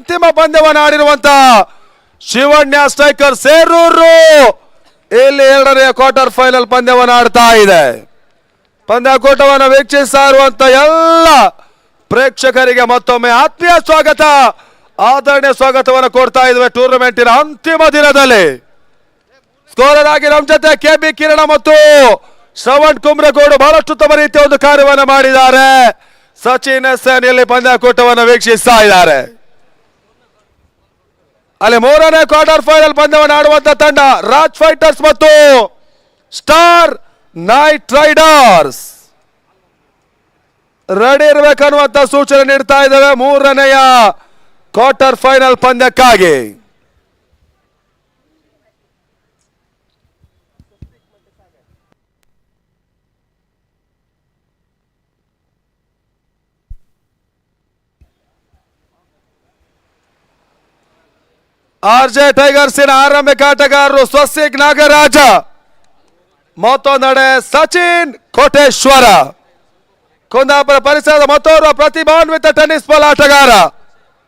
ಅಂತಿಮ ಪಂದ್ಯವನ್ನು ಆಡಿರುವಂತ ಶಿವಣ್ಯ ಸ್ಟ್ರೈಕರ್ ಸೇರೂರು ಇಲ್ಲಿ ಎರಡನೆಯ ಕ್ವಾರ್ಟರ್ ಫೈನಲ್ ಪಂದ್ಯವನ್ನು ಆಡ್ತಾ ಇದೆ. ಪಂದ್ಯಕೂಟವನ್ನು ವೀಕ್ಷಿಸ್ತಾ ಇರುವಂತ ಎಲ್ಲ ಪ್ರೇಕ್ಷಕರಿಗೆ ಮತ್ತೊಮ್ಮೆ ಆತ್ಮೀಯ ಸ್ವಾಗತ, ಆದರಣೀಯ ಸ್ವಾಗತವನ್ನು ಕೊಡ್ತಾ ಇದ್ವಿ. ಟೂರ್ನಮೆಂಟಿನ ಅಂತಿಮ ದಿನದಲ್ಲಿ ಸ್ಕೋರರ್ ಆಗಿ ನಮ್ಮ ಜೊತೆ KB ಕಿರಣ ಮತ್ತು ಶ್ರವಣ್ ಕುಮ್ರಗೋಡು ಬಹಳಷ್ಟು ಉತ್ತಮ ರೀತಿಯ ಒಂದು ಕಾರ್ಯವನ್ನು ಮಾಡಿದ್ದಾರೆ. ಸಚಿನ್ SN ಇಲ್ಲಿ ಪಂದ್ಯಕೂಟವನ್ನು ವೀಕ್ಷಿಸ್ತಾ ಇದ್ದಾರೆ. ಅಲ್ಲಿ ಮೂರನೇ ಕ್ವಾರ್ಟರ್ ಫೈನಲ್ ಪಂದ್ಯವನ್ನು ಆಡುವಂತ ತಂಡ ರಾಜ್ ಫೈಟರ್ಸ್ ಮತ್ತು ಸ್ಟಾರ್ ನೈಟ್ ರೈಡರ್ಸ್ ರೆಡಿ ಇರಬೇಕನ್ನುವಂತ ಸೂಚನೆ ನೀಡ್ತಾ ಇದ್ದೇವೆ ಮೂರನೆಯ ಕ್ವಾರ್ಟರ್ ಫೈನಲ್ ಪಂದ್ಯಕ್ಕಾಗಿ. RJ ಟೈಗರ್ಸಿನ ಆರಂಭಿಕ ಆಟಗಾರರು ಸ್ವಸ್ತಿಕ್ ನಾಗರಾಜ, ಮತ್ತೊಂದೆಡೆ ಸಚಿನ್ ಕೋಟೇಶ್ವರ. ಕುಂದಾಪುರ ಪರಿಸರದ ಮತ್ತೋರ್ವ ಪ್ರತಿಭಾನ್ವಿತ ಟೆನ್ನಿಸ್ ಬಾಲ್ ಆಟಗಾರ.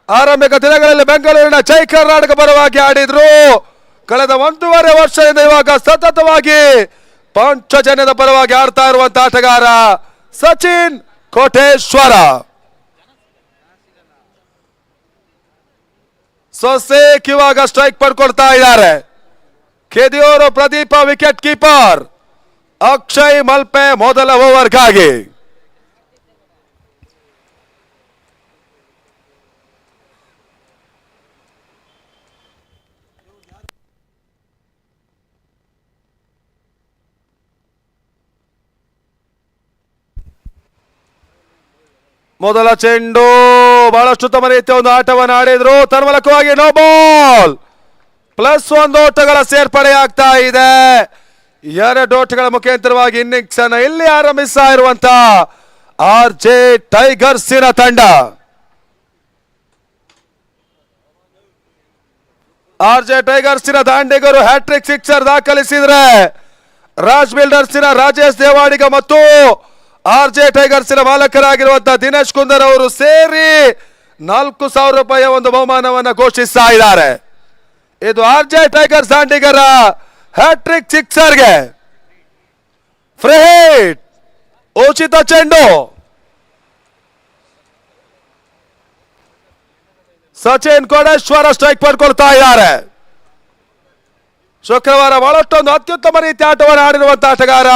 ಆರಂಭಿಕ ದಿನಗಳಲ್ಲಿ ಬೆಂಗಳೂರಿನ ಜೈ ಕರ್ನಾಟಕ ಪರವಾಗಿ ಆಡಿದ್ರು. ಕಳೆದ 1.5 ವರ್ಷದಿಂದ ಇವಾಗ ಸತತವಾಗಿ ಪಂಚಜನ್ಯದ ಪರವಾಗಿ ಆಡ್ತಾ ಇರುವಂತ ಆಟಗಾರ ಸಚಿನ್ ಕೋಟೇಶ್ವರ. ಸ್ವಸ್ತಿಕ್ ಇವಾಗ ಸ್ಟ್ರೈಕ್ ಪಡ್ಕೊಳ್ತಾ ಇದ್ದಾರೆ. ಕೆದಿಯೂರು ಪ್ರದೀಪ ವಿಕೆಟ್ ಕೀಪರ್, ಅಕ್ಷಯ್ ಮಲ್ಪೆ ಮೊದಲ ಓವರ್ಗಾಗಿ. ಮೊದಲ ಚೆಂಡು ಬಹಳಷ್ಟು ಉತ್ತಮ ರೀತಿಯ ಒಂದು ಆಟವನ್ನು ಆಡಿದ್ರು. ತನ್ಮೂಲಕವಾಗಿ ನೋ ಬಾಲ್, +1 ಓಟಗಳ ಸೇರ್ಪಡೆ ಆಗ್ತಾ ಇದೆ. 2 ಓಟಗಳ ಮುಖಾಂತರವಾಗಿ ಇನ್ನಿಂಗ್ಸ್ ಅನ್ನು ಇಲ್ಲಿ ಆರಂಭಿಸ್ತಾ ಇರುವಂತ RJ ಟೈಗರ್ಸಿನ ತಂಡ. RJ ಟೈಗರ್ಸಿನ ದಾಂಡಿಗರು ಹ್ಯಾಟ್ರಿಕ್ ಸಿಕ್ಸರ್ ದಾಖಲಿಸಿದ್ರೆ ರಾಜ್ ಬಿಲ್ಡರ್ಸಿನ ರಾಜೇಶ್ ದೇವಾಡಿಗ ಮತ್ತು RJ ಟೈಗರ್ಸಿನ ಮಾಲಕರಾಗಿರುವಂತಹ ದಿನೇಶ್ ಕುಂದರ್ ಅವರು ಸೇರಿ 4,000 ರೂಪಾಯಿಯ ಒಂದು ಬಹುಮಾನವನ್ನು ಘೋಷಿಸ್ತಾ ಇದ್ದಾರೆ. ಇದು RJ ಟೈಗರ್ಸ್ ದಾಂಡಿಗರ ಹ್ಯಾಟ್ರಿಕ್ ಸಿಕ್ಸರ್ಗೆ ಫ್ರೀ ಹಿಟ್, ಉಚಿತ ಚೆಂಡು. ಸಚಿನ್ ಕೋಟೇಶ್ವರ ಸ್ಟ್ರೈಕ್ ಪಡ್ಕೊಳ್ತಾ ಇದ್ದಾರೆ. ಶುಕ್ರವಾರ ಬಹಳಷ್ಟೊಂದು ಅತ್ಯುತ್ತಮ ರೀತಿಯ ಆಟವನ್ನು ಆಡಿರುವಂತಹ ಆಟಗಾರ.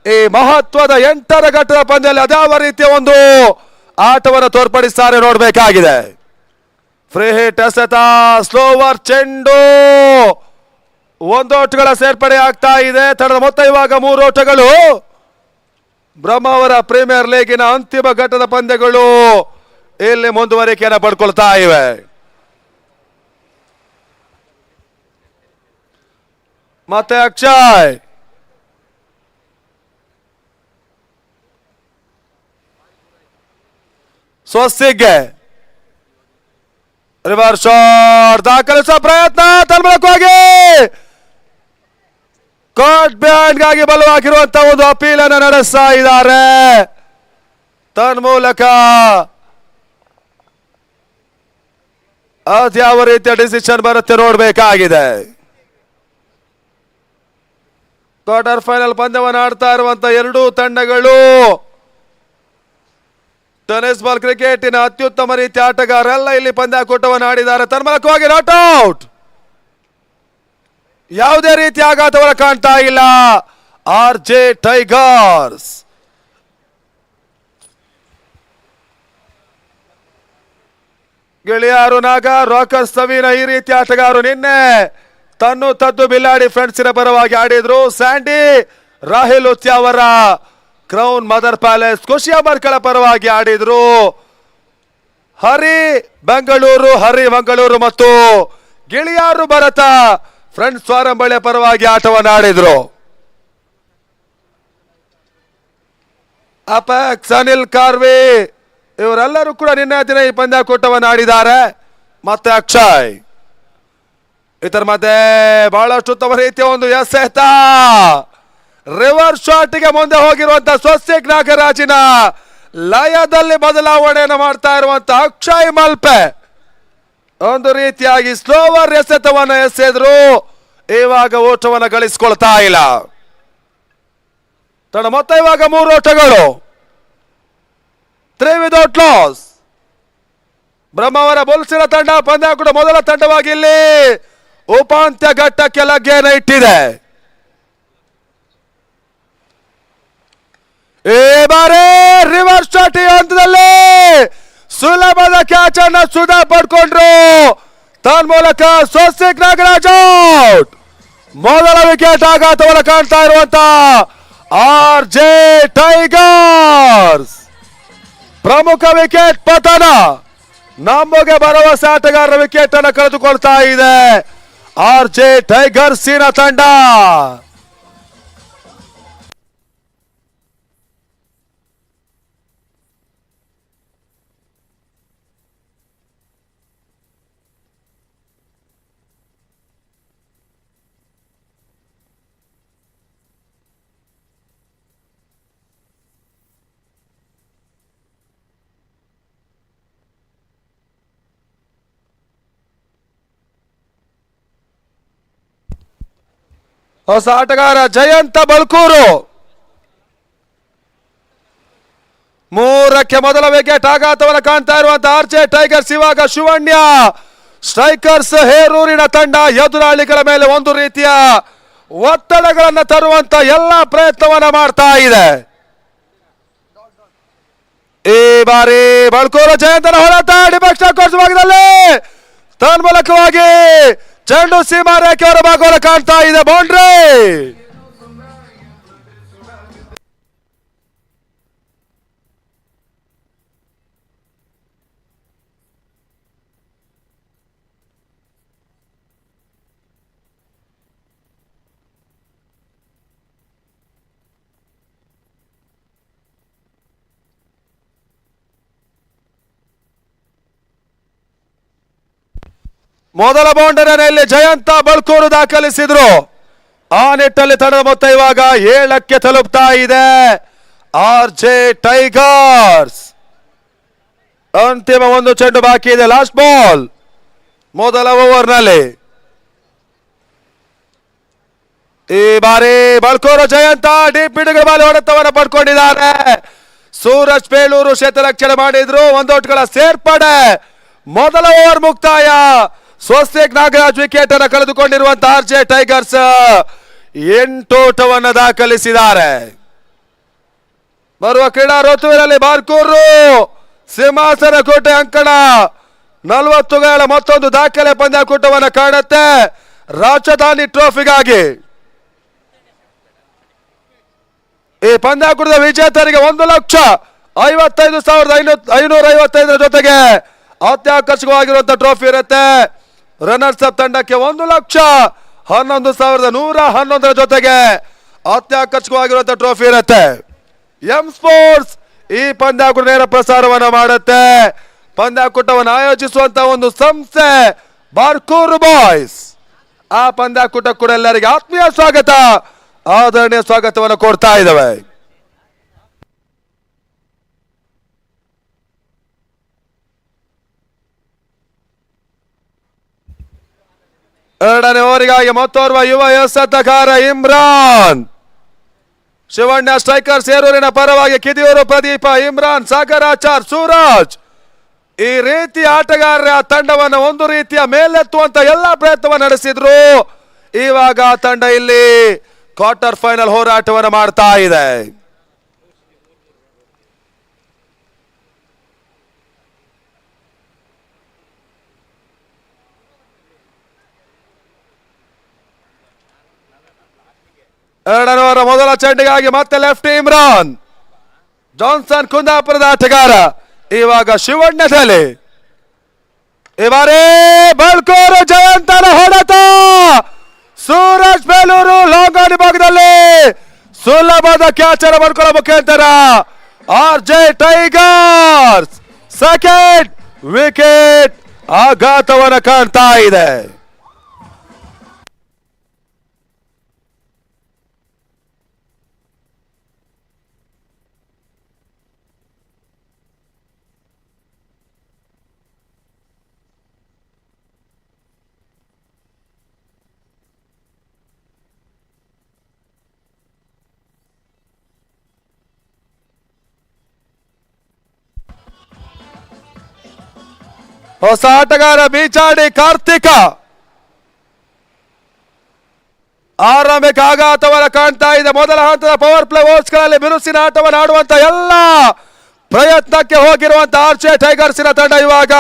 ಈ ಮಹತ್ವದ 8ರ ಘಟ್ಟದ ಪಂದ್ಯದಲ್ಲಿ ಅದಾವ ರೀತಿಯ ಒಂದು ಆಟವನ್ನು ತೋರ್ಪಡಿಸ್ತಾರೆ ನೋಡಬೇಕಾಗಿದೆ. ಫ್ರೀ ಹಿಟ್ ಎಸೆತ, ಸ್ಲೋವರ್ ಚೆಂಡು, 1 ಓಟಗಳ ಸೇರ್ಪಡೆ ಆಗ್ತಾ ಇದೆ. ತಂಡದ ಮೊತ್ತ ಇವಾಗ 3 ಓಟಗಳು. ಬ್ರಹ್ಮಾವರ ಪ್ರೀಮಿಯರ್ ಲೀಗಿನ ಅಂತಿಮ ಘಟ್ಟದ ಪಂದ್ಯಗಳು ಇಲ್ಲಿ ಮುಂದುವರಿಕೆಯನ್ನು ಪಡ್ಕೊಳ್ತಾ ಇವೆ. ಮತ್ತೆ ಅಕ್ಷಯ್ ಸ್ವಸ್ತಿಕ್ಗೆ ರಿವರ್ಸ್ ಶಾಟ್ ದಾಖಲಿಸುವ ಪ್ರಯತ್ನ. ತನ್ಮೂಲಕವಾಗಿ ಕಾರ್ಡ್ ಬ್ಯಾಂಡ್ ಗಾಗಿ ಬಲವಾಗಿರುವಂತಹ ಒಂದು ಅಪೀಲ್ ಅನ್ನು ನಡೆಸ್ತಾ ಇದ್ದಾರೆ. ತನ್ಮೂಲಕ ಅದ್ಯಾವ ರೀತಿಯ ಡಿಸಿಷನ್ ಬರುತ್ತೆ ನೋಡಬೇಕಾಗಿದೆ. ಕ್ವಾರ್ಟರ್ ಫೈನಲ್ ಪಂದ್ಯವನ್ನು ಆಡ್ತಾ ಇರುವಂತ 2 ತಂಡಗಳು ಟೆನ್ನಿಸ್ ಬಾಲ್ ಕ್ರಿಕೆಟಿನ ಅತ್ಯುತ್ತಮ ರೀತಿಯ ಆಟಗಾರರೆಲ್ಲ ಇಲ್ಲಿ ಪಂದ್ಯಕೂಟವನ್ನು ಆಡಿದ್ದಾರೆ. ತನ್ಮೂಲಕವಾಗಿ ನಾಟ್ ಔಟ್, ಯಾವುದೇ ರೀತಿಯ ಆಘಾತವನ್ನು ಕಾಣ್ತಾ ಇಲ್ಲ. RJ ಟೈಗರ್ಸ್ ಗೆಳೆಯರು ನಾಗ ರಾಕರ್ಸ್ ನವೀನ ಈ ರೀತಿಯ ಆಟಗಾರರು ನಿನ್ನೆ ತನ್ನು ತದ್ದು ಬಿಲ್ಲಾಡಿ ಫ್ರೆಂಡ್ಸಿನ ಪರವಾಗಿ ಆಡಿದ್ರು. Sandy Rahil Udyavara crown mother palace ಖುಷಿಯಾಬರ್ಕಳ ಪರವಾಗಿ ಆಡಿದ್ರು. ಹರಿ ಮಂಗಳೂರು ಮತ್ತು ಗಿಳಿಯಾರು ಭರತ ಫ್ರೆಂಡ್ಸ್ ಸ್ವಾರಂಬಳೆ ಪರವಾಗಿ ಆಟವನ್ನು ಆಡಿದ್ರು. ಅಪೆಕ್ಸ್ ಅನಿಲ್ ಕಾರ್ವಿ ಇವರೆಲ್ಲರೂ ಕೂಡ ನಿನ್ನೆ ದಿನ ಈ ಪಂದ್ಯಕೂಟವನ್ನು ಆಡಿದ್ದಾರೆ. ಮತ್ತೆ ಅಕ್ಷಯ್ ಇದರ ಮಧ್ಯೆ ಬಹಳಷ್ಟು ಉತ್ತಮ ರೀತಿಯ ಒಂದು ಎಸೆತ, ರಿವರ್ಸ್ ಶಾಟ್ಗೆ ಮುಂದೆ ಹೋಗಿರುವಂತಹ ಸ್ವಸ್ತಿಕ್ ನಾಗರಾಜಿನ ಲಯದಲ್ಲಿ ಬದಲಾವಣೆಯನ್ನು ಮಾಡ್ತಾ ಇರುವಂತಹ ಅಕ್ಷಯ್ ಮಲ್ಪೆ ಒಂದು ರೀತಿಯಾಗಿ ಸ್ಲೋವರ್ ಎಸೆತವನ್ನ ಎಸೆದ್ರು. ಇವಾಗ ಓಟವನ್ನು ಗಳಿಸಿಕೊಳ್ತಾ ಇಲ್ಲ ತಂಡ. ಮೊತ್ತ ಇವಾಗ 3 ಓಟಗಳು, 3 ವಿದೌಟ್ ಲಾಸ್. ಬ್ರಹ್ಮಾವರ ಬುಲ್ಸಿನ ತಂಡ ಪಂದ್ಯಾಕೂಟ ಮೊದಲ ತಂಡವಾಗಿ ಇಲ್ಲಿ ಉಪಾಂತ್ಯ ಘಟ್ಟಕ್ಕೆ ಲಗ್ಗೆಯನ್ನು ಇಟ್ಟಿದೆ. ಈ ಬಾರಿ ರಿವರ್ಸ್ ಶಾಟ್ ಹಂತದಲ್ಲಿ ಸುಲಭದ ಕ್ಯಾಚ್ ಅನ್ನು ಸುಧಾ ಪಡ್ಕೊಂಡ್ರು. ತನ್ಮೂಲಕ ಸ್ವಸ್ತಿಕ್ ನಾಗರಾಜ್ ಔಟ್. ಮೊದಲ ವಿಕೆಟ್ ಆಘಾತವನ್ನು ಕಾಣ್ತಾ ಇರುವಂತ RJ ಟೈಗರ್ಸ್ ಪ್ರಮುಖ ವಿಕೆಟ್ ಪತನ. ನಮಗೆ ಭರವಸೆ ಆಟಗಾರರ ವಿಕೆಟ್ ಅನ್ನು ಕಳೆದುಕೊಳ್ತಾ ಇದೆ RJ ಟೈಗರ್ಸಿನ ತಂಡ. ಹೊಸ ಆಟಗಾರ ಜಯಂತ ಬಲ್ಕೂರು. 3ಕ್ಕೆ ಮೊದಲ ವಿಕೆಟ್ ಆಘಾತವನ್ನು ಕಾಣ್ತಾ ಇರುವಂತಹ RJ ಟೈಗರ್ಸ್. ಇವಾಗ ಶಿವಣ್ಯ ಸ್ಟ್ರೈಕರ್ಸ್ ಹೇರೂರಿನ ತಂಡ ಎದುರಾಳಿಗಳ ಮೇಲೆ ಒಂದು ರೀತಿಯ ಒತ್ತಡಗಳನ್ನು ತರುವಂತ ಎಲ್ಲ ಪ್ರಯತ್ನವನ್ನ ಮಾಡ್ತಾ ಇದೆ. ಈ ಬಾರಿ ಬಲ್ಕೂರು ಜಯಂತನ ಹೋರಾಟ ಡಿಫೆನ್ಸ್ ಕೋರ್ಸ್ ಭಾಗದಲ್ಲಿ ತನ್ಮೂಲಕವಾಗಿ ಚೆಂಡು ಸೀಮಾ ರೇಖೆ ಅವರ ಭಾಗವನ್ನು ಕಾಣ್ತಾ ಇದೆ. ಬೌಂಡ್ರಿ. ಮೊದಲ ಬೌಂಡರಿಯಲ್ಲಿ ಜಯಂತ ಬಲ್ಕೂರು ದಾಖಲಿಸಿದ್ರು. ಆ ನಿಟ್ಟಲ್ಲಿ ತಂಡದ ಮೊತ್ತ ಇವಾಗ 7ಕ್ಕೆ ತಲುಪ್ತಾ ಇದೆ. RJ ಟೈಗರ್ಸ್ ಅಂತಿಮ ಒಂದು ಚೆಂಡು ಬಾಕಿ ಇದೆ. ಲಾಸ್ಟ್ ಬಾಲ್ ಮೊದಲ ಓವರ್ನಲ್ಲಿ. ಈ ಬಾರಿ ಬಲ್ಕೂರು ಜಯಂತ ಡೀಪ್ ಬಿಡುಗಡೆ ಬಾಲ್ ಹೊಡೆತವನ್ನು ಪಡ್ಕೊಂಡಿದ್ದಾರೆ. ಸೂರಜ್ ಬೇಳೂರು ಕ್ಷೇತ್ರರಕ್ಷಣೆ ಮಾಡಿದ್ರು. 1 ಔಟ್ಗಳ ಸೇರ್ಪಡೆ. ಮೊದಲ ಓವರ್ ಮುಕ್ತಾಯ. ಸ್ವಸ್ತಿಕ್ ನಾಗರಾಜ್ ವಿಕೆಟ್ ಅನ್ನು ಕಳೆದುಕೊಂಡಿರುವಂತಹ RJ ಟೈಗರ್ಸ್ 8 ಓಟವನ್ನು ದಾಖಲಿಸಿದ್ದಾರೆ. ಬರುವ ಕ್ರೀಡಾ ಋತುವಿನಲ್ಲಿ ಬಾರ್ಕೂರು ಸಿಂಹಾಸನ ಕೋಟೆ ಅಂಕಣ 40ಗಳ ಮತ್ತೊಂದು ದಾಖಲೆ ಪಂದ್ಯಾಕೂಟವನ್ನು ಕಾಣುತ್ತೆ ರಾಜಧಾನಿ ಟ್ರೋಫಿಗಾಗಿ. ಈ ಪಂದ್ಯಾಕೂಟದ ವಿಜೇತರಿಗೆ 1,55,555 ಜೊತೆಗೆ ಅತ್ಯಾಕರ್ಷಕವಾಗಿರುವಂತಹ ಟ್ರೋಫಿ ಇರುತ್ತೆ. ರನ್ನರ್ಸ್ ಅಪ್ ತಂಡಕ್ಕೆ 1,11,111 ಜೊತೆಗೆ ಅತ್ಯಾಕರ್ಷಕವಾಗಿರುವಂತಹ ಟ್ರೋಫಿ ಇರುತ್ತೆ. ಎಂ ಸ್ಪೋರ್ಟ್ಸ್ ಈ ಪಂದ್ಯಾಕೂಟ ನೇರ ಪ್ರಸಾರವನ್ನು ಮಾಡುತ್ತೆ. ಪಂದ್ಯಾಕೂಟವನ್ನು ಆಯೋಜಿಸುವಂತಹ ಒಂದು ಸಂಸ್ಥೆ ಬಾರ್ಕೂರು ಬಾಯ್ಸ್. ಆ ಪಂದ್ಯಾಕೂಟ ಕೂಡ ಎಲ್ಲರಿಗೆ ಆತ್ಮೀಯ ಸ್ವಾಗತ, ಆದರಣೀಯ ಸ್ವಾಗತವನ್ನು ಕೊಡ್ತಾ ಇದ್ದಾವೆ. ಎರಡನೇ ಓವರಿಗಾಗಿ ಮತ್ತೋರ್ವ ಯುವ ಎಸೆತಗಾರ ಇಮ್ರಾನ್. ಶಿವಣ್ಣ ಸ್ಟ್ರೈಕರ್ಸ್ ಹೇರೂರಿನ ಪರವಾಗಿ ಕಿದಿಯೂರು ಪ್ರದೀಪ, ಇಮ್ರಾನ್, ಸಾಗರಾಚಾರ್, ಸೂರಜ್ ಈ ರೀತಿ ಆಟಗಾರರ ತಂಡವನ್ನು ಒಂದು ರೀತಿಯ ಮೇಲೆತ್ತುವಂತ ಎಲ್ಲಾ ಪ್ರಯತ್ನವನ್ನು ನಡೆಸಿದ್ರು. ಇವಾಗ ತಂಡ ಇಲ್ಲಿ ಕ್ವಾರ್ಟರ್ ಫೈನಲ್ ಹೋರಾಟವನ್ನು ಮಾಡ್ತಾ ಇದೆ. ಎರಡನೇ ಓವರ್ ಮೊದಲ ಚೆಂಡಿಗಾಗಿ ಮತ್ತೆ ಲೆಫ್ಟ್ ಇಮ್ರಾನ್. ಜಾನ್ಸನ್ ಕುಂದಾಪುರದ ಆಟಗಾರ. ಇವಾಗ ಶಿವಣ್ಣದಲ್ಲಿ ಈ ಬಾರಿ ಬಲ್ಕೂರು ಜಯಂತನ ಹೊಡೆತ. ಸೂರಜ್ ಬೇಲೂರು ಲಾಂಗ್ ಆನ್ ಭಾಗದಲ್ಲಿ ಸುಲಭದ ಕ್ಯಾಚ್ ಅನ್ನು ಮಾಡ್ಕೊಳ್ಳೋ ಮುಖಾಂತರ RJ ಟೈಗರ್ಸ್ ಸೆಕೆಂಡ್ ವಿಕೆಟ್ ಆಘಾತವನ್ನು ಕಾಣ್ತಾ ಇದೆ. ಹೊಸ ಆಟಗಾರ ಬೀಚಾಡಿ ಕಾರ್ತಿಕ ಆರಂಭಿಕ ಆಘಾತವನ್ನು ಕಾಣ್ತಾ ಇದೆ. ಮೊದಲ ಹಂತದ ಪವರ್ ಪ್ಲೇ ಓವರ್ಸ್ಗಳಲ್ಲಿ ಬಿರುಸಿನ ಆಟವನ್ನು ಆಡುವಂತ ಎಲ್ಲ ಪ್ರಯತ್ನಕ್ಕೆ ಹೋಗಿರುವಂತ ಆರ್ಚೆ ಟೈಗರ್ಸಿನ ತಂಡ ಇವಾಗ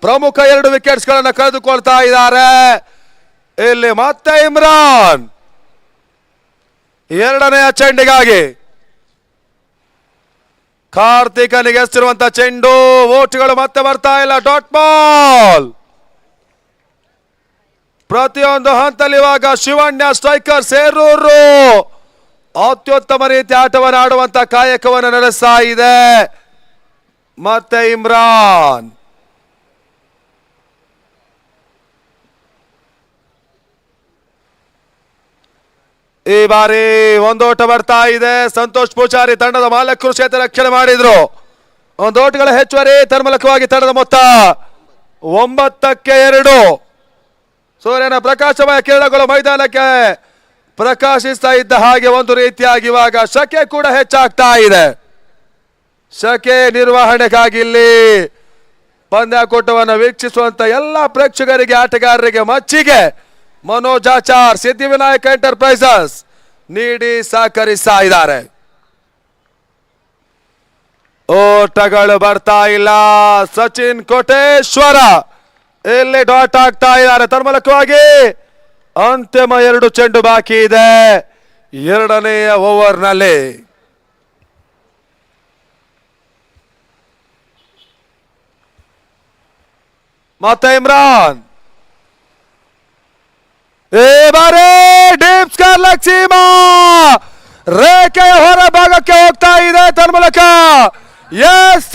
ಪ್ರಮುಖ 2 ವಿಕೆಟ್ಸ್ ಗಳನ್ನು ಕಳೆದುಕೊಳ್ತಾ ಇದ್ದಾರೆ. ಇಲ್ಲಿ ಮತ್ತೆ ಇಮ್ರಾನ್ ಎರಡನೆಯ ಚೆಂಡಿಗಾಗಿ ಕಾರ್ತಿಕನಿಗೆ ಎಸ್ತಿರುವಂತ ಚೆಂಡು, ಓಟ್ಗಳು ಮತ್ತೆ ಬರ್ತಾ ಇಲ್ಲ. ಡಾಟ್ ಬಾಲ್ ಪ್ರತಿಯೊಂದು ಹಂತದಲ್ಲಿ ಇವಾಗ ಶಿವಣ್ಣ ಸ್ಟ್ರೈಕರ್ ಸೇರೂರು ಅತ್ಯುತ್ತಮ ರೀತಿ ಆಟವನ್ನು ಆಡುವಂತ ಕಾಯಕವನ್ನು ನಡೆಸ್ತಾ ಇದೆ. ಮತ್ತೆ ಇಮ್ರಾನ್ ಈ ಬಾರಿ ಒಂದು ಓಟ ಬರ್ತಾ ಇದೆ. ಸಂತೋಷ್ ಪೂಜಾರಿ ತಂಡದ ಮಾಲಕರು ಕ್ಷೇತ್ರ ರಕ್ಷಣೆ ಮಾಡಿದ್ರು. ಒಂದು ಓಟಗಳ ಹೆಚ್ಚುವರಿ ತನ್ಮೂಲಕವಾಗಿ ತಂಡದ ಮೊತ್ತ 9-2. ಸೂರ್ಯನ ಪ್ರಕಾಶಮಯ ಕಿರಣಗಳು ಮೈದಾನಕ್ಕೆ ಪ್ರಕಾಶಿಸ್ತಾ ಇದ್ದ ಹಾಗೆ ಒಂದು ರೀತಿಯಾಗಿ ಇವಾಗ ಶಕೆ ಕೂಡ ಹೆಚ್ಚಾಗ್ತಾ ಇದೆ. ಶಕೆ ನಿರ್ವಹಣೆಗಾಗಿ ಇಲ್ಲಿ ಪಂದ್ಯಾಕೂಟವನ್ನು ವೀಕ್ಷಿಸುವಂತ ಎಲ್ಲ ಪ್ರೇಕ್ಷಕರಿಗೆ ಆಟಗಾರರಿಗೆ ಮಚ್ಚಿಗೆ ಮನೋಜಾಚಾರ್ ಸಿದ್ಧಿವಿನಾಯಕ ಎಂಟರ್ಪ್ರೈಸಸ್ ನೀಡಿ ಸಹಕರಿಸ್ತಾ ಇದ್ದಾರೆ. ಓಟಗಳು ಬರ್ತಾ ಇಲ್ಲ. ಸಚಿನ್ ಕೋಟೇಶ್ವರ ಇಲ್ಲಿ ಡಾಟ್ ಆಗ್ತಾ ಇದ್ದಾರೆ. ತನ್ಮೂಲಕವಾಗಿ ಅಂತಿಮ 2 ಚೆಂಡು ಬಾಕಿ ಇದೆ ಎರಡನೆಯ ಓವರ್ನಲ್ಲಿ. ಮತ್ತೆ ಇಮ್ರಾನ್ ಈ ಬಾರಿ ಡೀಪ್ ಸ್ಕಾರ್ಲಕ್ ಸೀಮಾ ರೇಖೆಯ ಹೊರ ಭಾಗಕ್ಕೆ ಹೋಗ್ತಾ ಇದೆ. ತನ್ಮೂಲಕ ಎಸ್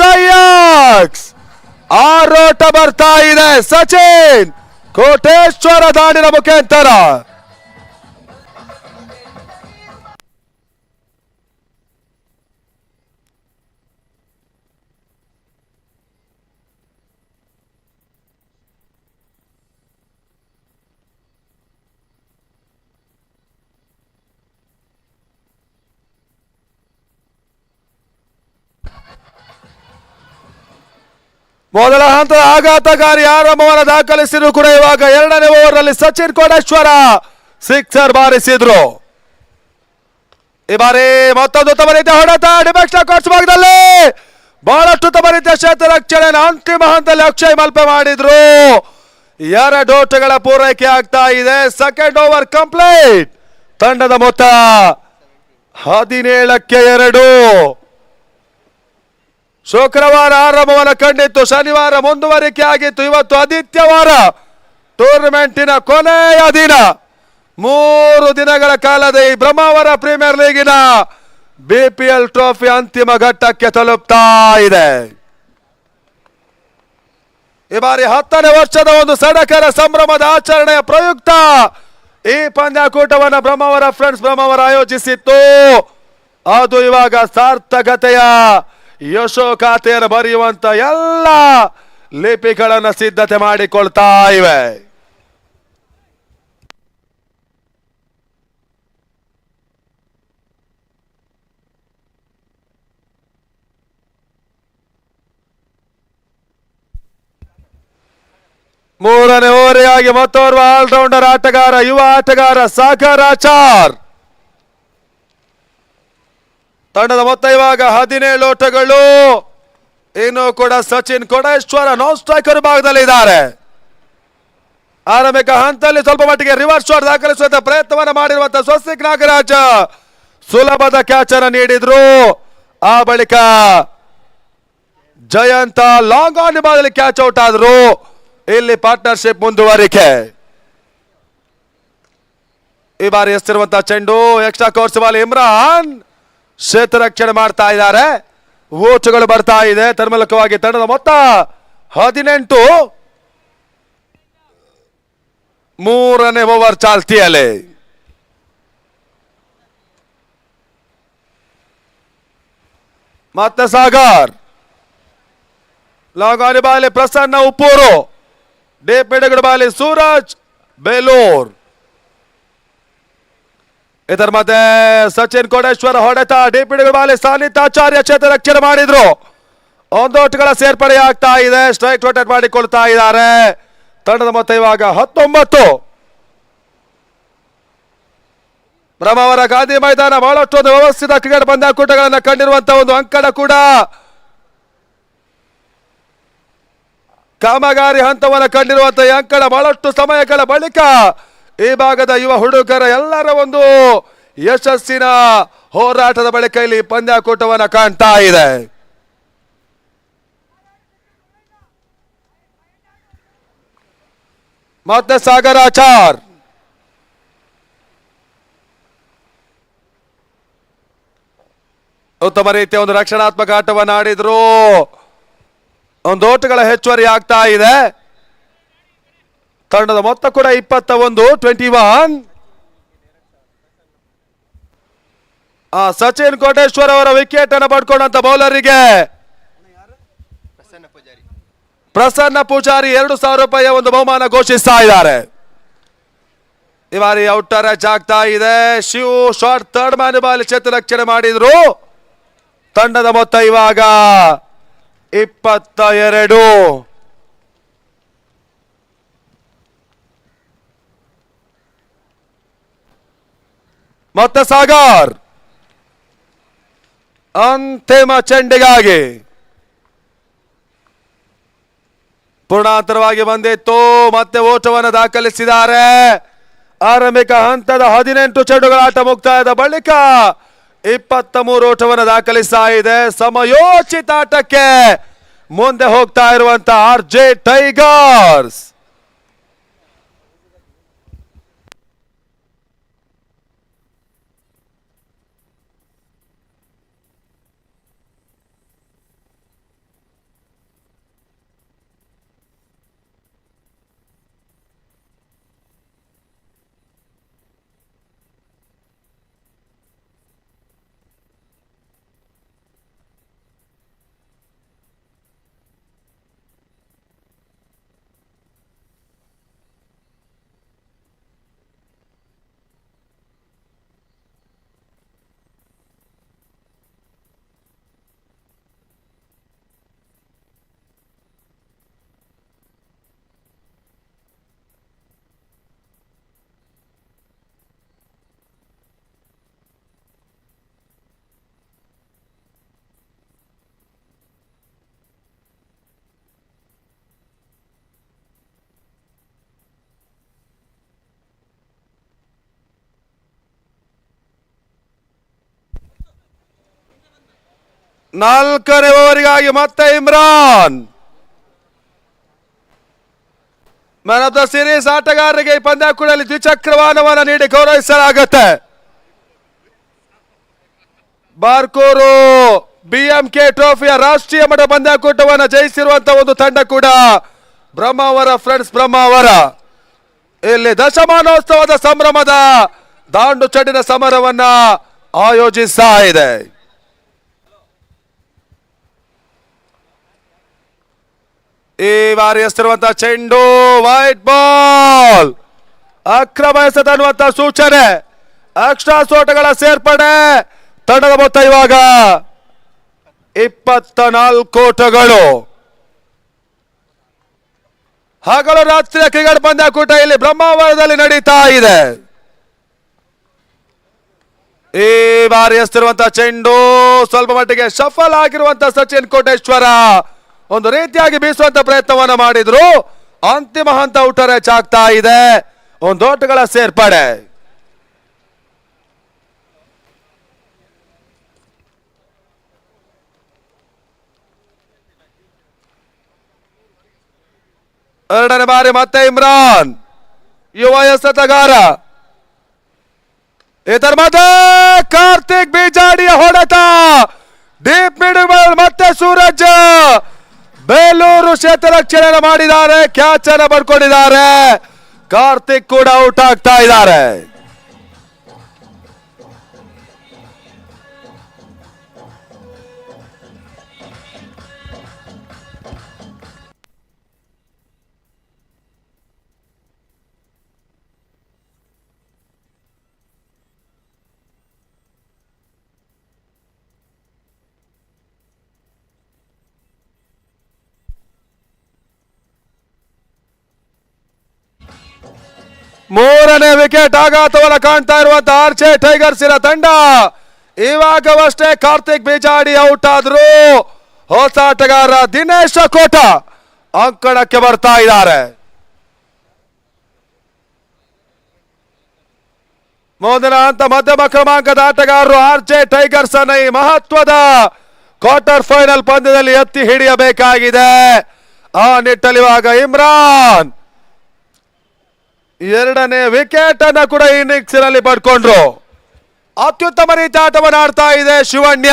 ಆರೋಟ ಬರ್ತಾ ಇದೆ. ಸಚಿನ್ ಕೋಟೇಶ್ವರ ದಾಂಡಿನ ಮುಖಾಂತರ ಮೊದಲ ಹಂತದ ಆಘಾತಕಾರಿ ಆರಂಭವನ್ನು ದಾಖಲಿಸಿದ್ರು ಕೂಡ ಇವಾಗ ಎರಡನೇ ಓವರ್ನಲ್ಲಿ ಸಚಿನ್ ಕೋಟೇಶ್ವರ ಸಿಕ್ಸರ್ ಬಾರಿಸಿದ್ರು. ಈ ಬಾರಿ ಮತ್ತೊಂದು ಉತ್ತಮ ರೀತಿಯ ಹೊಡೆತ ಡಿಫೆನ್ಸ್ ಕೋರ್ಸ್ ಭಾಗದಲ್ಲಿ ಬಹಳಷ್ಟು ಉತ್ತಮ ರೀತಿಯ ಕ್ಷೇತ್ರ ರಕ್ಷಣೆ ಅಂತಿಮ ಹಂತದಲ್ಲಿ ಅಕ್ಷಯ್ ಮಲ್ಪೆ ಮಾಡಿದ್ರು. 2 ಓಟಗಳ ಪೂರೈಕೆ ಆಗ್ತಾ ಇದೆ. Second over complete. ತಂಡದ ಮೊತ್ತ 17-2. ಶುಕ್ರವಾರ ಆರಂಭವನ್ನು ಕಂಡಿತ್ತು, ಶನಿವಾರ ಮುಂದುವರಿಕೆ ಆಗಿತ್ತು, ಇವತ್ತು ಆದಿತ್ಯವಾರ ಟೂರ್ನಮೆಂಟಿನ ಕೊನೆಯ ದಿನ. 3 ದಿನಗಳ ಕಾಲದ ಈ ಬ್ರಹ್ಮಾವರ ಪ್ರೀಮಿಯರ್ ಲೀಗಿನ BPL ಟ್ರೋಫಿ ಅಂತಿಮ ಘಟ್ಟಕ್ಕೆ ತಲುಪ್ತಾ ಇದೆ. ಈ ಬಾರಿ 10ನೇ ವರ್ಷದ ಒಂದು ಸಡಗರ ಸಂಭ್ರಮದ ಆಚರಣೆಯ ಪ್ರಯುಕ್ತ ಈ ಪಂದ್ಯಾಕೂಟವನ್ನು ಬ್ರಹ್ಮಾವರ ಫ್ರೆಂಡ್ಸ್ ಬ್ರಹ್ಮಾವರ ಆಯೋಜಿಸಿತ್ತು. ಅದು ಇವಾಗ ಸಾರ್ಥಕತೆಯ ಯಶೋಗಾಥೆಯನ್ನು ಬರೆಯುವಂತ ಎಲ್ಲ ಲಿಪಿಗಳನ್ನು ಸಿದ್ಧತೆ ಮಾಡಿಕೊಳ್ತಾ ಇವೆ. ಮೂರನೇ ಓವರಿಗಾಗಿ ಮತ್ತೋರ್ವ ಆಲ್ರೌಂಡರ್ ಆಟಗಾರ, ಯುವ ಆಟಗಾರ ಸಾಗರ್ ಆಚಾರ್. ತಂಡದ ಮೊತ್ತ ಇವಾಗ 17 ಓಟಗಳು. ಇನ್ನು ಕೂಡ ಸಚಿನ್ ಕೋಟೇಶ್ವರ ನಾನ್ ಸ್ಟ್ರೈಕರ್ ಭಾಗದಲ್ಲಿ ಇದ್ದಾರೆ. ಆರಂಭಿಕ ಹಂತದಲ್ಲಿ ಸ್ವಲ್ಪ ಮಟ್ಟಿಗೆ ರಿವರ್ಸ್ ಶಾಟ್ ದಾಖಲಿಸುವಂತ ಪ್ರಯತ್ನವನ್ನು ಮಾಡಿರುವಂತಹ ಸ್ವಸ್ತಿಕ್ ನಾಗರಾಜ್ ಸುಲಭದ ಕ್ಯಾಚ್ ಅನ್ನು ನೀಡಿದ್ರು. ಆ ಬಳಿಕ ಜಯಂತ ಲಾಂಗ್ ಆನ್ ಭಾಗದಲ್ಲಿ ಕ್ಯಾಚ್ ಔಟ್ ಆದ್ರು. ಇಲ್ಲಿ ಪಾರ್ಟ್ನರ್ಶಿಪ್ ಮುಂದುವರಿಕೆ. ಈ ಬಾರಿ ಎಸ್ತಿರುವಂತಹ ಚೆಂಡು ಎಕ್ಸ್ಟ್ರಾ ಕೋರ್ಸ್ ಬಾಲ್. ಇಮ್ರಾನ್ ಕ್ಷೇತ್ರ ರಕ್ಷಣೆ ಮಾಡ್ತಾ ಇದ್ದಾರೆ. ಓಟುಗಳು ಬರ್ತಾ ಇದೆ. ತನ್ಮೂಲಕವಾಗಿ ತಂಡದ ಮೊತ್ತ 18. ಮೂರನೇ ಓವರ್ ಚಾಲ್ತಿಯಲ್ಲಿ. ಮತ್ತೆ ಸಾಗರ್ ಲಾಂಗ್ ಆನ್ ಬಾಲಿ ಪ್ರಸನ್ನ ಉಪ್ಪೂರು, ಡೀಪ್ ಮಿಡ್ ಬಾಲಿ ಸೂರಜ್ ಬೇಲೂರ್. ಇದರ ಮಧ್ಯೆ ಸಚಿನ್ ಕೋಟೇಶ್ವರ ಹೊಡೆತ, ಡೀಪ್ ಮಿಡ್ ಬಾಲಿ ಸಾನಿತ್ ಆಚಾರ್ಯ ಕ್ಷೇತ್ರ ರಕ್ಷಣೆ ಮಾಡಿದ್ರು. ಒಂದೋಟುಗಳ ಸೇರ್ಪಡೆ ಆಗ್ತಾ ಇದೆ. ಸ್ಟ್ರೈಕ್ ರೊಟೇಟ್ ಮಾಡಿಕೊಳ್ತಾ ಇದ್ದಾರೆ. ತಂಡದ ಮೊತ್ತ ಇವಾಗ 19. ಬ್ರಹ್ಮಾವರ ಗಾಂಧಿ ಮೈದಾನ ಬಹಳಷ್ಟು ಒಂದು ವ್ಯವಸ್ಥಿತ ಕ್ರಿಕೆಟ್ ಪಂದ್ಯಾಕೂಟಗಳನ್ನು ಕಂಡಿರುವಂತಹ ಒಂದು ಅಂಕಣ ಕೂಡ ಕಾಮಗಾರಿ ಹಂತವನ್ನು ಕಂಡಿರುವಂತಹ ಅಂಕಣ ಬಹಳಷ್ಟು ಸಮಯಗಳ ಬಳಿಕ ಈ ಭಾಗದ ಯುವ ಹುಡುಗರ ಎಲ್ಲರ ಒಂದು ಯಶಸ್ಸಿನ ಹೋರಾಟದ ಬಳಿಕ ಇಲ್ಲಿ ಪಂದ್ಯಾಕೂಟವನ್ನು ಕಾಣ್ತಾ ಇದೆ. ಮತ್ತೆ ಸಾಗರಾಚಾರ್ ಉತ್ತಮ ರೀತಿಯ ಒಂದು ರಕ್ಷಣಾತ್ಮಕ ಆಟವನ್ನು ಆಡಿದ್ರು. ಒಂದು ಓಟಗಳ ಹೆಚ್ಚುವರಿ ಆಗ್ತಾ ಇದೆ. ತಂಡದ ಮೊತ್ತ ಕೂಡ 21. ಸಚಿನ್ ಕೋಟೇಶ್ವರ್ ಅವರ ವಿಕೆಟ್ ಅನ್ನು ಪಡ್ಕೊಂಡಂತ ಬೌಲರಿಗೆ ಪ್ರಸನ್ನ ಪೂಜಾರಿ 2,000 ರೂಪಾಯಿಯ ಒಂದು ಬಹುಮಾನ ಘೋಷಿಸ್ತಾ ಇದ್ದಾರೆ. ಈ ಬಾರಿ ಔಟರ್ ಆಗ್ತಾ ಇದೆ. Shiv short third man ball ಚತುರಕ್ಷಣೆ ಮಾಡಿದ್ರು. ತಂಡದ ಮೊತ್ತ ಇವಾಗ 22. ಮತ್ತೆ ಸಾಗರ್ ಅಂತಿಮ ಚೆಂಡಿಗಾಗಿ ಪೂರ್ಣಾಂತರವಾಗಿ ಬಂದಿತ್ತು. ಮತ್ತೆ ಓಟವನ್ನು ದಾಖಲಿಸಿದ್ದಾರೆ. ಆರಂಭಿಕ ಹಂತದ 18 ಚೆಂಡುಗಳ ಆಟ ಮುಕ್ತಾಯದ ಬಳಿಕ 23 ಓಟವನ್ನು ದಾಖಲಿಸ್ತಾ ಇದೆ. ಸಮಯೋಚಿತ ಆಟಕ್ಕೆ ಮುಂದೆ ಹೋಗ್ತಾ ಇರುವಂತಹ RJ ಟೈಗರ್ಸ್. ನಾಲ್ಕನೇ ಓವರಿಗಾಗಿ ಮತ್ತೆ Imran man of the series ಆಟಗಾರರಿಗೆ ಈ ಪಂದ್ಯಾಕೂಟದಲ್ಲಿ ದ್ವಿಚಕ್ರ ವಾಹನವನ್ನು ನೀಡಿ ಗೌರವಿಸಲಾಗುತ್ತೆ. ಬಾರ್ಕೂರು BMK ಟ್ರೋಫಿಯ ರಾಷ್ಟ್ರೀಯ ಮಟ್ಟ ಪಂದ್ಯಾಕೂಟವನ್ನು ಜಯಿಸಿರುವಂತಹ ಒಂದು ತಂಡ ಕೂಡ ಬ್ರಹ್ಮಾವರ ಫ್ರೆಂಡ್ಸ್ ಬ್ರಹ್ಮಾವರ. ಇಲ್ಲಿ ದಶಮಾನೋತ್ಸವದ ಸಂಭ್ರಮದ ದಾಂಡು ಚಡಿನ ಸಮರವನ್ನ ಆಯೋಜಿಸ್ತಾ ಇದೆ. ಈ ಬಾರಿ ಎಸ್ತಿರುವಂತಹ ಚೆಂಡು ವೈಟ್ ಬಾಲ್, ಅಕ್ರಮ ಎಸೆತನ್ನುವಂತಹ ಸೂಚನೆ, ಎಕ್ಸ್ಟ್ರಾ ಸೋಟಗಳ ಸೇರ್ಪಡೆ. ತಂಡದ ಮೊತ್ತ ಇವಾಗ 24 ಓಟಗಳು. ಹಗಲು ರಾತ್ರಿಯ ಕ್ರಿಕೆಟ್ ಪಂದ್ಯಾಕೂಟ ಇಲ್ಲಿ ಬ್ರಹ್ಮಾವರದಲ್ಲಿ ನಡೀತಾ ಇದೆ. ಈ ಬಾರಿ ಎಸ್ತಿರುವಂತಹ ಚೆಂಡು ಸ್ವಲ್ಪ ಮಟ್ಟಿಗೆ ಶಫಲ್ ಆಗಿರುವಂತಹ ಸಚಿನ್ ಕೋಟೇಶ್ವರ ಒಂದು ರೀತಿಯಾಗಿ ಬೀಸುವಂತ ಪ್ರಯತ್ನವನ್ನು ಮಾಡಿದ್ರು. ಅಂತಿಮ ಹಂತ ಔಟರ್ ರ್ಯಾಚ್ ಆಗ್ತಾ ಇದೆ. ಒಂದು ಓಟಗಳ ಸೇರ್ಪಡೆ. ಎರಡನೇ ಬಾರಿ ಮತ್ತೆ ಇಮ್ರಾನ್ ಯುವ ಎಸೆತಗಾರ. ಇದರ ಮತ್ತೆ ಕಾರ್ತಿಕ್ ಬಿಜಾಡಿಯ ಹೊಡೆತ. ಡೀಪ್ ಮಿಡ್ ಮತ್ತೆ ಸೂರಜ್ ಬೇಲೂರು ಕ್ಷೇತ್ರರಕ್ಷಣೆ ಮಾಡಿದ್ದಾರೆ. ಕ್ಯಾಚ್ ಅನ್ನು ಪಡ್ಕೊಂಡಿದ್ದಾರೆ. ಕಾರ್ತಿಕ್ ಕೂಡ ಔಟ್ ಆಗ್ತಾ ಇದ್ದಾರೆ. ಮೂರನೇ ವಿಕೆಟ್ ಆಘಾತವನ್ನ ಕಾಣ್ತಾ ಇರುವಂತಹ ಆರ್ಚೆ ಟೈಗರ್ಸಿನ ತಂಡ. ಇವಾಗವಷ್ಟೇ ಕಾರ್ತಿಕ್ ಬಿಜಾಡಿ ಔಟ್ ಆದ್ರು. ಹೊಸ ಆಟಗಾರ ದಿನೇಶ ಕೋಟ ಅಂಕಣಕ್ಕೆ ಬರ್ತಾ ಇದ್ದಾರೆ. ಮುಂದಿನ ಹಂತ ಮಧ್ಯಮ ಕ್ರಮಾಂಕದ ಆಟಗಾರರು ಆರ್ಚೆ ಟೈಗರ್ಸ್ ಅನ್ನ ಈ ಮಹತ್ವದ ಕ್ವಾರ್ಟರ್ ಫೈನಲ್ ಪಂದ್ಯದಲ್ಲಿ ಎತ್ತಿ ಹಿಡಿಯಬೇಕಾಗಿದೆ. ಆ ನಿಟ್ಟಲ್ಲಿ ಇವಾಗ ಇಮ್ರಾನ್ ಎರಡನೇ ವಿಕೆಟ್ ಅನ್ನ ಕೂಡ ಇನ್ನಿಂಗ್ಸ್ ನಲ್ಲಿ ಪಡ್ಕೊಂಡ್ರು. ಅತ್ಯುತ್ತಮ ರೀತಿ ಆಟವನ್ನು ಆಡ್ತಾ ಇದೆ ಶಿವಣ್ಯ.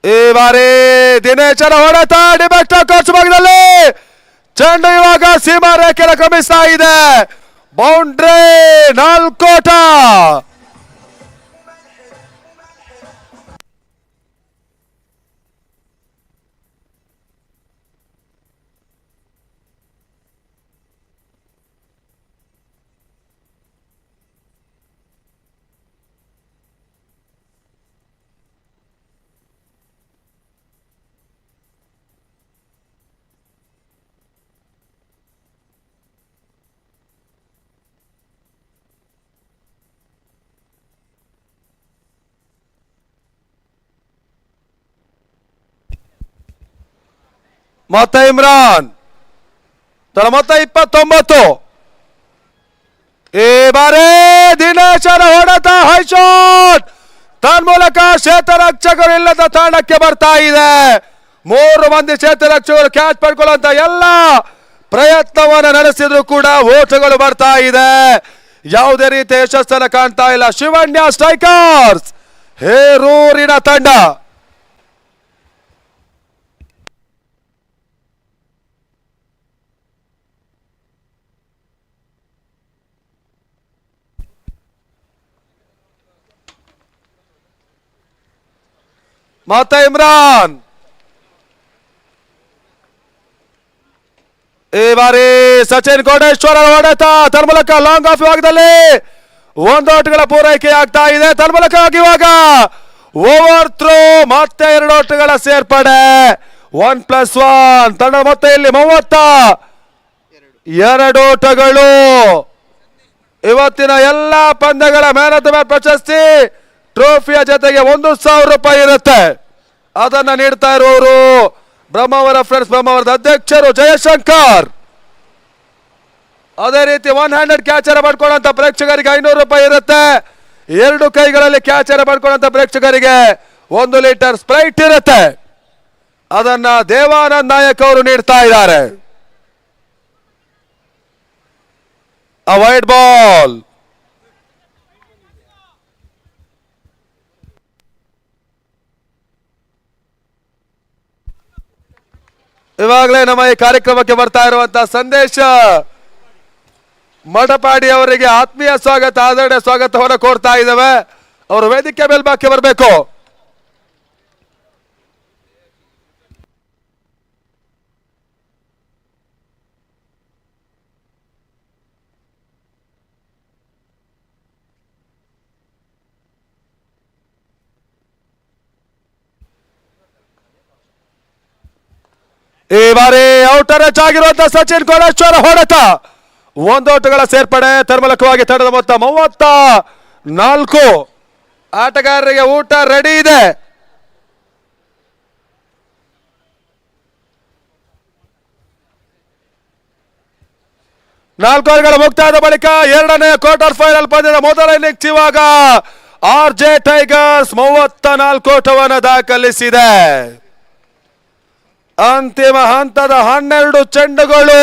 ಈ ಬಾರಿ ದಿನೇಶನ ಹೊಡೆತ ಡಿಬೆಕ್ಟ್ ಕೋಚ್ ಭಾಗದಲ್ಲಿ ಚೆಂಡು ಇವಾಗ ಸೀಮಾ ರೇಖೆಯನ್ನು ಕ್ರಮಿಸ್ತಾ ಇದೆ. ಬೌಂಡ್ರಿ ನಾಲ್ಕೋಟ. ಮತ್ತೆ ಇಮ್ರಾನ್ ತನ್ನ ಮೊತ್ತ 29. ಈ ಬಾರಿ ದಿನೇಶನ ಹೊಡೆತ ಹೈಶಾಟ್ ತನ್ಮೂಲಕ ಕ್ಷೇತ್ರರಕ್ಷಕರು ಇಲ್ಲದ ತಾಣಕ್ಕೆ ಬರ್ತಾ ಇದೆ. 3 ಮಂದಿ ಕ್ಷೇತ್ರರಕ್ಷಕರು ಕ್ಯಾಚ್ ಪಡ್ಕೊಳ್ಳುವಂತ ಎಲ್ಲ ಪ್ರಯತ್ನವನ್ನು ನಡೆಸಿದ್ರು ಕೂಡ ಓಟಗಳು ಬರ್ತಾ ಇದೆ. ಯಾವುದೇ ರೀತಿ ಯಶಸ್ಸನ್ನು ಕಾಣ್ತಾ ಇಲ್ಲ ಶಿವಣ್ಯ ಸ್ಟ್ರೈಕರ್ಸ್ ಹೇರೂರಿನ ತಂಡ. ಮತ್ತೆ ಇಮ್ರಾನ್ ಈ ಬಾರಿ ಸಚಿನ್ ಕೋಟೇಶ್ವರ ಹೊಡೆತ ತನ್ಮೂಲಕ ಲಾಂಗ್ ಆಫ್ ವಿಭಾಗದಲ್ಲಿ 1 ಔಟ್ಗಳ ಪೂರೈಕೆ ಆಗ್ತಾ ಇದೆ. ತನ್ಮೂಲಕ ಇವಾಗ ಓವರ್ ಥ್ರೋ ಮತ್ತೆ 2 ಔಟ್ಗಳ ಸೇರ್ಪಡೆ 1+1 ತಂಡ ಮತ್ತೆ ಇಲ್ಲಿ 32 ಓಟಗಳು. ಇವತ್ತಿನ ಎಲ್ಲ ಪಂದ್ಯಗಳ ಮ್ಯಾನ್ ಆಫ್ ದ ಮ್ಯಾಚ್ ಪ್ರಶಸ್ತಿ ಟ್ರೋಫಿಯ ಜೊತೆಗೆ 1,000 ರೂಪಾಯಿ ಇರುತ್ತೆ. ಅದನ್ನ ನೀಡ್ತಾ ಇರುವವರು ಬ್ರಹ್ಮಾವರ ಫ್ರೆಂಡ್ಸ್ ಬ್ರಹ್ಮಾವರದ ಅಧ್ಯಕ್ಷರು ಜಯಶಂಕರ್. ಅದೇ ರೀತಿ 1 ಹ್ಯಾಂಡೆಡ್ ಕ್ಯಾಚರ್ ಪಡ್ಕೊಳ್ಳುವಂತ ಪ್ರೇಕ್ಷಕರಿಗೆ 500 ರೂಪಾಯಿ ಇರುತ್ತೆ. 2 ಕೈಗಳಲ್ಲಿ ಕ್ಯಾಚರ್ ಪಡ್ಕೊಳ್ಳುವಂತ ಪ್ರೇಕ್ಷಕರಿಗೆ 1 ಲೀಟರ್ ಸ್ಪ್ರೈಟ್ ಇರುತ್ತೆ. ಅದನ್ನ ದೇವಾನಂದ್ ನಾಯಕ್ ಅವರು ನೀಡ್ತಾ ಇದ್ದಾರೆ. ಆ ವೈಡ್ ಬಾಲ್ ಇವಾಗಲೇ ನಮ್ಮ ಈ ಕಾರ್ಯಕ್ರಮಕ್ಕೆ ಬರ್ತಾ ಇರುವಂತಹ ಸಂದೇಶ ಮಠಪಾಡಿ ಅವರಿಗೆ ಆತ್ಮೀಯ ಸ್ವಾಗತ ಆದರಣೀಯ ಸ್ವಾಗತವನ್ನು ಕೋರ್ತಾ ಇದ್ದೇವೆ. ಅವರು ವೇದಿಕೆ ಮೇಲ್ಭಾಗಕ್ಕೆ ಬರಬೇಕು. ಈ ಬಾರಿ ಔಟರ್ ಟಚ್ ಆಗಿರುವಂತಹ ಸಚಿನ್ ಕೋಟೇಶ್ವರ ಹೊಡೆತ 1 ಔಟ್ಗಳ ಸೇರ್ಪಡೆ ತನ್ಮೂಲಕವಾಗಿ ತಂಡದ ಮೊತ್ತ 34. ಆಟಗಾರರಿಗೆ ಊಟ ರೆಡಿ ಇದೆ. ನಾಲ್ಕು ಓವರ್ಗಳ ಮುಕ್ತಾಯದ ಬಳಿಕ ಎರಡನೇ ಕ್ವಾರ್ಟರ್ ಫೈನಲ್ ಪಂದ್ಯದ ಮೊದಲ ಇನ್ನಿಂಗ್ಸ್ ಇವಾಗ ಆರ್ಜೆ ಟೈಗರ್ಸ್ 34 ಓಟವನ್ನು ದಾಖಲಿಸಿದೆ. ಅಂತಿಮ ಹಂತದ 12 ಚೆಂಡುಗಳು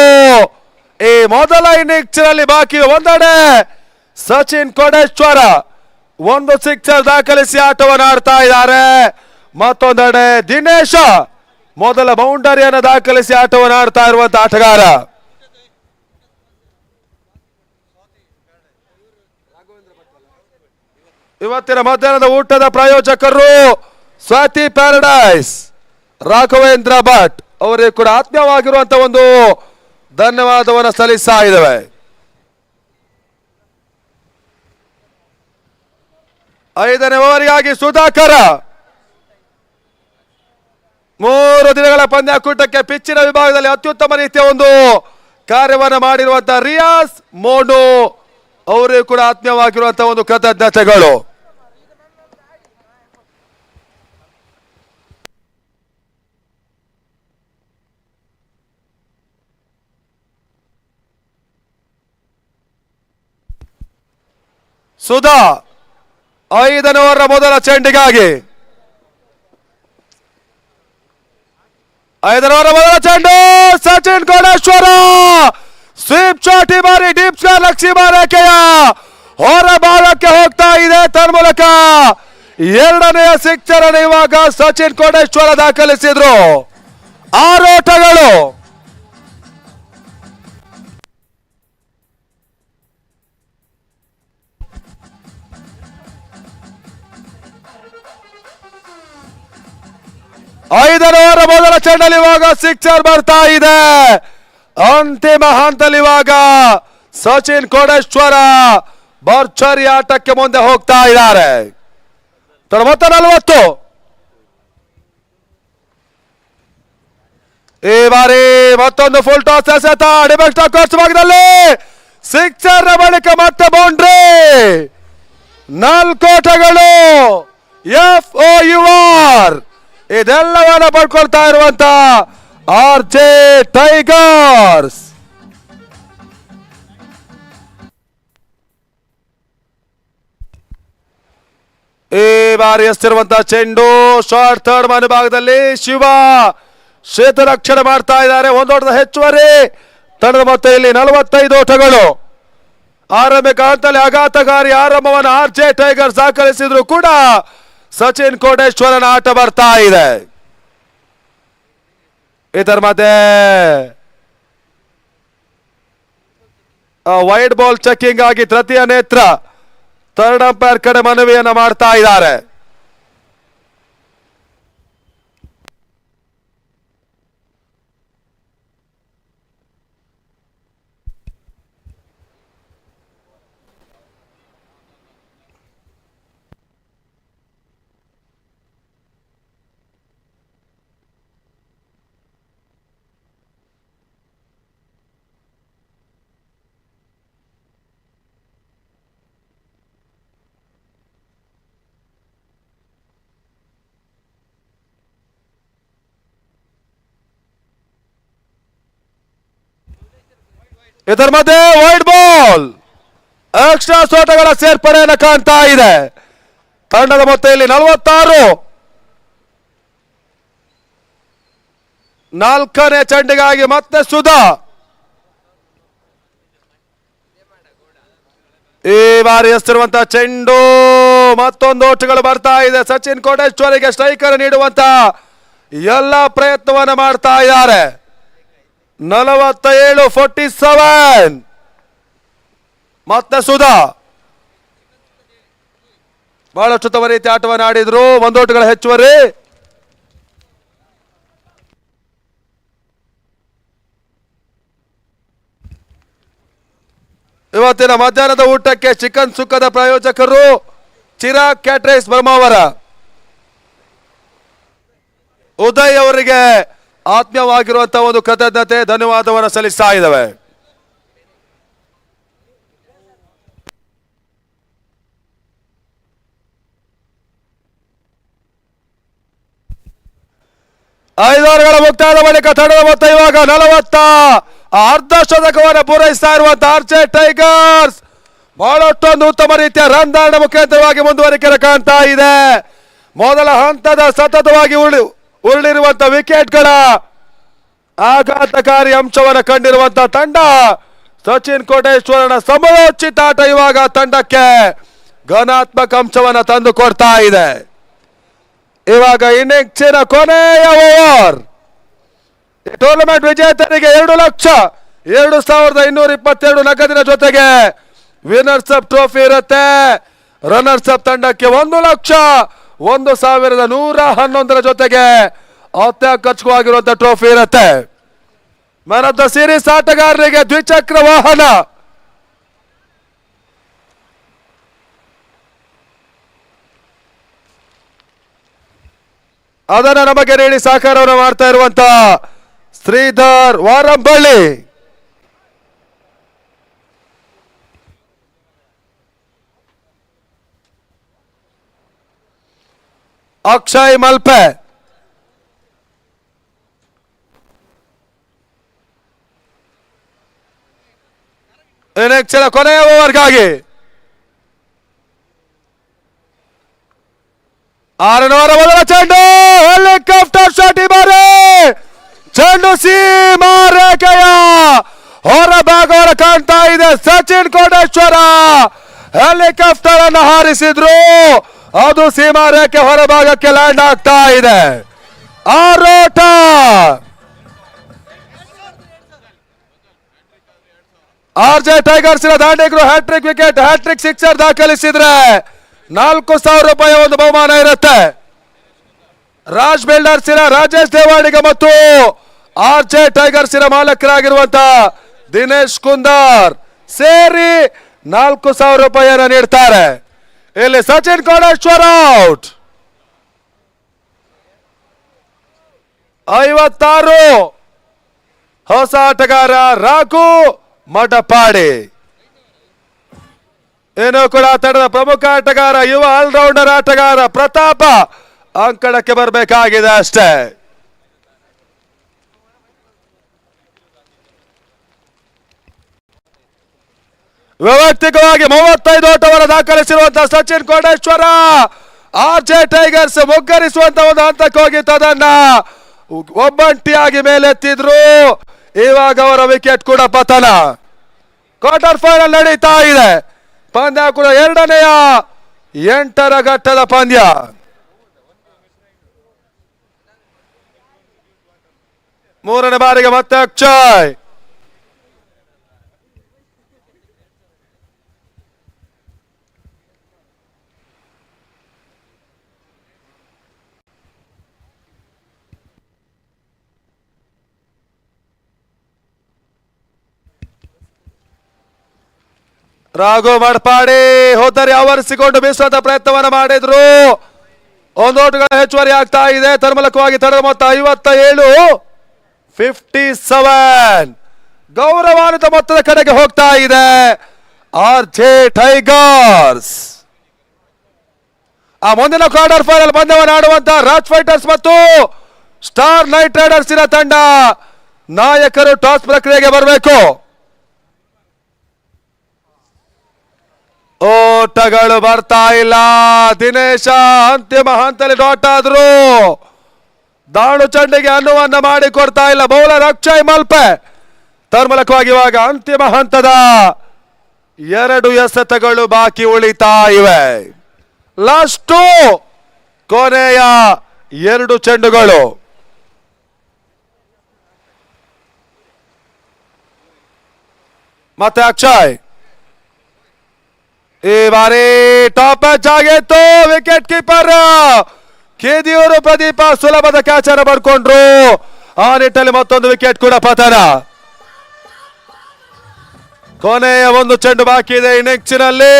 ಈ ಮೊದಲ ಇನ್ನಿಂಗ್ಸ್ ನಲ್ಲಿ ಬಾಕಿ. ಒಂದೆಡೆ ಸಚಿನ್ ಕೋಟೇಶ್ವರ 1 ಸಿಕ್ಸರ್ ದಾಖಲಿಸಿ ಆಟವನ್ನು ಆಡ್ತಾ ಇದ್ದಾರೆ. ಮತ್ತೊಂದೆಡೆ ದಿನೇಶ ಮೊದಲ ಬೌಂಡರಿಯನ್ನು ದಾಖಲಿಸಿ ಆಟವನ್ನು ಆಡ್ತಾ ಇರುವಂತಹ ಆಟಗಾರ. ಇವತ್ತಿನ ಮಧ್ಯಾಹ್ನದ ಊಟದ ಪ್ರಾಯೋಜಕರು ಸ್ವಾತಿ ಪ್ಯಾರಡೈಸ್, ರಾಘವೇಂದ್ರ ಭಟ್ ಅವರಿಗೆ ಕೂಡ ಆತ್ಮೀಯವಾಗಿರುವಂತಹ ಒಂದು ಧನ್ಯವಾದವನ್ನು ಸಲ್ಲಿಸ್ತಾ ಇದ್ದೇವೆ. ಐದನೇ ಓವರಿಗಾಗಿ ಸುಧಾಕರ 3 ದಿನಗಳ ಪಂದ್ಯಾಕೂಟಕ್ಕೆ ಪಿಚ್ಚಿನ ವಿಭಾಗದಲ್ಲಿ ಅತ್ಯುತ್ತಮ ರೀತಿಯ ಒಂದು ಕಾರ್ಯವನ್ನು ಮಾಡಿರುವಂತಹ ರಿಯಾಸ್ ಮೋನು ಅವರಿಗೂ ಕೂಡ ಆತ್ಮೀಯವಾಗಿರುವಂತಹ ಒಂದು ಕೃತಜ್ಞತೆಗಳು. ಸುಧಾ 5ನೇ ಓವರ್ ಮೊದಲ ಚೆಂಡಿಗಾಗಿ 5ನೇ ಓವರ್ ಮೊದಲ ಚೆಂಡು ಸಚಿನ್ ಕೋಡೇಶ್ವರ ಸ್ವೀಪ್ ಶಾಟ್ ಈ ಬಾರಿ ಡೀಪ್ ಸ್ಕ್ವೇರ್ ಲಕ್ಷಿಮ ರೇಖೆಯ ಹೊರ ಭಾಗಕ್ಕೆ ಹೋಗ್ತಾ ಇದೆ. ತನ್ಮೂಲಕ 2ನೇ ಸಿಕ್ಸರ್ ಅನ್ನು ಇವಾಗ ಸಚಿನ್ ಕೋಡೇಶ್ವರ ದಾಖಲಿಸಿದ್ರು. 6 ಓಟಗಳು. ಐದನೇ ಓವರ್ ಮೊದಲ ಚೆಂಡಲ್ಲಿ ಇವಾಗ ಸಿಕ್ಸರ್ ಬರ್ತಾ ಇದೆ. ಅಂತಿಮ ಹಂತದಲ್ಲಿ ಇವಾಗ ಸಚಿನ್ ಕೋಡೇಶ್ವರ ಭರ್ಜರಿ ಆಟಕ್ಕೆ ಮುಂದೆ ಹೋಗ್ತಾ ಇದ್ದಾರೆ. 40 ಈ ಬಾರಿ ಮತ್ತೊಂದು ಫುಲ್ ಟಾಸ್ ಎಸೆತ ಡಿಬೆಕ್ಸ್ ಕೋರ್ಸ್ ಭಾಗದಲ್ಲಿ ಸಿಕ್ಸರ್ ಬಳಿಕ ಮತ್ತೆ ಬೌಂಡ್ರಿ. 4 ಓಟಗಳು. FOUR ಇದೆಲ್ಲವನ್ನ ಪಡ್ಕೊಳ್ತಾ ಇರುವಂತ RJ ಟೈಗರ್ಸ್. ಈ ಬಾರಿ ಎಸ್ತಿರುವಂತಹ ಚೆಂಡು ಶಾರ್ಟ್ ಥರ್ಡ್ ಮನೆ ಭಾಗದಲ್ಲಿ ಶಿವ ಕ್ಷೇತ್ರರಕ್ಷಣೆ ಮಾಡ್ತಾ ಇದ್ದಾರೆ. 1 ಓಟದ ಹೆಚ್ಚುವರಿ. ತಂಡದ ಮೊತ್ತ ಇಲ್ಲಿ 45 ಓಟಗಳು. ಆರಂಭಿಕ ಹಂತದಲ್ಲಿ ಆಘಾತಕಾರಿ ಆರಂಭವನ್ನು RJ ಟೈಗರ್ಸ್ ದಾಖಲಿಸಿದ್ರು ಕೂಡ ಸಚಿನ್ ಕೋಡೇಶ್ವರನ ಆಟ ಬರ್ತಾ ಇದೆ. ಇದರ ಮಧ್ಯೆ ವೈಡ್ ಬಾಲ್ ಚೆಕಿಂಗ್ ಆಗಿ ತೃತೀಯ ನೇತ್ರ ಥರ್ಡ್ ಅಂಪೈರ್ ಕಡೆ ಮನವಿಯನ್ನ ಮಾಡ್ತಾ ಇದ್ದಾರೆ. ಇದರ ಮಧ್ಯೆ ವೈಡ್ ಬಾಲ್ ಎಕ್ಸ್ಟ್ರಾ ಸೋಟಗಳ ಸೇರ್ಪಡೆಯನ್ನು ಕಾಣ್ತಾ ಇದೆ. ತಂಡದ ಮೊತ್ತ ಇಲ್ಲಿ 46. 4ನೇ ಚೆಂಡಿಗಾಗಿ ಮತ್ತೆ ಸುಧಾ. ಈ ಬಾರಿ ಎಸ್ತಿರುವಂತಹ ಚೆಂಡು ಮತ್ತೊಂದು ಓಟಗಳು ಬರ್ತಾ ಇದೆ. ಸಚಿನ್ ಕೋಡೇಶ್ವರಿಗೆ ಸ್ಟ್ರೈಕರ್ ನೀಡುವಂತ ಎಲ್ಲ ಪ್ರಯತ್ನವನ್ನು ಮಾಡ್ತಾ ಇದ್ದಾರೆ. 47-47 ಮತ್ತೆ ಸುಧಾ ಬಹಳಷ್ಟು ಉತ್ತಮ ರೀತಿ ಆಟವನ್ನು ಆಡಿದ್ರು. 1 ಓಟಗಳ ಹೆಚ್ಚುವರಿ. ಇವತ್ತಿನ ಮಧ್ಯಾಹ್ನದ ಊಟಕ್ಕೆ ಚಿಕನ್ ಸುಕ್ಕದ ಪ್ರಾಯೋಜಕರು ಚಿರಾಗ್ ಕ್ಯಾಟರರ್ಸ್ ಬ್ರಹ್ಮಾವರ. ಉದಯ್ ಅವರಿಗೆ ಆತ್ಮೀಯವಾಗಿರುವಂತಹ ಒಂದು ಕೃತಜ್ಞತೆ ಧನ್ಯವಾದವನ್ನು ಸಲ್ಲಿಸ್ತಾ ಇದ್ದಾವೆ. ಐದಾರುಗಳ ಮುಕ್ತಾಯದ ಬಳಿಕ ತಂಡದ ಮೊತ್ತ ಇವಾಗ 40. ಅರ್ಧ ಶತಕವನ್ನು ಪೂರೈಸ್ತಾ ಇರುವಂತಹ RJ ಟೈಗರ್ಸ್ ಬಹಳಷ್ಟೊಂದು ಉತ್ತಮ ರೀತಿಯ ರನ್ ಧಾರಣೆ ಮುಖಾಂತರವಾಗಿ ಮುಂದುವರಿಕೆ ಕಾಣ್ತಾ ಇದೆ. ಮೊದಲ ಹಂತದ ಸತತವಾಗಿ ಉರುಳಿರುವಂತಹ ವಿಕೆಟ್ಗಳ ಆಘಾತಕಾರಿ ಅಂಶವನ್ನು ಕಂಡಿರುವಂತಹ ತಂಡ ಸಚಿನ್ ಕೋಡೇಶ್ವರನ ಸಮಯೋಚಿತ ಆಟ ಇವಾಗ ತಂಡಕ್ಕೆ ಘನಾತ್ಮಕ ಅಂಶವನ್ನು ತಂದು ಕೊಡ್ತಾ ಇದೆ. ಇವಾಗ ಇನ್ನಿಂಗ್ಸಿನ ಕೊನೆಯ ಓವರ್. ಟೂರ್ನಮೆಂಟ್ ವಿಜೇತರಿಗೆ 2,02,222 ನಗದಿನ ಜೊತೆಗೆ ವಿನ್ನರ್ಸ್ ಅಪ್ ಟ್ರೋಫಿ ಇರುತ್ತೆ. ರನ್ನರ್ಸ್ ಅಪ್ ತಂಡಕ್ಕೆ 1,01,111 ಜೊತೆಗೆ ಅತ್ಯಾಕರ್ಷಕವಾಗಿರುವಂತಹ ಟ್ರೋಫಿ ಇರುತ್ತೆ. ಮ್ಯಾನ್ ಆಫ್ ದ ಸೀರೀಸ್ ಆಟಗಾರರಿಗೆ ದ್ವಿಚಕ್ರ ವಾಹನ. ಅದನ್ನು ನಮಗೆ ನೀಡಿ ಸಹಕಾರವನ್ನು ಮಾಡ್ತಾ ಇರುವಂತಹ ಶ್ರೀಧರ್ ವಾರಂಬಳ್ಳಿ. ಅಕ್ಷಯ್ ಮಲ್ಪೆ. ಕೊನೆಯ ಓವರ್ಗಾಗಿ 6ನೇ ಓವರ್ ಮೊದಲ ಚೆಂಡು, ಹೆಲಿಕಾಪ್ಟರ್ ಶಾಟ್. ಈ ಬಾರಿ ಚೆಂಡು ಸೀಮಾರೇಖೆಯ ಹೊರಭಾಗವನ್ನು ಕಾಣ್ತಾ ಇದೆ. ಸಚಿನ್ ಕೋಟೇಶ್ವರ ಹೆಲಿಕಾಪ್ಟರ್ ಅನ್ನು ಹಾರಿಸಿದ್ರು, ಅದು ಸೀಮಾರೇಖೆ ಹೊರಭಾಗಕ್ಕೆ ಲ್ಯಾಂಡ್ ಆಗ್ತಾ ಇದೆ. ಆರೋಟ ಆರ್ಜೆ ಟೈಗರ್ಸ್ ದಾಂಡಿಗರು ಹ್ಯಾಟ್ರಿಕ್ ವಿಕೆಟ್, ಹ್ಯಾಟ್ರಿಕ್ ಸಿಕ್ಸರ್ ದಾಖಲಿಸಿದ್ರೆ 4,000 ರೂಪಾಯಿ ಒಂದು ಬಹುಮಾನ ಇರುತ್ತೆ. ರಾಜ್ ಬಿಲ್ಡರ್ಸ್ ರಾಜೇಶ್ ದೇವಾಡಿಗ ಮತ್ತು ಆರ್ಜೆ ಟೈಗರ್ಸ್ ಮಾಲಕರಾಗಿರುವಂತಹ ದಿನೇಶ್ ಕುಂದಾರ್ ಸೇರಿ 4,000 ರೂಪಾಯಿಯನ್ನು ನೀಡ್ತಾರೆ. ಇಲ್ಲಿ ಸಚಿನ್ ಕೋಟೇಶ್ವರ ಔಟ್. 56 ಹೊಸ ಆಟಗಾರ ರಾಘು ಮಡಪಾಡಿ. ಏನೋ ಕೂಡ ತಂಡದ ಪ್ರಮುಖ ಆಟಗಾರ, ಯುವ ಆಲ್ರೌಂಡರ್ ಆಟಗಾರ ಪ್ರತಾಪ ಅಂಕಣಕ್ಕೆ ಬರಬೇಕಾಗಿದೆ ಅಷ್ಟೇ. ವೈಯಕ್ತಿಕವಾಗಿ 35 ಓಟವನ್ನು ದಾಖಲಿಸಿರುವಂತಹ ಸಚಿನ್ ಕೋಟೇಶ್ವರ ಆರ್ಜೆ ಟೈಗರ್ಸ್ ಮುಗ್ಗರಿಸುವಂತ ಒಂದು ಹಂತಕ್ಕೆ ಹೋಗಿತ್ತು. ಅದನ್ನ ಒಬ್ಬಂಟಿಯಾಗಿ ಮೇಲೆತ್ತಿದ್ರು. ಇವಾಗ ಅವರ ವಿಕೆಟ್ ಕೂಡ ಪತನ. ಕ್ವಾರ್ಟರ್ ಫೈನಲ್ ನಡೀತಾ ಇದೆ. ಪಂದ್ಯ ಕೂಡ 2ನೇ 8ರ ಘಟ್ಟದ ಪಂದ್ಯ. ಮೂರನೇ ಬಾರಿಗೆ ಮತ್ತೆ ಅಕ್ಷಯ್. ರಾಘು ಮಡ್ಪಾಡಿ ಹೋದರೆ ಆವರಿಸಿಕೊಂಡು ಬೀಸುವಂತ ಪ್ರಯತ್ನವನ್ನ ಮಾಡಿದ್ರು. ಒಂದು ಓಟುಗಳ ಹೆಚ್ಚುವರಿ ಆಗ್ತಾ ಇದೆ. ತನ್ಮೂಲಕವಾಗಿ ತಂಡದ ಮೊತ್ತ 57 ಗೌರವಾನ್ವಿತ ಮೊತ್ತದ ಕಡೆಗೆ ಹೋಗ್ತಾ ಇದೆ ಆರ್ಜೆ ಟೈಗರ್ಸ್. ಆ ಮುಂದಿನ ಕ್ವಾರ್ಟರ್ ಫೈನಲ್ ಪಂದ್ಯವನ್ನು ಆಡುವಂತಹ ರಾಜ್ ಫೈಟರ್ಸ್ ಮತ್ತು ಸ್ಟಾರ್ ನೈಟ್ ರೈಡರ್ಸ್ ತಂಡ ನಾಯಕರು ಟಾಸ್ ಪ್ರಕ್ರಿಯೆಗೆ ಬರಬೇಕು. ಓಟಗಳು ಬರ್ತಾ ಇಲ್ಲ. ದಿನೇಶ ಅಂತಿಮ ಹಂತದಲ್ಲಿ ಡಾಟ್ ಆದ್ರು. ದಾಳು ಚಂಡಿಗೆ ಅನ್ನುವನ್ನ ಮಾಡಿ ಕೊಡ್ತಾ ಇಲ್ಲ ಬೌಲರ್ ಅಕ್ಷಯ್ ಮಲ್ಪೆ. ತನ್ಮೂಲಕವಾಗಿ ಇವಾಗ ಅಂತಿಮ ಹಂತದ 2 ಎಸೆತಗಳು ಬಾಕಿ ಉಳಿತಾ ಇವೆ. ಲಾಸ್ಟು ಕೊನೆಯ 2 ಚೆಂಡುಗಳು. ಮತ್ತೆ ಅಕ್ಷಯ್ ಈ ಬಾರಿ ಟಾಪ್ ಮ್ಯಾಚ್ ಆಗಿತ್ತು. ವಿಕೆಟ್ ಕೀಪರ್ ಕೇದಿಯೂರು ಪ್ರದೀಪ ಸುಲಭದ ಕ್ಯಾಚ್ ಅನ್ನು ಪಡ್ಕೊಂಡ್ರು. ಆ ನಿಟ್ಟಲ್ಲಿ ಮತ್ತೊಂದು ವಿಕೆಟ್ ಕೂಡ ಪತನ. ಕೊನೆಯ 1 ಚೆಂಡು ಬಾಕಿ ಇದೆ ಇನ್ನಿಂಗ್ಸಿನಲ್ಲಿ.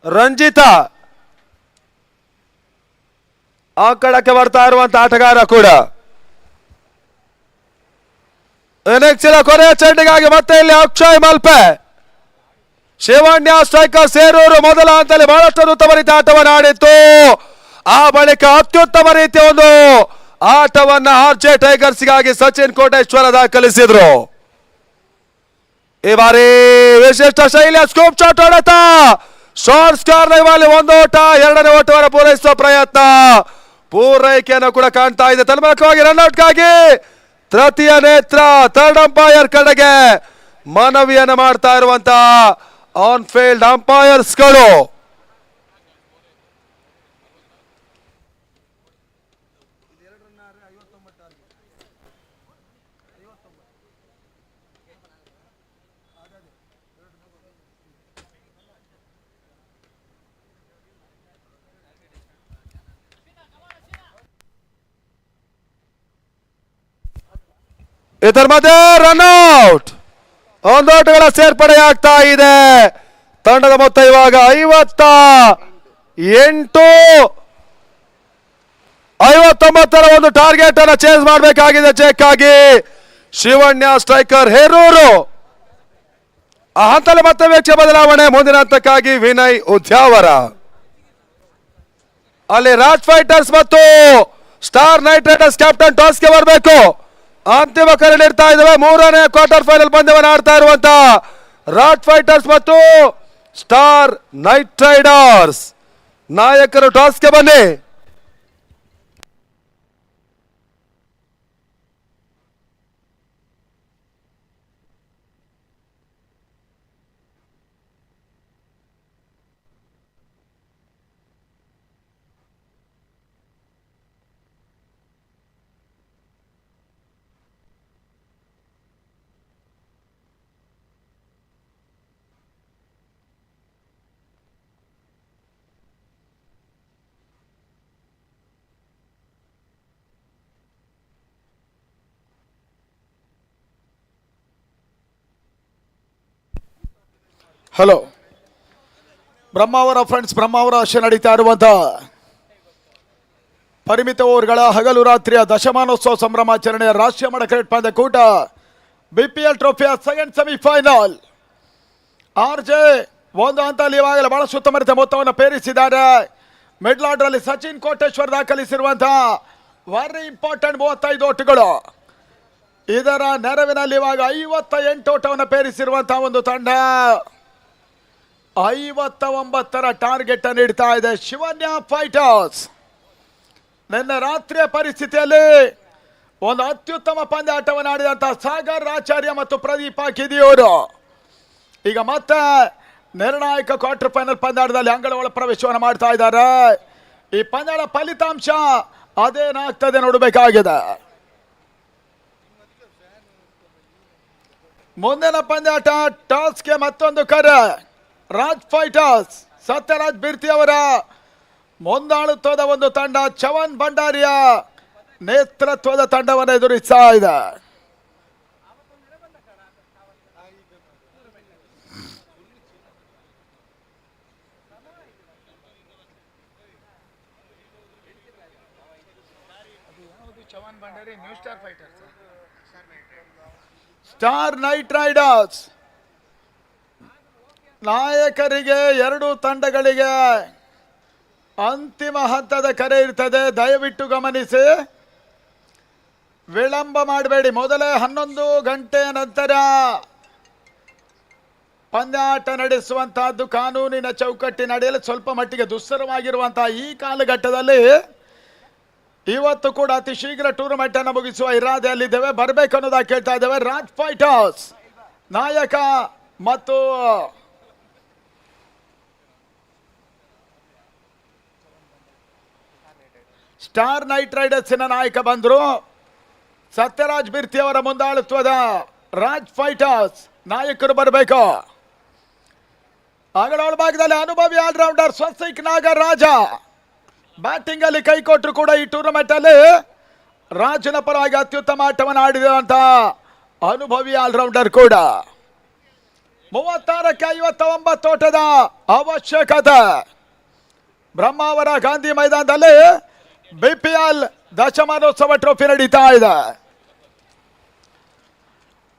ರಂಜಿತಾ ಆ ಕಡಕ್ಕೆ ಬರ್ತಾ ಇರುವಂತ ಆಟಗಾರ ಕೂಡ. ಇನ್ನಿಂಗ್ಸಿನ ಕೊನೆಯ ಚೆಂಡಿಗಾಗಿ ಮತ್ತೆ ಇಲ್ಲಿ ಅಕ್ಷಯ್ ಮಲ್ಪೆ. ಶಿವಣ್ಯ ಸ್ಟ್ರೈಕರ್ ಸೇರೂರು ಮೊದಲ ಹಂತದಲ್ಲಿ ಬಹಳಷ್ಟು ಉತ್ತಮ ರೀತಿಯ ಆಟವನ್ನು ಆಡಿತ್ತು. ಆ ಬಳಿಕ ಅತ್ಯುತ್ತಮ ರೀತಿಯ ಒಂದು ಆಟವನ್ನ ಆರ್ಜೆ ಟೈಗರ್ಸ್ಗಾಗಿ ಸಚಿನ್ ಕೋಟೇಶ್ವರ ದಾಖಲಿಸಿದ್ರು. ಈ ಬಾರಿ ವಿಶಿಷ್ಟ ಶೈಲಿಯ ಸ್ಕೂಪ್ ಶಾಟ್ ಹೊಡೆತ. ಶಾರ್ಟ್ ಸ್ಕಾರ್ ಲೈವಲ್ಲಿ 1 ಓಟ, 2ನೇ ಓಟವನ್ನು ಪೂರೈಸುವ ಪ್ರಯತ್ನ, ಪೂರೈಕೆಯನ್ನು ಕೂಡ ಕಾಣ್ತಾ ಇದೆ. ತನ್ಮೂಲಕವಾಗಿ ರನ್ಔಟ್ಗಾಗಿ ತೃತೀಯ ನೇತ್ರ ಥರ್ಡ್ ಅಂಪೈರ್ ಕಡೆಗೆ ಮನವಿಯನ್ನು ಮಾಡ್ತಾ ಇರುವಂತಹ ಆನ್ ಫೀಲ್ಡ್ ಅಂಪೈರ್ಸ್ಗಳು. ಇದರ ಮಧ್ಯೆ ರನ್ಔಟ್, ಒಂದೋಟಗಳ ಸೇರ್ಪಡೆ ಆಗ್ತಾ ಇದೆ. ತಂಡದ ಮೊತ್ತ ಇವಾಗ 58. 59ರ ಒಂದು ಟಾರ್ಗೆಟ್ ಅನ್ನು ಚೇಂಜ್ ಮಾಡಬೇಕಾಗಿದೆ ಚೆಕ್ ಆಗಿ. ಶಿವಣ್ಯ ಸ್ಟ್ರೈಕರ್ ಹೇರೂರು. ಆ ಹಂತದಲ್ಲಿ ಮತ್ತೆ ವೇಕ್ಷ ಬದಲಾವಣೆ. ಮುಂದಿನ ಹಂತಕ್ಕಾಗಿ ವಿನಯ್ ಉದ್ಯಾವರ. ಅಲ್ಲಿ ರಾಜ್ ಫೈಟರ್ಸ್ ಮತ್ತು ಸ್ಟಾರ್ ನೈಟ್ ರೈಡರ್ಸ್ ಕ್ಯಾಪ್ಟನ್ ಟಾಸ್ಗೆ ಬರಬೇಕು. ಅಂತಿಮ ಕರೆ ನೀಡ್ತಾ ಇದ್ದಾವೆ. ಮೂರನೇ ಕ್ವಾರ್ಟರ್ ಫೈನಲ್ ಪಂದ್ಯವನ್ನು ಆಡ್ತಾ ಇರುವಂತ ರಾಜ್ ಫೈಟರ್ಸ್ ಮತ್ತು ಸ್ಟಾರ್ ನೈಟ್ ರೈಡರ್ಸ್ ನಾಯಕರು ಟಾಸ್ಗೆ ಬನ್ನಿ. ಹಲೋ, ಬ್ರಹ್ಮಾವರ ಫ್ರೆಂಡ್ಸ್, ಬ್ರಹ್ಮಾವರ ಅಶ್ವ ನಡೀತಾ ಇರುವಂತ ಪರಿಮಿತ ಓವರ್ಗಳ ಹಗಲು ರಾತ್ರಿಯ ದಶಮಾನೋತ್ಸವ ಸಂಭ್ರಮಾಚರಣೆಯ ರಾಷ್ಟ್ರೀಯ ಮಟ್ಟ ಕ್ರಿಕೆಟ್ ಪಂದ್ಯಕೂಟ ಬಿಪಿಎಲ್ ಟ್ರೋಫಿಯ ಸೆಕೆಂಡ್ ಸೆಮಿಫೈನಲ್. ಆರ್ಜೆ ಒಂದು ಹಂತದಲ್ಲಿ ಇವಾಗಲೇ ಬಹಳ ಸುತ್ತಮರಿತ ಮೊತ್ತವನ್ನು ಪೇರಿಸಿದ್ದಾರೆ. ಮಿಡ್ಲ್ ಆರ್ಡರ್ ಅಲ್ಲಿ ಸಚಿನ್ ಕೋಟೇಶ್ವರ್ ದಾಖಲಿಸಿರುವಂತಹ ವೆರಿ ಇಂಪಾರ್ಟೆಂಟ್ 35 ಓಟುಗಳು. ಇದರ ನೆರವಿನಲ್ಲಿ ಇವಾಗ 58 ಓಟವನ್ನು ಪೇರಿಸಿರುವಂತಹ ಒಂದು ತಂಡ 59ರ ಟಾರ್ಗೆಟ್ ಅನ್ನು ಇಡ್ತಾ ಇದೆ ಶಿವನ್ಯ ಫೈಟರ್ಸ್. ನಿನ್ನೆ ರಾತ್ರಿಯ ಪರಿಸ್ಥಿತಿಯಲ್ಲಿ ಒಂದು ಅತ್ಯುತ್ತಮ ಪಂದ್ಯಾಟವನ್ನು ಆಡಿದಂತಹ ಸಾಗರ್ ಆಚಾರ್ಯ ಮತ್ತು ಪ್ರದೀಪ ಕಿದಿಯೂರು ಈಗ ಮತ್ತೆ ನಿರ್ಣಾಯಕ ಕ್ವಾರ್ಟರ್ ಫೈನಲ್ ಪಂದ್ಯಾಟದಲ್ಲಿ ಅಂಗಳ ಒಳ ಪ್ರವೇಶವನ್ನು ಮಾಡ್ತಾ ಇದ್ದಾರೆ. ಈ ಪಂದ್ಯದ ಫಲಿತಾಂಶ ಅದೇನಾಗ್ತದೆ ನೋಡಬೇಕಾಗಿದೆ. ಮುಂದಿನ ಪಂದ್ಯಾಟ ಟಾಸ್ಗೆ ಮತ್ತೊಂದು ಕರೆ. ರಾಜ್ ಫೈಟರ್ಸ್ ಸತ್ಯರಾಜ್ ಬಿರ್ತಿ ಅವರ ಮುಂದಾಳುತ್ವದ ಒಂದು ತಂಡ ಚವನ್ ಭಂಡಾರಿಯ ನೇತೃತ್ವದ ತಂಡವನ್ನು ಎದುರಿಸ್ತಾ ಇದೆ. ಸ್ಟಾರ್ ನೈಟ್ ರೈಡರ್ಸ್ ನಾಯಕರಿಗೆ ಎರಡೂ ತಂಡಗಳಿಗೆ ಅಂತಿಮ ಹಂತದ ಕರೆ ಇರ್ತದೆ. ದಯವಿಟ್ಟು ಗಮನಿಸಿ, ವಿಳಂಬ ಮಾಡಬೇಡಿ. ಮೊದಲೇ 11 ಗಂಟೆಯ ನಂತರ ಪಂದ್ಯಾಟ ನಡೆಸುವಂತಹದ್ದು ಕಾನೂನಿನ ಚೌಕಟ್ಟಿನಡಿಯಲ್ಲಿ ಸ್ವಲ್ಪ ಮಟ್ಟಿಗೆ ದುಸ್ತರವಾಗಿರುವಂತಹ ಈ ಕಾಲಘಟ್ಟದಲ್ಲಿ ಇವತ್ತು ಕೂಡ ಅತಿ ಶೀಘ್ರ ಟೂರ್ನಮೆಂಟ್ ಅನ್ನು ಮುಗಿಸುವ ಇರಾದೆಯಲ್ಲಿದ್ದೇವೆ. ಬರಬೇಕು ಅನ್ನೋದಾಗಿ ಕೇಳ್ತಾ ಇದ್ದೇವೆ. ರಾಜ್ ಫೈಟರ್ಸ್ ನಾಯಕ ಮತ್ತು ಸ್ಟಾರ್ ನೈಟ್ ರೈಡರ್ಸಿನ ನಾಯಕ ಬಂದರು. ಸತ್ಯರಾಜ್ ಬಿರ್ತಿ ಅವರ ಮುಂದಾಳುತ್ವದ ರಾಜ್ ಫೈಟರ್ಸ್ ನಾಯಕರು ಬರಬೇಕು. ಅಂಗಳ ಭಾಗದಲ್ಲಿ ಅನುಭವಿ ಆಲ್ರೌಂಡರ್ ಸ್ವಸ್ತಿಕ್ ನಾಗರಾಜ ಬ್ಯಾಟಿಂಗ್ ಅಲ್ಲಿ ಕೈ ಕೊಟ್ಟರು ಕೂಡ ಈ ಟೂರ್ನಮೆಂಟ್ ಅಲ್ಲಿ ರಾಜನ ಪರವಾಗಿ ಅತ್ಯುತ್ತಮ ಆಟವನ್ನು ಆಡಿದಂತ ಅನುಭವಿ ಆಲ್ರೌಂಡರ್ ಕೂಡ. 36ಕ್ಕೆ 59 ಓಟದ ಅವಶ್ಯಕತೆ. ಬ್ರಹ್ಮಾವರ ಗಾಂಧಿ ಮೈದಾನದಲ್ಲಿ ಬಿಪಿಎಲ್ ದಶಮಾನೋತ್ಸವ ಟ್ರೋಫಿ ನಡೀತಾ ಇದೆ.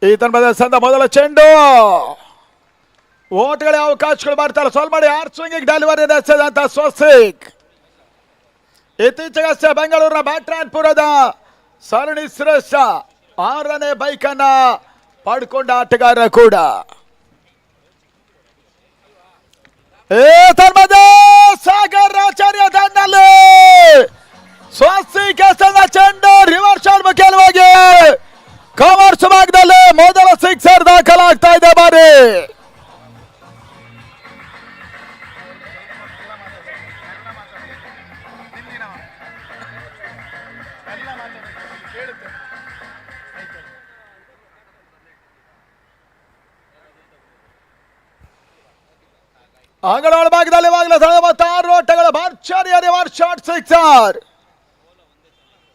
ಈ ತಂಡದ ಮೊದಲ ಚೆಂಡು ಓಟ್ಗಳ ಅವಕಾಶಗಳು ಮಾಡ್ತಾರೆ. ಸ್ವಲ್ಪ ಮಾಡಿ ಆರ್ ಸ್ವಿಂಗಿಂಗ್ ಡೆಲಿವರಿ ನಡೆಸಿದಂತ ಸ್ವಸ್ತಿಕ್ ಇತ್ತೀಚೆಗಷ್ಟೇ ಬೆಂಗಳೂರಿನ ಬ್ಯಾಟ್ರಾನ್ಪುರದ ಸರಣಿ ಶ್ರೇಷ್ಠ 6ನೇ ಬೈಕ್ ಅನ್ನ ಪಡ್ಕೊಂಡ ಆಟಗಾರ ಕೂಡ. ಸಾಗರ್ ಆಚಾರ್ಯ ದಂಡಲ್ಲಿ ಸ್ವಸ್ತಿಕ್ ಚೆಂಡು ರಿವರ್ಸ್ ಮುಖ್ಯವಾಗಿ ಕವರ್ಸ್ ಭಾಗದಲ್ಲಿ ಮೊದಲ ಸಿಕ್ಸರ್ ದಾಖಲಾಗ್ತಾ ಇದೆ. ಬಾರಿ ಅಂಗಡವಾಳ ಭಾಗದಲ್ಲಿ ಇವಾಗಲೇ 36 ಓಟಗಳ ಭರ್ಜರಿಯ ರಿವರ್ಸ್ ಶಾಟ್ ಸಿಕ್ಸರ್.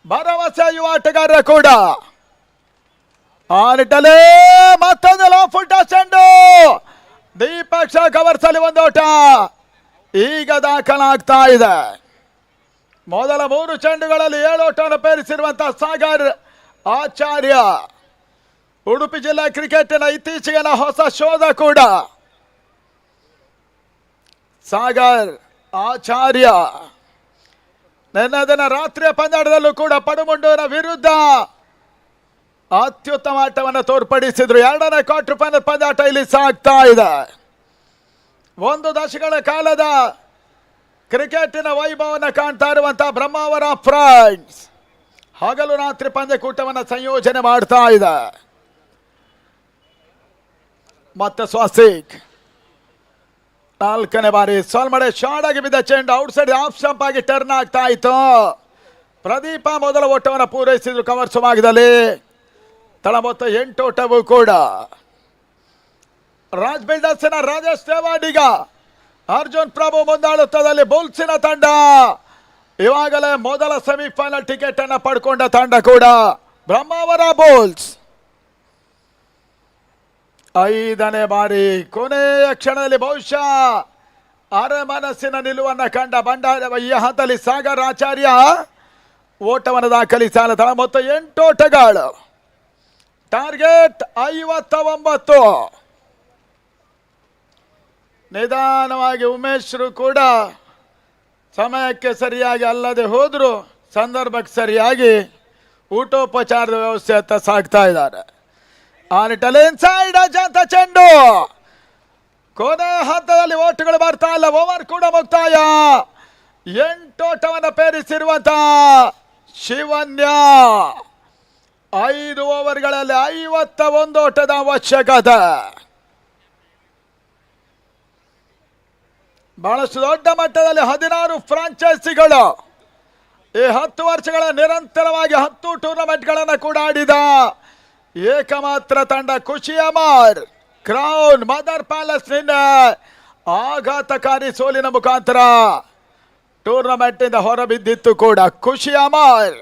ಭರವಸೆ ಯುವ ಆಟಗಾರ ಕೂಡ ಆ ನಿಟ್ಟಲ್ಲಿ ಮತ್ತೊಂದು ಲೋ ಫುಟ್ ಚೆಂಡು ದೀಪಕ್ಷ ಕವರ್ಸಲ್ಲಿ ಒಂದು ಓಟ ಈಗ ದಾಖಲಾಗ್ತಾ ಇದೆ. ಮೊದಲ 3 ಚೆಂಡುಗಳಲ್ಲಿ 7 ಓಟವನ್ನು ಪೇರಿಸಿರುವಂತಹ ಸಾಗರ್ ಆಚಾರ್ಯ. ಉಡುಪಿ ಜಿಲ್ಲಾ ಕ್ರಿಕೆಟಿನ ಇತ್ತೀಚೆಗಿನ ಹೊಸ ಶೋಧ ಕೂಡ ಸಾಗರ್ ಆಚಾರ್ಯ. ನಿನ್ನೆ ದಿನ ರಾತ್ರಿಯ ಪಂದ್ಯಾಟದಲ್ಲೂ ಕೂಡ ಪಡುಮುಂಡೂರ ವಿರುದ್ಧ ಅತ್ಯುತ್ತಮ ಆಟವನ್ನು ತೋರ್ಪಡಿಸಿದ್ರು. 2ನೇ ಕ್ವಾರ್ಟರ್ ಫೈನಲ್ ಪಂದ್ಯಾಟ ಇಲ್ಲಿ ಸಾಗ್ತಾ ಇದೆ. 1 ದಶಕಗಳ ಕಾಲದ ಕ್ರಿಕೆಟಿನ ವೈಭವವನ್ನು ಕಾಣ್ತಾ ಇರುವಂತಹ ಬ್ರಹ್ಮಾವರ ಫ್ರೆಂಡ್ಸ್ ಹಗಲು ರಾತ್ರಿ ಪಂದ್ಯಕೂಟವನ್ನು ಸಂಯೋಜನೆ ಮಾಡ್ತಾ ಇದೆ. ಮತ್ತೆ ಸ್ವಾಸಿಕ್ 4ನೇ ಬಾರಿ ಸೋಲ್ಮಡೆ ಶಾರ್ಟ್ ಆಗಿ ಬಿದ್ದ ಚೆಂಡು ಔಟ್ ಸೈಡ್ ಆಫ್ ಸ್ಟಂಪ್ ಆಗಿ ಟರ್ನ್ ಆಗ್ತಾ ಇತ್ತು. ಪ್ರದೀಪ ಮೊದಲ ಓಟವನ್ನು ಪೂರೈಸಿದ್ರು ಕವರ್ ಸುಮಾಗದಲ್ಲಿ. ತಳ ಮೊತ್ತ 8 ಓಟವೂ ಕೂಡ ರಾಜ್ ಬಿಲ್ಡರ್ಸ್ನ ರಾಜೇಶ್ ದೇವಾಡಿಗ ಅರ್ಜುನ್ ಪ್ರಭು ಮುಂದಾಳುತ್ತದಲ್ಲಿ ಬುಲ್ಸಿನ ತಂಡ ಇವಾಗಲೇ ಮೊದಲ ಸೆಮಿಫೈನಲ್ ಟಿಕೆಟ್ ಅನ್ನು ಪಡ್ಕೊಂಡ ತಂಡ ಕೂಡ ಬ್ರಹ್ಮಾವರ ಬುಲ್ಸ್. 5ನೇ ಬಾರಿ ಕೊನೆಯ ಕ್ಷಣದಲ್ಲಿ ಬಹುಶಃ ಅರೆಮನಸ್ಸಿನ ನಿಲುವನ್ನು ಕಂಡ ಬಂಡಾರ ಈ ಹಂತದಲ್ಲಿ ಸಾಗರ್ ಆಚಾರ್ಯ ಓಟವನ್ನು ದಾಖಲಿಸಲು ತಳ ಮೊತ್ತ 8 ಓಟಗಳು. ಟಾರ್ಗೆಟ್ 59. ನಿಧಾನವಾಗಿ ಉಮೇಶ್ರು ಕೂಡ ಸಮಯಕ್ಕೆ ಸರಿಯಾಗಿ ಅಲ್ಲದೆ ಹೋದ್ರು ಸಂದರ್ಭಕ್ಕೆ ಸರಿಯಾಗಿ ಊಟೋಪಚಾರದ ವ್ಯವಸ್ಥೆ ಹತ್ತ ಸಾಗ್ತಾ ಇದ್ದಾರೆ. ಆ ನಿಟ್ಟಲ್ಲಿ ಇನ್ಸೈಡ್ ಅಜಂತ ಚೆಂಡು ಕೊನೆ ಹಂತದಲ್ಲಿ ಓಟುಗಳು ಬರ್ತಾ ಇಲ್ಲ. ಓವರ್ ಕೂಡ ಮುಕ್ತಾಯ. 8 ಓಟವನ್ನು ಪೇರಿಸಿರುವಂತ ಶಿವನ್ಯ 5 ಓವರ್ಗಳಲ್ಲಿ 51 ಓಟದ ಅವಶ್ಯಕತೆ. ಬಹಳಷ್ಟು ದೊಡ್ಡ ಮಟ್ಟದಲ್ಲಿ 16 ಫ್ರಾಂಚೈಸಿಗಳು ಈ 10 ವರ್ಷಗಳ ನಿರಂತರವಾಗಿ 10 ಟೂರ್ನಮೆಂಟ್ಗಳನ್ನು ಕೂಡ ಆಡಿದ ಏಕಮಾತ್ರ ತಂಡ ಖುಷಿ ಅಮರ್ ಕ್ರೌನ್ ಮದರ್ ಪ್ಯಾಲೇಸ್ ನಿಂದ ಆಘಾತಕಾರಿ ಸೋಲಿನ ಮುಖಾಂತರ ಟೂರ್ನಮೆಂಟ್ ನಿಂದ ಹೊರಬಿದ್ದಿತ್ತು ಕೂಡ. ಖುಷಿ ಅಮರ್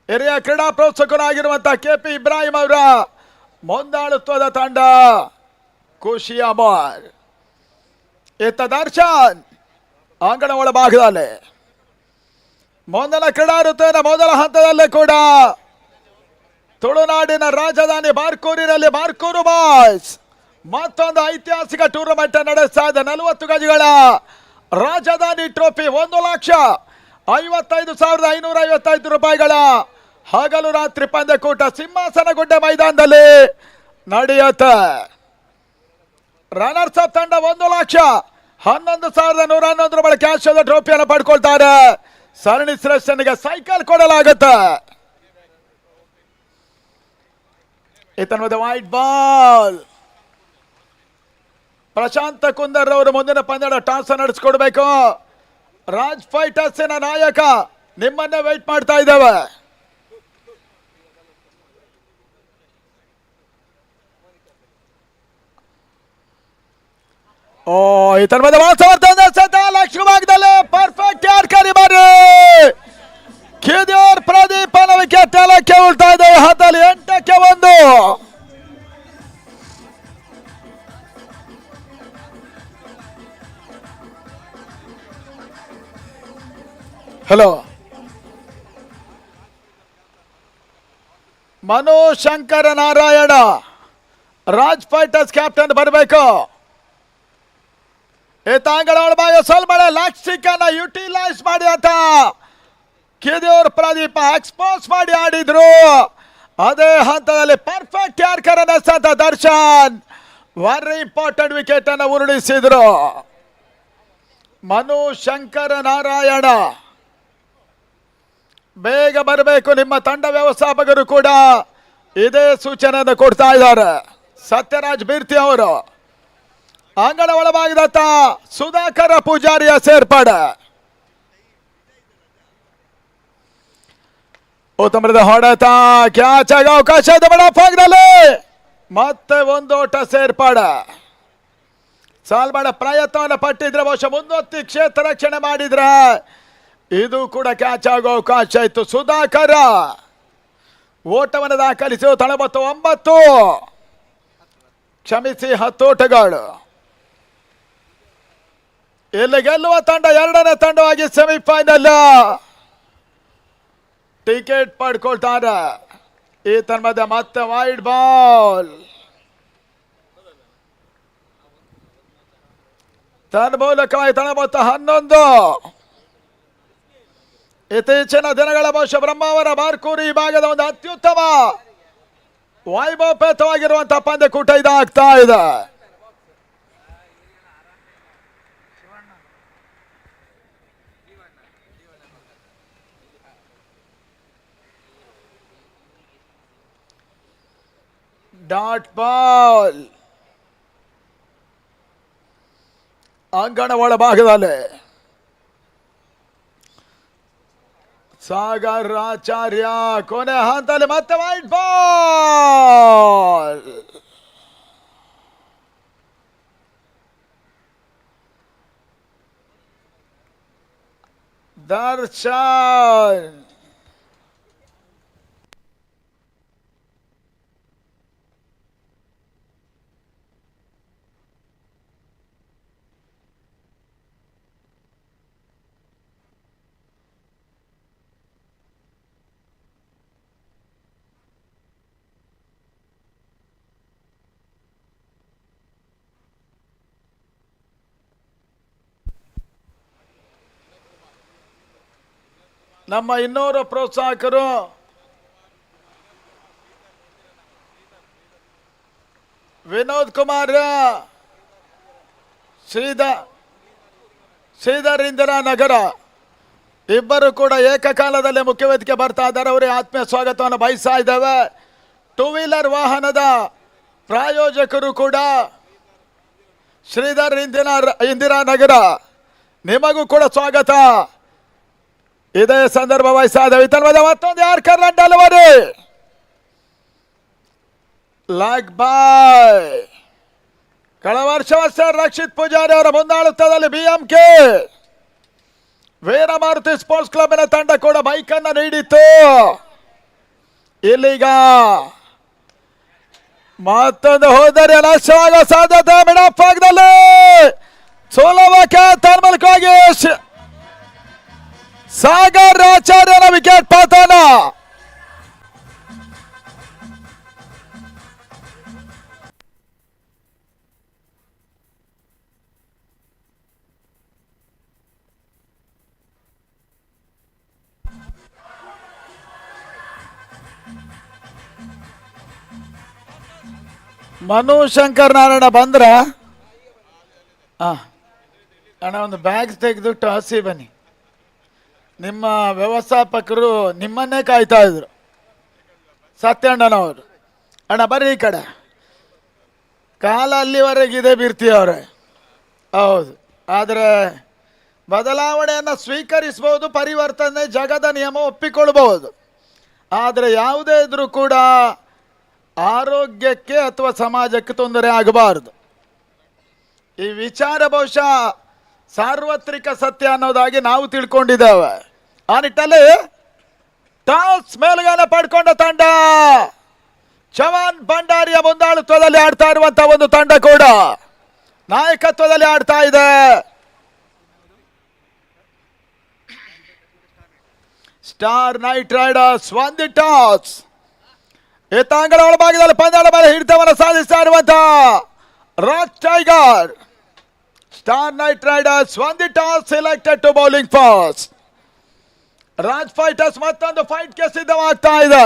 ಹಿರಿಯ ಕ್ರೀಡಾ ಪ್ರೋತ್ಸಾಹಕರಾಗಿರುವಂತಹ KP ಇಬ್ರಾಹಿಂ ಅವರ ಮುಂದಾಳುತ್ವದ ತಂಡ ಖುಷಿ ಅಮರ್. ಇತ್ತ ದರ್ಶನ್ ಅಂಗಣ ಒಳಭಾಗದಲ್ಲಿ ಮುಂದಿನ ಕ್ರೀಡಾ ಋತುವಿನ ಮೊದಲ ಹಂತದಲ್ಲೇ ಕೂಡ ತುಳುನಾಡಿನ ರಾಜಧಾನಿ ಬಾರ್ಕೂರಿನಲ್ಲಿ ಬಾರ್ಕೂರು ಬಾಯ್ಸ್ ಮತ್ತೊಂದು ಐತಿಹಾಸಿಕ ಟೂರ್ನಮೆಂಟ್ ನಡೆಸ್ತಾ ಇದೆ. 40 ಗಜಗಳ ರಾಜಧಾನಿ ಟ್ರೋಫಿ 1,55,555 ರೂಪಾಯಿಗಳ ಹಗಲು ರಾತ್ರಿ ಪಂದ್ಯಕೂಟ ಸಿಂಹಾಸನಗುಡ್ಡೆ ಮೈದಾನದಲ್ಲಿ ನಡೆಯುತ್ತೆ. ರನ್ನರ್ಸ್ ಅಪ್ ತಂಡ 1,11,111 ರೂಪಾಯಿ ಕ್ಯಾಶ್ ಟ್ರೋಫಿಯನ್ನು ಪಡ್ಕೊಳ್ತಾರೆ. ಸರಣಿ ಶ್ರೇಷ್ಠನಿಗೆ ಸೈಕಲ್ ಕೊಡಲಾಗುತ್ತೆ. ಇತನ ವೈಟ್ ಬಾಲ್ ಪ್ರಶಾಂತ ಕುಂದರ್ ಅವರು ಮುಂದಿನ ಪಂದ್ಯದ ಟಾಸ್ ನಡೆಸಿಕೊಡ್ಬೇಕು. ರಾಜ್ ಫೈಟರ್ಸಿನ ನಾಯಕ ನಿಮ್ಮನ್ನೇ ವೆಯ್ಟ್ ಮಾಡ್ತಾ ಇದ್ದೇವೆ. ಇತರ ಲಕ್ಷ್ಮೀಭಾಗದಲ್ಲಿ ಪರ್ಫೆಕ್ಟ್ ಯಾರ್ಕರಿ ಬಾರಿ ಕಿದಿಯೋರ್ ಪ್ರದೀಪನ ವಿಕೆಟ್ ನೆಲಕ್ಕೆ ಉಳ್ತಾ ಇದೆ. ಹತ್ತಲ್ಲಿ 8ಕ್ಕೆ 1. Hello Manu Shankara Narayana Raj fighters captain ಬರಬೇಕು. ತಾಂಗಳ ಒಳಭಾಗ ಸ್ವಲ್ಪ ಲಾಕ್ಸ್ಟಿಕ್ ಅನ್ನ ಯುಟಿಲೈಸ್ ಮಾಡಿ ಅಂತ ಕಿದಿಯೋರ್ ಪ್ರದೀಪ ಎಕ್ಸ್ಪೋಸ್ ಮಾಡಿ ಆಡಿದ್ರು. ಅದೇ ಹಂತದಲ್ಲಿ ಪರ್ಫೆಕ್ಟ್ ಯಾರ್ಕರ್ ಅನ್ನಿಸ್ತಂತ ದರ್ಶನ್ ವೆರಿ ಇಂಪಾರ್ಟೆಂಟ್ ವಿಕೆಟ್ ಅನ್ನು ಉರುಳಿಸಿದ್ರು. ಮನು ಶಂಕರ ನಾರಾಯಣ ಬೇಗ ಬರಬೇಕು. ನಿಮ್ಮ ತಂಡ ವ್ಯವಸ್ಥಾಪಕರು ಕೂಡ ಇದೇ ಸೂಚನೆಯನ್ನು ಕೊಡ್ತಾ ಇದ್ದಾರೆ. ಸತ್ಯರಾಜ್ ಬೀರ್ತಿ ಅವರು ಅಂಗಣ ಒಳಭಾಗದತ್ತ ಸುಧಾಕರ ಪೂಜಾರಿಯ ಸೇರ್ಪಡೆ. ಉತ್ತಮದ ಹೊಡೆತ ಕ್ಯಾಚ್ ಆಗ ಅವಕಾಶ ಇದೆ ಬಡ ಭಾಗದಲ್ಲಿ. ಮತ್ತೆ 1 ಓಟ ಸೇರ್ಪಡೆ. ಸಾಲ್ಬಾಡ ಪ್ರಯತ್ನವನ್ನು ಪಟ್ಟಿದ್ರೆ ಬಹುಶಃ ಮುಂದೊತ್ತಿ ಕ್ಷೇತ್ರ ರಕ್ಷಣೆ ಮಾಡಿದ್ರೆ ಇದು ಕೂಡ ಕ್ಯಾಚ್ ಆಗೋ ಅವಕಾಶ ಇತ್ತು. ಸುಧಾಕರ ಓಟವನ್ನು ದಾಖಲಿಸಿ ತಳಬತ್ತು 9, ಕ್ಷಮಿಸಿ 10 ಓಟಗಳು. ಇಲ್ಲಿ ಗೆಲ್ಲುವ ತಂಡ ಎರಡನೇ ತಂಡವಾಗಿ ಸೆಮಿಫೈನಲ್ ಟಿಕೆಟ್ ಪಡ್ಕೊಳ್ತಾರೆ. ಈ ತನ್ಮಧ್ಯೆ ಮತ್ತೆ ವೈಡ್ ಬಾಲ್ ತನ್ಮೂಲಕವಾಗಿ ತಳಬತ್ತು 11. ಇತ್ತೀಚಿನ ದಿನಗಳ ಬಹುಶಃ ಬ್ರಹ್ಮಾವರ ಬಾರ್ಕೂರು ಈ ಭಾಗದ ಒಂದು ಅತ್ಯುತ್ತಮ ವೈಭವಪೇತವಾಗಿರುವಂತಹ ಪಂದ್ಯಕೂಟ ಇದಾಗ್ತಾ ಇದೆ. ಡಾಟ್ ಬಾಲ್ ಅಂಗಣ ಒಳಭಾಗದಲ್ಲಿ ಸಾಗರ್ ಆಚಾರ್ಯ ಕೊನೆ ಹಂತದಲ್ಲಿ ಮತ್ತೆ ವೈಟ್ ಬಾಲ್. ದರ್ಶನ್ ನಮ್ಮ ಇನ್ನೂರು ಪ್ರೋತ್ಸಾಹಕರು ವಿನೋದ್ ಕುಮಾರ್, ಶ್ರೀಧರ್ ಇಂದಿರಾ ನಗರ ಇಬ್ಬರು ಕೂಡ ಏಕಕಾಲದಲ್ಲಿ ಮುಖ್ಯ ವೇದಿಕೆ ಬರ್ತಾ ಇದ್ದಾರೆ. ಅವರೇ ಆತ್ಮೀಯ ಸ್ವಾಗತವನ್ನು ಬಯಸ್ತಾ ಇದ್ದೇವೆ. 2 ವೀಲರ್ ವಾಹನದ ಪ್ರಾಯೋಜಕರು ಕೂಡ ಶ್ರೀಧರ್ ಇಂದಿರಾ ನಗರ, ನಿಮಗೂ ಕೂಡ ಸ್ವಾಗತ. ಇದೇ ಸಂದರ್ಭ ವಹಿಸಾದ ಮತ್ತೊಂದು ಯಾರ್ಕರ್ ಡೆಲಿವರಿ ಲಾಗ್ ಬಾಯ್. ಕಳೆದ ವರ್ಷವಷ್ಟೇ ರಕ್ಷಿತ್ ಪೂಜಾರಿ ಅವರ ಮುಂದಾಳುತ್ವದಲ್ಲಿ BMK ವೀರಮಾರುತಿ ಸ್ಪೋರ್ಟ್ಸ್ ಕ್ಲಬ್ನ ತಂಡ ಕೂಡ ಬೈಕ್ ಅನ್ನು ನೀಡಿತ್ತು. ಇಲ್ಲಿಗ ಮತ್ತೊಂದು ಹೋದರೆ ನಷ್ಟವಾಗುವ ಸಾಧ್ಯತೆ ಮಿಡಪ್ ಭಾಗದಲ್ಲಿ ಸೋಲೋವಕ್ಕೆ ತನ್ಮೂಲಕವಾಗಿ ಸಾಗರ್ ಆಚಾರ್ಯನ ವಿಕೆಟ್ ಪತನ. ಮನು ಶಂಕರ್ ನಾರಾಯಣ ಬಂದ್ರ ಅಣ್ಣ ಒಂದು ಬ್ಯಾಗ್ ತೆಗೆದುಟ್ಟು ಹಸಿ ಬನ್ನಿ. ನಿಮ್ಮ ವ್ಯವಸ್ಥಾಪಕರು ನಿಮ್ಮನ್ನೇ ಕಾಯ್ತಾ ಇದ್ರು, ಸತ್ಯಣ್ಣನವರು. ಅಣ್ಣ ಬರ್ರಿ ಈ ಕಡೆ. ಕಾಲ ಅಲ್ಲಿವರೆಗಿದೆ ಬಿರ್ತಿಯವ್ರೆ. ಹೌದು, ಆದರೆ ಬದಲಾವಣೆಯನ್ನು ಸ್ವೀಕರಿಸಬಹುದು, ಪರಿವರ್ತನೆ ಜಗದ ನಿಯಮ ಒಪ್ಪಿಕೊಳ್ಬಹುದು. ಆದರೆ ಯಾವುದೇ ಇದ್ರೂ ಕೂಡ ಆರೋಗ್ಯಕ್ಕೆ ಅಥವಾ ಸಮಾಜಕ್ಕೆ ತೊಂದರೆ ಆಗಬಾರದು. ಈ ವಿಚಾರ ಬಹುಶಃ ಸಾರ್ವತ್ರಿಕ ಸತ್ಯ ಅನ್ನೋದಾಗಿ ನಾವು ತಿಳ್ಕೊಂಡಿದ್ದೇವೆ. ಆ ನಿಟ್ಟಲ್ಲಿ ಟಾಸ್ ಮೇಲುಗಡೆ ಪಡ್ಕೊಂಡ ತಂಡ ಚವಾನ್ ಭಂಡಾರಿಯ ಮುಂದಾಳುತ್ವದಲ್ಲಿ ಆಡ್ತಾ ಇರುವಂತಹ ಒಂದು ತಂಡ ಕೂಡ ನಾಯಕತ್ವದಲ್ಲಿ ಆಡ್ತಾ ಇದೆ. ಸ್ಟಾರ್ ನೈಟ್ ರೈಡರ್ಸ್ ಒಂದು ಟಾಸ್. ಈ ತಾಂಗಳ ಒಳಭಾಗದಲ್ಲಿ ಪಂದ್ಯದ ಮೇಲೆ ಹಿಡಿತವನ್ನು ಸಾಧಿಸ್ತಾ ಇರುವಂತಹ Raj tiger. Star knight riders ಒಂದು toss selected to bowling first. Raj fighters ಮತ್ತೊಂದು ಫೈಟ್ಗೆ ಸಿದ್ಧವಾಗ್ತಾ ಇದೆ.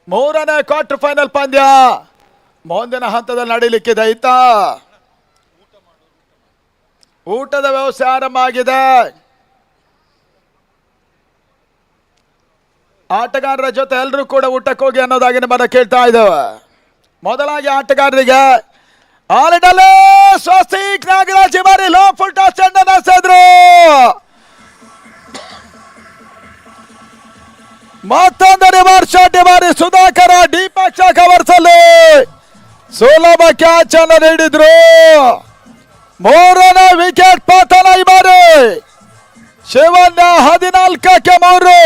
ಮೂರನೇ ಕ್ವಾರ್ಟರ್ ಫೈನಲ್ ಪಂದ್ಯ ಮುಂದಿನ ಹಂತದಲ್ಲಿ ನಡೀಲಿಕ್ಕಿದೆ. ಇತ್ತ ಊಟದ ವ್ಯವಸ್ಥೆ ಆರಂಭ ಆಗಿದೆ. ಆಟಗಾರರ ಜೊತೆ ಎಲ್ಲರೂ ಕೂಡ ಊಟಕ್ಕೆ ಹೋಗಿ ಅನ್ನೋದಾಗಿ ನಿಮ್ಮನ್ನ ಕೇಳ್ತಾ ಇದ್ದೇವೆ. ಮೊದಲಾಗಿ ಆಟಗಾರರಿಗೆ ಆಲಿಡಲ್ಲೇ ಸ್ವಸ್ತಿಕ್ ನಾಗರಾಜ್ ಬಾರಿ ಲೋ ಫುಲ್ ಟಾಸ್ ಚೆಂಡನ್ನು ಎಸೆದ್ರು. ಮತ್ತೊಂದು ರಿವರ್ಸ್ ಶಾಟ್ ಬಾರಿ ಸುಧಾಕರ ದೀಪಕ್ ಕವರ್ಸಲ್ಲಿ ಸುಲಭ ಕ್ಯಾಚ್ ಅನ್ನು ನೀಡಿದ್ರು. ಮೂರನೇ ವಿಕೆಟ್ ಪತನ ಈ ಬಾರಿ ಶಿವಣ್ಣ 14ಕ್ಕೆ 3.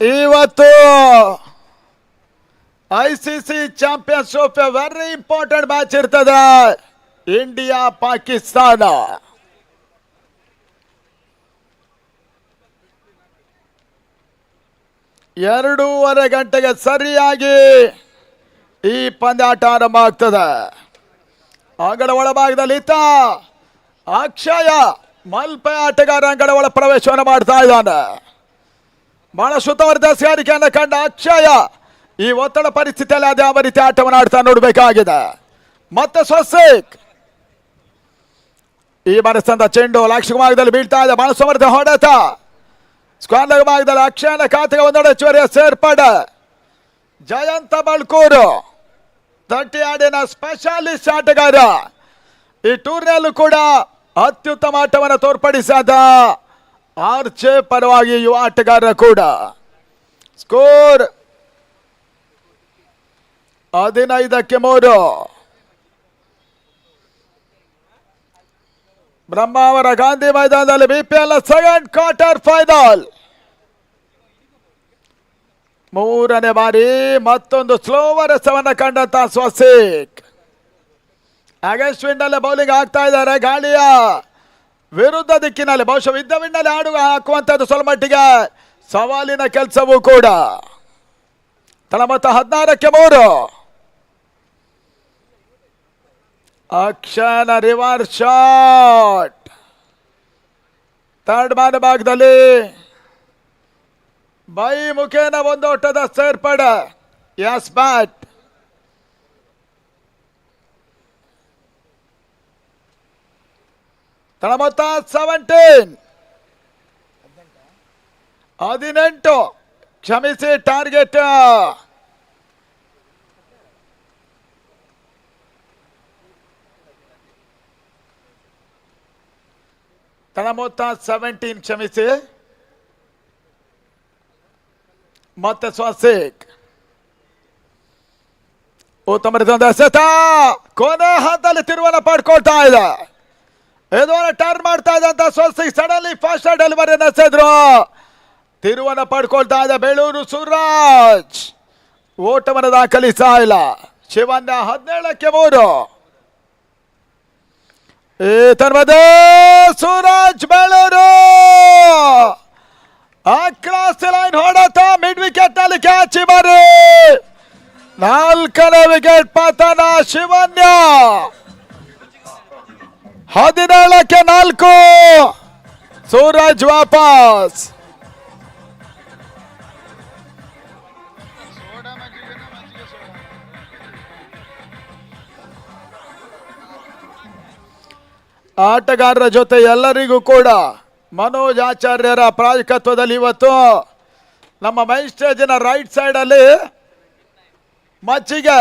ಇವತ್ತು ICC champions trophy very important match ಇರ್ತದೆ. ಇಂಡಿಯಾ ಪಾಕಿಸ್ತಾನ. ಎರಡೂವರೆ ಗಂಟೆಗೆ ಸರಿಯಾಗಿ ಈ ಪಂದ್ಯಾಟ ಆರಂಭ ಆಗ್ತದೆ. ಅಂಗಡ ಒಳಭಾಗದಲ್ಲಿ ಅಕ್ಷಯ ಮಲ್ಪೆ ಆಟಗಾರ ಅಂಗಡ ಒಳ ಪ್ರವೇಶವನ್ನು ಮಾಡ್ತಾ ಇದ್ದಾನೆ. ಬಹಳ ಸುತ್ತುವರಿದ ಸ್ಗಾರಿಕೆಯನ್ನು ಕಂಡ ಅಕ್ಷಯ ಈ ಒತ್ತಡ ಪರಿಸ್ಥಿತಿಯಲ್ಲಿ ಅದೇ ಯಾವ ರೀತಿ ಆಟವನ್ನು ಆಡ್ತಾ ನೋಡಬೇಕಾಗಿದೆ. ಮತ್ತೆ ಸ್ವಸ್ತಿಕ್ ಈ ಮನಸ್ಸಂದ ಚೆಂಡು ಲಾಕ್ಷಿಕ ಭಾಗದಲ್ಲಿ ಬೀಳ್ತಾ ಇದೆ. ಬಹಳ ಸಮರ್ಥ ಹೊಡೆತ ಸ್ಕ್ವಾರ್ ಭಾಗದಲ್ಲಿ ಅಕ್ಷಯನ ಖಾತೆಗೆ ಒಂದೊಡೆ ಚೋರಿಯ ಸೇರ್ಪಡೆ. ಜಯಂತ ಬಳ್ಕೂರು ತಟ್ಟಿ ಆಡಿನ ಸ್ಪೆಷಲಿಸ್ಟ್ ಆಟಗಾರ. ಈ ಟೂರ್ನಿಯಲ್ಲೂ ಕೂಡ ಅತ್ಯುತ್ತಮ ಆಟವನ್ನು ತೋರ್ಪಡಿಸಿದ ಆರ್ಚೆ ಪರವಾಗಿ ಯುವ ಆಟಗಾರ ಕೂಡ. ಸ್ಕೋರ್ 15-3. ಬ್ರಹ್ಮಾವರ ಗಾಂಧಿ ಮೈದಾನದಲ್ಲಿ BPL ಸೆಕೆಂಡ್ ಕ್ವಾರ್ಟರ್ ಫೈನಲ್. ಮೂರನೇ ಬಾರಿ ಮತ್ತೊಂದು ಸ್ಲೋವರ್ ಎಸೆವನ್ನು ಕಂಡಂತ ಸ್ವಸ್ತಿಕ್ ಅಗೇನ್ಸ್ಟ್ ವಿಂಡ್ ಬೌಲಿಂಗ್ ಆಗ್ತಾ ಇದ್ದಾರೆ. ಗಾಳಿಯ ವಿರುದ್ಧ ದಿಕ್ಕಿನಲ್ಲಿ ಬಹುಶಃ ವಿದ್ದ ವಿಂಡಲ್ಲಿ ಹಾಕುವಂಥದ್ದು ಸ್ವಲ್ಪ ಮಟ್ಟಿಗೆ ಸವಾಲಿನ ಕೆಲಸವೂ ಕೂಡ. ತಳಮತ್ತ 16-3. ಅಕ್ಷಯನ ರಿವರ್ಸ್ ಶಾಟ್ ಥರ್ಡ್ ಮ್ಯಾನ್ ಭಾಗದಲ್ಲಿ ಬೈ ಮುಖೇನ ಒಂದು ಓಟದ ಸೇರ್ಪಡೆ. ಎಸ್ ಬ್ಯಾಟ್ ತಳಮತ್ತ 18. ಕ್ಷಮಿಸಿ, ಟಾರ್ಗೆಟ್ ತಳಮತ್ತ 17. ಕ್ಷಮಿಸಿ. ಮತ್ತೆ ಸ್ವಸ್ತಿಕ್ ಉತ್ತಮ ಎಸೆತ ಕೊನೆ ಹಂತದಲ್ಲಿ ತಿರುವನ್ನು ಪಡ್ಕೊಳ್ತಾ ಇದೆ. ಎದುವನ್ನ ಟರ್ನ್ ಮಾಡ್ತಾ ಇದೆ ಅಂತ ಸ್ವಸ್ತಿಕ್ ಸಡನ್ಲಿ ಫಾಸ್ಟ್ ಡೆಲಿವರಿ ಎಸೆದ್ರು. ತಿರುವನ್ನು ಪಡ್ಕೊಳ್ತಾ ಇದೆ ಬೇಳೂರು ಸೂರಜ್. ಓಟವನ್ನು ದಾಖಲಿಸ್ತಾ ಇಲ್ಲ. ಶಿವಣ್ಣ 17-3. ಈ ತನ್ಮದೆ ಸೂರಜ್ ಬೇಳೂರು ಅಕ್ರಾಸ್ ಲೈನ್ ಹೊಡೆತ ಮಿಡ್ ವಿಕೆಟ್ ನಲ್ಲಿ ಕ್ಯಾಚ್ ಬರಿ. 4ನೇ ವಿಕೆಟ್ ಪತನ ಶಿವಣ್ಣ. 17-4. ಸೂರಜ್ ವಾಪಸ್. ಆಟಗಾರರ ಜೊತೆ ಎಲ್ಲರಿಗೂ ಕೂಡ ಮನೋಜ್ ಆಚಾರ್ಯರ ಪ್ರಾಯೋಜಕತ್ವದಲ್ಲಿ ಇವತ್ತು ನಮ್ಮ ಮೈನ್ ಸ್ಟೇಜಿನ ರೈಟ್ ಸೈಡಲ್ಲಿ ಮಜ್ಜಿಗೆ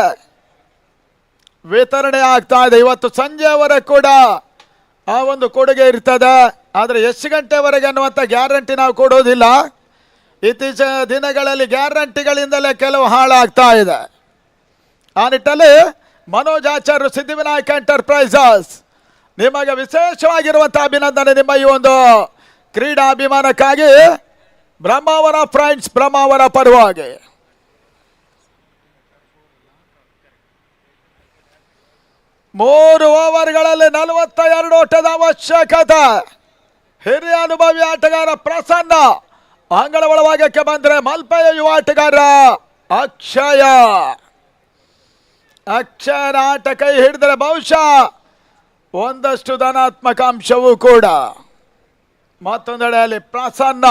ವಿತರಣೆ ಆಗ್ತಾ ಇದೆ. ಇವತ್ತು ಸಂಜೆವರೆಗೆ ಕೂಡ ಆ ಒಂದು ಕೊಡುಗೆ ಇರ್ತದೆ. ಆದರೆ ಎಷ್ಟು ಗಂಟೆವರೆಗೆ ಅನ್ನುವಂಥ ಗ್ಯಾರಂಟಿ ನಾವು ಕೊಡೋದಿಲ್ಲ. ಇತ್ತೀಚಿನ ದಿನಗಳಲ್ಲಿ ಗ್ಯಾರಂಟಿಗಳಿಂದಲೇ ಕೆಲವು ಹಾಳಾಗ್ತಾ ಇದೆ. ಆ ನಿಟ್ಟಲ್ಲಿ ಮನೋಜ್ ಆಚಾರ್ಯ ಸಿದ್ಧಿವಿನಾಯಕ ಎಂಟರ್ಪ್ರೈಸಸ್ ನಿಮಗೆ ವಿಶೇಷವಾಗಿರುವಂಥ ಅಭಿನಂದನೆ. ನಿಮ್ಮ ಈ ಒಂದು ಕ್ರೀಡಾ ಅಭಿಮಾನಕ್ಕಾಗಿ ಬ್ರಹ್ಮಾವರ ಫ್ರೆಂಡ್ಸ್ ಬ್ರಹ್ಮಾವರ ಪರವಾಗಿ. ಮೂರು ಓವರ್ಗಳಲ್ಲಿ 42 ಓಟದ ಅವಶ್ಯಕತೆ. ಹಿರಿಯ ಅನುಭವಿ ಆಟಗಾರ ಪ್ರಸನ್ನ ಅಂಗಳ ಒಳಭಾಗಕ್ಕೆ ಬಂದರೆ ಮಲ್ಪೆಯ ಯುವ ಆಟಗಾರ ಅಕ್ಷಯ. ಅಕ್ಷಯನ ಆಟ ಕೈ ಹಿಡಿದರೆ ಬಹುಶಃ ಒಂದಷ್ಟು ಧನಾತ್ಮಕ ಅಂಶವೂ ಕೂಡ. ಮತ್ತೊಂದೆಡೆಯಲ್ಲಿ ಪ್ರಸನ್ನ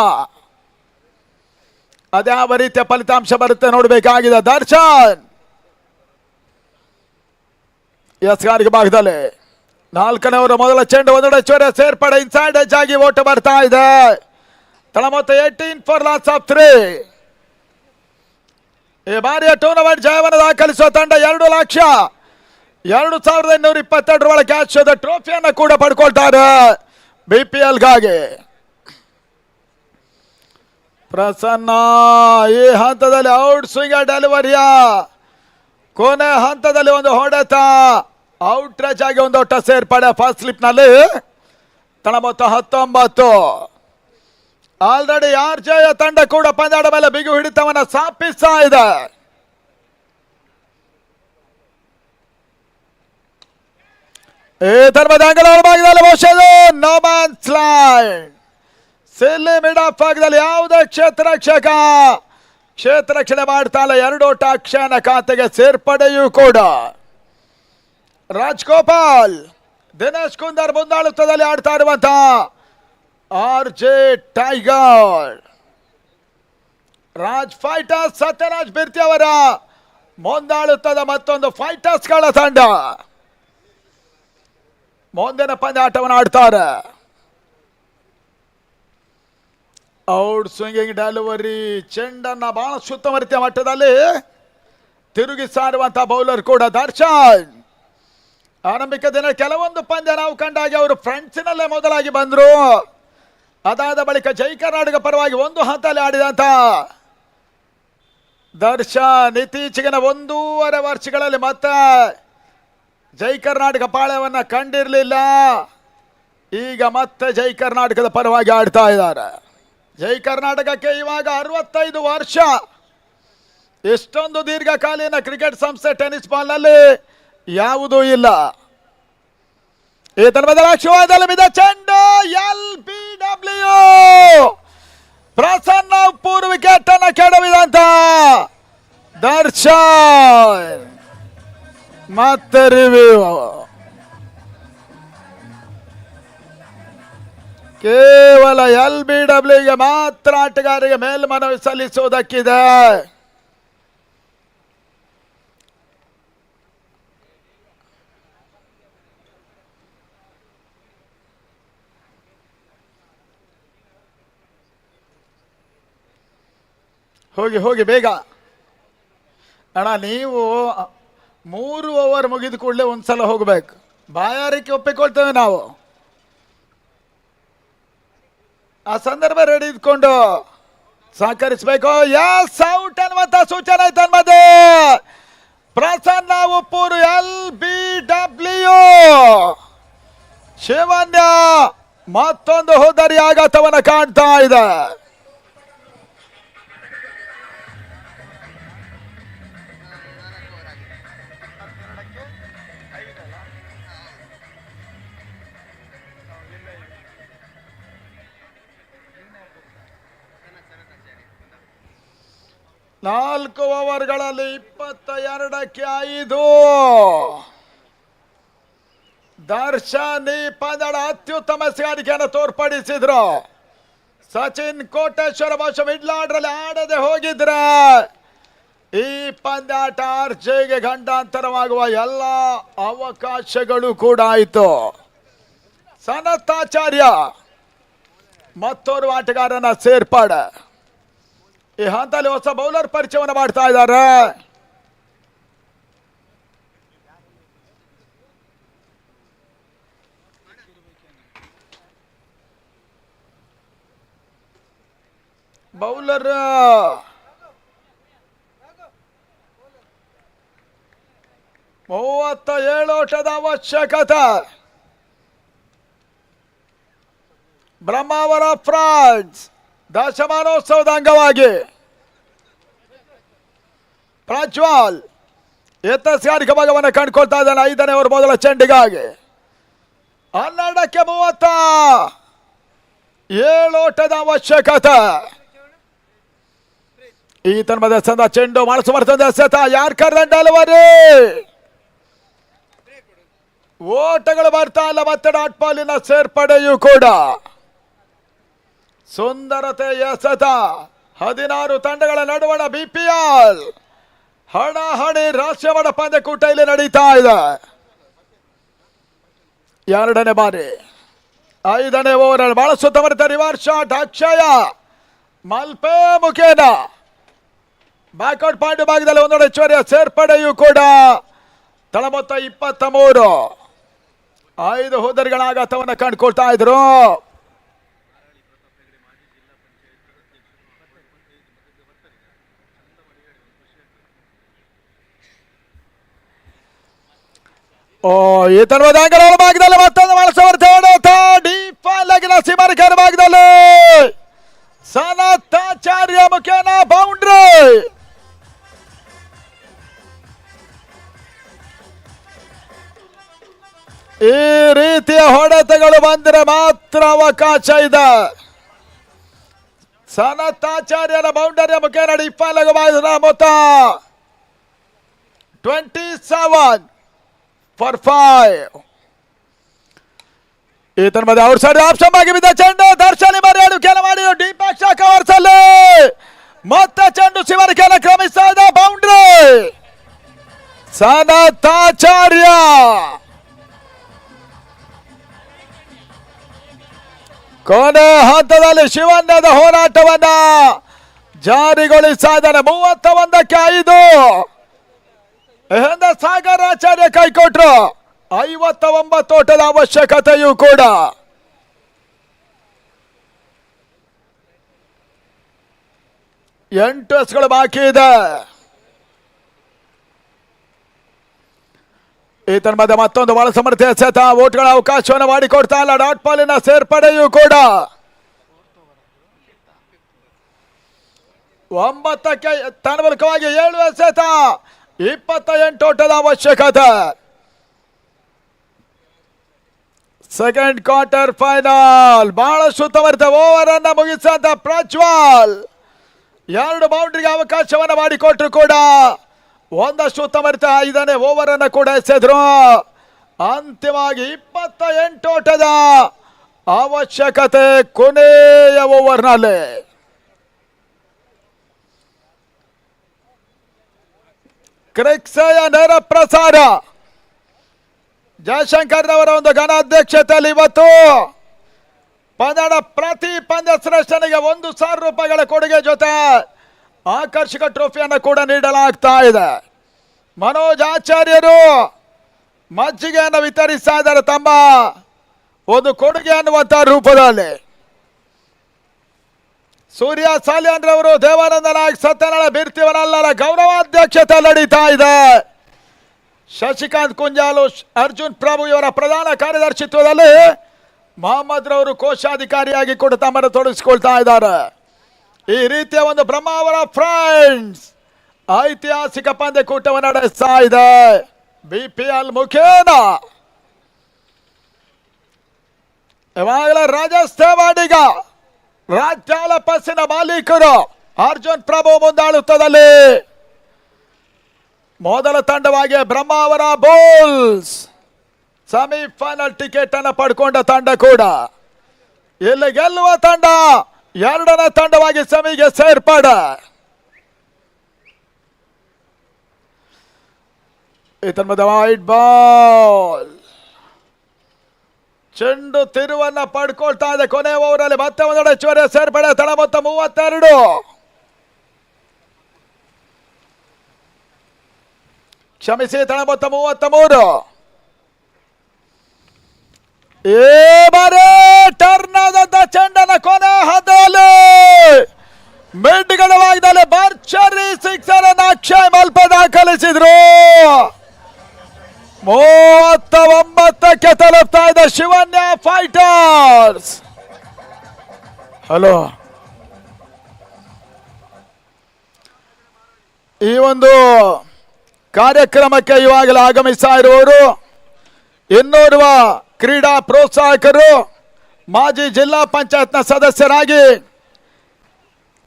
ಅದ್ಯಾವ ರೀತಿಯ ಫಲಿತಾಂಶ ಬರುತ್ತೆ ನೋಡಬೇಕಾಗಿದೆ. ದರ್ಶನ್ ಎಸ್ಗಾರಿಕೆ ಭಾಗದಲ್ಲಿ 4ನೇ ಓವರ್ ಮೊದಲ ಚೆಂಡು ಒಂದೆಡೆ ಚೋರೆ ಸೇರ್ಪಡೆ. ಇನ್ಸೈಡ್ ಎಜ್ ಆಗಿ ಓಟ ಬರ್ತಾ ಇದೆ. ತಳಮೊತ್ತ 18 ಫಾರ್ ಲಾಸ್ ಆಫ್ 3. ಈ ಬಾರಿಯ ಟೂರ್ನಮೆಂಟ್ ಜಯವನ್ನು ದಾಖಲಿಸುವ ತಂಡ 2,02,222 ಒಳಗೆ ಕ್ಯಾಚ್ ಟ್ರೋಫಿಯನ್ನು ಕೂಡ ಪಡ್ಕೊಳ್ತಾರೆ BPLಗಾಗಿ. ಪ್ರಸನ್ನ ಈ ಹಂತದಲ್ಲಿ ಔಟ್ ಸ್ವಿಂಗ್ ಡೆಲಿವರಿಯ ಕೊನೆ ಹಂತದಲ್ಲಿ ಒಂದು ಹೊಡೆತ. ಔಟ್ ರೇಜ್ ಆಗಿ ಒಂದು ಓಟ ಸೇರ್ಪಡೆ ಫಸ್ಟ್ ಸ್ಲಿಪ್ ನಲ್ಲಿ. ತಳಮೊತ್ತ 19. ಆಲ್ರೆಡಿ ಆರ್ಜೆಯ ತಂಡ ಕೂಡ ಪಂದ್ಯಾಟ ಮೇಲೆ ಬಿಗು ಹಿಡಿತವನ್ನ ಸ್ಥಾಪಿಸ್ತಾ ಇದೆ. ಈ ತರಹದ ಅಂಗಲ ಭಾಗದಲ್ಲಿ ಬಹುಶಃ no man's land silly mid off ಭಾಗದಲ್ಲಿ ಯಾವುದೇ ಕ್ಷೇತ್ರ ರಕ್ಷಣೆ ಮಾಡ್ತಾ ಇಲ್ಲ. 2 ಓಟ ಅಕ್ಷಯನ ಖಾತೆಗೆ ಸೇರ್ಪಡೆಯೂ ಕೂಡ. ರಾಜ್ಗೋಪಾಲ್ ದಿನೇಶ್ ಕುಂದರ್ ಮುಂದಾಳುತ್ತದಲ್ಲಿ ಆಡ್ತಾ ಇರುವಂತ RJ tiger. Raj fighters Satyaraj Birthi ಅವರ ಮುಂದಾಳುತ್ತದ ಮತ್ತೊಂದು ಫೈಟರ್ಸ್ಗಳ ತಂಡ ಮುಂದಿನ ಪಂದ್ಯಾಟವನ್ನು ಆಡ್ತಾರೆ. ಔಟ್ ಸ್ವಿಂಗಿಂಗ್ ಡೆಲಿವರಿ ಚೆಂಡನ್ನ ಬಹಳ ಸುತ್ತಮರಿತ ಮಟ್ಟದಲ್ಲಿ ತಿರುಗಿ ಸಾರುವಂತಹ ಬೌಲರ್ ಕೂಡ ದರ್ಶನ್. ಆರಂಭಿಕ ದಿನ ಕೆಲವೊಂದು ಪಂದ್ಯ ನಾವು ಕಂಡಾಗ ಅವರು ಫ್ರೆಂಡ್ಸಿನಲ್ಲೇ ಮೊದಲಾಗಿ ಬಂದರು. ಅದಾದ ಬಳಿಕ ಜೈ ಕರ್ನಾಟಕ ಪರವಾಗಿ ಒಂದು ಹಂತದಲ್ಲಿ ಆಡಿದಂತ ದರ್ಶನ್ ಇತ್ತೀಚೆಗಿನ 1.5 ವರ್ಷಗಳಲ್ಲಿ ಮತ್ತೆ ಜೈ ಕರ್ನಾಟಕ ಪಾಳ್ಯವನ್ನ ಕಂಡಿರಲಿಲ್ಲ. ಈಗ ಮತ್ತೆ ಜೈ ಕರ್ನಾಟಕದ ಪರವಾಗಿ ಆಡ್ತಾ ಇದ್ದಾರೆ. ಜೈ ಕರ್ನಾಟಕಕ್ಕೆ ಇವಾಗ 65 ವರ್ಷ. ಎಷ್ಟೊಂದು ದೀರ್ಘಕಾಲೀನ ಕ್ರಿಕೆಟ್ ಸಂಸ್ಥೆ ಟೆನ್ನಿಸ್ ಬಾಲ್ನಲ್ಲಿ ಯಾವುದೂ ಇಲ್ಲ. ಈ ತರದಲ್ಲಿ ಬಿದ್ದ ಚೆಂಡು LBW ಪ್ರಸನ್ನ ಪೂರ್ವ ವಿಕೆಟ್ ಅನ್ನ ಕೆಡವಿದಂತ ದರ್ಶನ್ ಮತ್ತೆ ರಿವ್ಯೂ. ಕೇವಲ LBWಗೆ ಮಾತ್ರ ಆಟಗಾರರಿಗೆ ಮೇಲ್ಮನವಿ ಸಲ್ಲಿಸುವುದಕ್ಕಿದೆ. ಹೋಗಿ ಬೇಗ ಅಣ್ಣ. ನೀವು 3 ಓವರ್ ಮುಗಿದ ಕೂಡಲೇ ಒಂದ್ಸಲ ಹೋಗ್ಬೇಕು. ಬಾಯಾರಿಕೆ ಒಪ್ಪಿಕೊಳ್ತೇವೆ ನಾವು. ಆ ಸಂದರ್ಭ ರೆಡಿ ಇದ್ಕೊಂಡು ಸಹಕರಿಸಬೇಕು. ಯಸ್ ಔಟ್ ಅನ್ನುವಂತ ಸೂಚನೆ ತನ್ಮದೆ ಪ್ರಸನ್ನ ಉಪ್ಪೂರು LBW ಶಿವನ್ಯ ಮತ್ತೊಂದು ಹೋದರಿ ಆಘಾತವನ್ನು ಕಾಣ್ತಾ ಇದೆ. ನಾಲ್ಕು ಓವರ್ಗಳಲ್ಲಿ 22ಕ್ಕೆ 5. ದರ್ಶನ್ ಈ ಪಂದ್ಯದ ಅತ್ಯುತ್ತಮ ಸ್ಗಾರಿಕೆಯನ್ನು ತೋರ್ಪಡಿಸಿದ್ರು. ಸಚಿನ್ ಕೋಟೇಶ್ವರ ಬಹುಶಃ ಮಿಡ್ಲ್ ಆರ್ಡರ್ ಆಡದೆ ಹೋಗಿದ್ರೆ ಈ ಪಂದ್ಯಾಟ ಆರ್ಜೆಗೆ ಗಂಡಾಂತರವಾಗುವ ಎಲ್ಲ ಅವಕಾಶಗಳು ಕೂಡ ಆಯಿತು. ಸನತ್ತಾಚಾರ್ಯ ಮತ್ತೋರ್ವ ಆಟಗಾರನ ಸೇರ್ಪಡೆ. ಈ ಹಂತದಲ್ಲಿ ಹೊಸ ಬೌಲರ್ ಪರಿಚಯವನ್ನು ಮಾಡ್ತಾ ಇದ್ದಾರೆ. ಬೌಲರ್ 37 ಓಟದ ಅವಶ್ಯಕತೆ. ಬ್ರಹ್ಮಾವರ ಫ್ರಾನ್ಸ್ ದಶಮಾನೋತ್ಸವದ ಅಂಗವಾಗಿ ಪ್ರಜ್ವಾಲ್ ಯಥಾಸ್ಕಾರಿಕ ಭಾಗವನ್ನು ಕಂಡುಕೊಳ್ತಾ ಇದ್ದಾನೆ. 5ನೇ ಓವರ್ ಮೊದಲ ಚೆಂಡಿಗಾಗಿ 12ಕ್ಕೆ 37 ಓಟದ ಅವಶ್ಯಕತೆ. ಈ ತನ್ಮದ ಸಂದ ಚೆಂಡು ಮಾಡಿಸು ಬರ್ತದೆ ಸತ ಯಾರ್ಕರ್ ಡೆಲಿವರಿ. ಓಟಗಳು ಬರ್ತಾ ಇಲ್ಲ. ಮತ್ತೆ ಡಾಟ್ ಬಾಲಿನ ಸೇರ್ಪಡೆಯೂ ಕೂಡ. ಸುಂದರತೆ ಎಸೆತ. 16 ತಂಡಗಳ ನಡುವಣ BPL ಹಣಾಹಣಿ ರಾಷ್ಟ್ರೀಯ ಮಟ್ಟ ಪಂದ್ಯಕೂಟ ಇಲ್ಲಿ ನಡೀತಾ ಇದೆ. 2ನೇ ಬಾರಿ 5ನೇ ಓವರ್ ಬಹಳ ಸುತ್ತಮುತ್ತ ರಿವರ್ಸ್ ಶಾಟ್. ಅಕ್ಷಯ ಮಲ್ಪೆ ಮುಖೇನ ಬ್ಯಾಕ್ಔಟ್ ಪಾಯಿಂಟ್ ಭಾಗದಲ್ಲಿ ಒಂದೊಂದು ಹೆಚ್ಚುವರಿಯ ಸೇರ್ಪಡೆಯೂ ಕೂಡ. ತಳ ಮೊತ್ತ 23. 5 ಹೋದರಿಗಳ ಆಘಾತವನ್ನು ಕಂಡುಕೊಳ್ತಾ ಇದ್ರು. ಈ ತರವಾದ ಭಾಗದಲ್ಲಿ ಮತ್ತೊಂದು ಬಳಸವರ್ತ ಡೀಪ್ ಲೆಗ್ನ ಸಿಮರ್ಕರ್ ಭಾಗದಲ್ಲಿ ಈ ರೀತಿಯ ಹೊಡೆತಗಳು ಬಂದರೆ ಮಾತ್ರ ಅವಕಾಶ ಇದೆ. ಸನತಾಚಾರ್ಯರ ಬೌಂಡರಿಯ ಮುಖೇನ ಇಪ್ಪಲಗವಾದ ಮೊತ್ತ 27-5. ಈತನ ಮಧ್ಯೆ ಅವ್ರ ಸರಿ ಆಪ್ಷನ್ ಆಗಿ ಬಿದ್ದ ಚೆಂಡು ದರ್ಶನ ಮರ್ಯಾಡು ಕೆಲ ಮಾಡಿ ಡೀಪ್ ಅಕ್ಷ ಕವರ್ಸ್ ಅಲ್ಲಿ ಮತ್ತೆ ಚೆಂಡು ಶಿವರ ಕೆಲ ಕ್ರಮಿಸ್ತಾ ಇದೆ. ಬೌಂಡ್ರಿ ಸನತಾಚಾರ್ಯ ಕೊನೆ ಹಂತದಲ್ಲಿ ಶಿವಣ್ಣದ ಹೋರಾಟವನ್ನ ಜಾರಿಗೊಳಿಸ್ತಾ ಇದ್ದಾನೆ. 31-5 ಸಾಗರಾಚಾರ್ಯ ಕೈಕೊಟ್ರು. 59 ಓಟದ ಅವಶ್ಯಕತೆಯೂ ಕೂಡ. ಎಂಟು ಎಸ್ಗಳು ಬಾಕಿ ಇದೆ. ಈತನ ಮಧ್ಯೆ ಮತ್ತೊಂದು ಬಹಳ ಸಮರ್ಥ ಎಸೆತ ಓಟ್ಗಳ ಅವಕಾಶವನ್ನು ಮಾಡಿಕೊಡ್ತಾ ಇಲ್ಲ. ಡಾಟ್ ಬಾಲಿನ ಸೇರ್ಪಡೆಯೂ ಕೂಡ. 9ಕ್ಕೆ ತನ್ನ ಮೂಲಕವಾಗಿ 7 ಎಸೆತ 28 ಓಟದ ಅವಶ್ಯಕತೆ. ಸೆಕೆಂಡ್ ಕ್ವಾರ್ಟರ್ ಫೈನಲ್ ಬಹಳಷ್ಟು ಉತ್ತಮ ಓವರ್ ಅನ್ನ ಮುಗಿಸಂತ ಪ್ರಜ್ವಲ್ 2 ಬೌಂಡ್ರಿಗೆ ಅವಕಾಶವನ್ನು ಮಾಡಿಕೊಟ್ರು ಕೂಡ ಒಂದಷ್ಟು ಉತ್ತಮ 5ನೇ ಓವರ್ ಅನ್ನು ಕೂಡ ಎಸೆದ್ರು. ಅಂತಿಮವಾಗಿ 28 ಓಟದ ಅವಶ್ಯಕತೆ ಕೊನೆಯ ಓವರ್ನಲ್ಲಿ. ಕ್ರಿಕ್ಸೆಯ ನೇರ ಪ್ರಸಾರ ಜಯಶಂಕರ್ ಅವರ ಒಂದು ಘನ ಅಧ್ಯಕ್ಷತೆಯಲ್ಲಿ ಇವತ್ತು ಪ್ರತಿ ಪಂದ್ಯ ಶ್ರೇಷ್ಠನಿಗೆ 1,000 ರೂಪಾಯಿಗಳ ಕೊಡುಗೆ ಜೊತೆ ಆಕರ್ಷಕ ಟ್ರೋಫಿಯನ್ನು ಕೂಡ ನೀಡಲಾಗ್ತಾ ಇದೆ. ಮನೋಜ್ ಆಚಾರ್ಯರು ಮಜ್ಜಿಗೆಯನ್ನು ವಿತರಿಸ್ತಾ ಇದ್ದಾರೆ ತಮ್ಮ ಒಂದು ಕೊಡುಗೆ ಅನ್ನುವಂಥ ರೂಪದಲ್ಲಿ. ಸೂರ್ಯ ಸಾಲ್ಯಾನ್ ರವರು ದೇವಾನಂದ ನಾಯಕ್ ಸತ್ಯನಾರಾಯಣ ಬೀರ್ತಿವನಲ್ಲರ ಗೌರವಾಧ್ಯಕ್ಷತೆ ನಡೀತಾ ಇದೆ. ಶಶಿಕಾಂತ್ ಕುಂಜಾಲು ಅರ್ಜುನ್ ಪ್ರಭು ಇವರ ಪ್ರಧಾನ ಕಾರ್ಯದರ್ಶಿತ್ವದಲ್ಲಿ ಮಹಮ್ಮದ್ ರವರು ಕೋಶಾಧಿಕಾರಿಯಾಗಿ ಕೂಡ ತಮ್ಮನ್ನು ತೊಡಗಿಸಿಕೊಳ್ತಾ ಇದ್ದಾರೆ. ಈ ರೀತಿಯ ಒಂದು ಬ್ರಹ್ಮಾವರ ಫ್ರೆಂಡ್ಸ್ ಐತಿಹಾಸಿಕ ಪಂದ್ಯಕೂಟವನ್ನು ನಡೆಸ್ತಾ ಇದೆ BPL ಮುಖೇನ. ಇವಾಗಲೇ ರಾಜಸ್ಥಾನಿಗ ರಾಜ್ಯಾಲ ಪಸ್ಸಿನ ಮಾಲೀಕರು ಅರ್ಜುನ್ ಪ್ರಭು ಮುಂದಾಳುತ್ತದಲ್ಲಿ ಮೊದಲ ತಂಡವಾಗಿ ಬ್ರಹ್ಮಾವರ ಬೌಲ್ಸ್ ಸೆಮಿಫೈನಲ್ ಟಿಕೆಟ್ ಅನ್ನು ಪಡ್ಕೊಂಡ ತಂಡ ಕೂಡ. ಇಲ್ಲಿ ಗೆಲ್ಲುವ ತಂಡ 2ನೇ ತಂಡವಾಗಿ ಸೆಮಿಗೆ ಸೇರ್ಪಡ. ಈತನ ಮಧ್ಯೆ ವೈಟ್ ಬಾಲ್ ಚೆಂಡು ತಿರುವನ್ನ ಪಡ್ಕೊಳ್ತಾ ಇದೆ. ಕೊನೆ ಓವರಲ್ಲಿ ಮತ್ತೆ ಒಂದೆಡೆ ಹೆಚ್ಚುವರಿ ಸೇರ್ಪಡೆ. ತಳ ಮೊತ್ತ 32. ಕ್ಷಮಿಸಿ, ತಳ ಮೊತ್ತ 33. ಟರ್ನ್ ಆದಂತ ಚೆಂಡನ ಕೊನೆ ಹಂತದಲ್ಲಿ ಮಿಡ್ಗಳ ಭಾಗದಲ್ಲಿ ಭರ್ಜರಿ ಸಿಕ್ಸರ್ ಅನ್ನು ಅಕ್ಷಯ್ ಮಲ್ಪ ದಾಖಲಿಸಿದ್ರು. 39ಕ್ಕೆ ತಲುಪ್ತಾ ಇದೆ ಶಿವನ್ಯ ಫೈಟರ್ಸ್. ಹಲೋ, ಈ ಒಂದು ಕಾರ್ಯಕ್ರಮಕ್ಕೆ ಇವಾಗಲೇ ಆಗಮಿಸ್ತಾ ಇರುವವರು ಇನ್ನೋರ್ವ ಕ್ರೀಡಾ ಪ್ರೋತ್ಸಾಹಕರು, ಮಾಜಿ ಜಿಲ್ಲಾ ಪಂಚಾಯತ್ನ ಸದಸ್ಯರಾಗಿ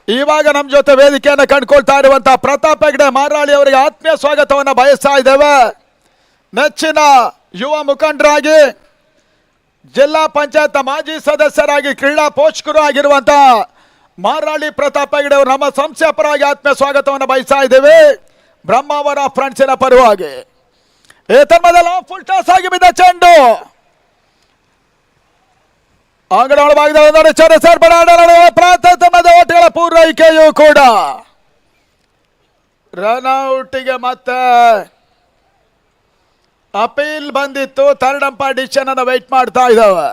ಇವಾಗ ನಮ್ಮ ಜೊತೆ ವೇದಿಕೆಯನ್ನು ಕಂಡುಕೊಳ್ತಾ ಇರುವಂತಹ ಪ್ರತಾಪ್ ಹೆಗ್ಡೆ ಮಾರಾಳಿ ಅವರಿಗೆ ಆತ್ಮೀಯ ಸ್ವಾಗತವನ್ನು ಬಯಸ್ತಾ ಇದ್ದೇವೆ. ನೆಚ್ಚಿನ ಯುವ ಮುಖಂಡರಾಗಿ ಜಿಲ್ಲಾ ಪಂಚಾಯತ್ ಮಾಜಿ ಸದಸ್ಯರಾಗಿ ಕ್ರೀಡಾ ಪೋಷಕರು ಆಗಿರುವಂತಹ ಮಾರಾಳಿ ಪ್ರತಾಪ್ ಹೆಗ್ಡೆ ಅವರು ನಮ್ಮ ಸಂಸ್ಥೆಯ ಪರವಾಗಿ ಆತ್ಮೀಯ ಸ್ವಾಗತವನ್ನು ಬಯಸ್ತಾ ಇದ್ದೇವೆ. ಬ್ರಹ್ಮಾವರ ಫ್ರೆಂಡ್ಸಿನ ಪರವಾಗಿ ಏತನ್ಮದಲ್ಲ ಫುಲ್ ಟಾಸ್ ಆಗಿ ಬಿದ್ದ ಚೆಂಡು ಅಂಗಡ ಒಳಭಾಗದ ಸೇರ್ಪಡೆ ಪ್ರಾಥಮಿಕ ಓಟಗಳ ಪೂರೈಕೆಯೂ ಕೂಡ. ರನ್ಔಟಿಗೆ ಮತ್ತೆ ಅಪೀಲ್ ಬಂದಿತ್ತು. ಥರ್ಡ್ ಅಂಪೈರ್ ಡಿಸಿಷನ್ ಅನ್ನು ವೆಯ್ಟ್ ಮಾಡ್ತಾ ಇದ್ದಾವೆ.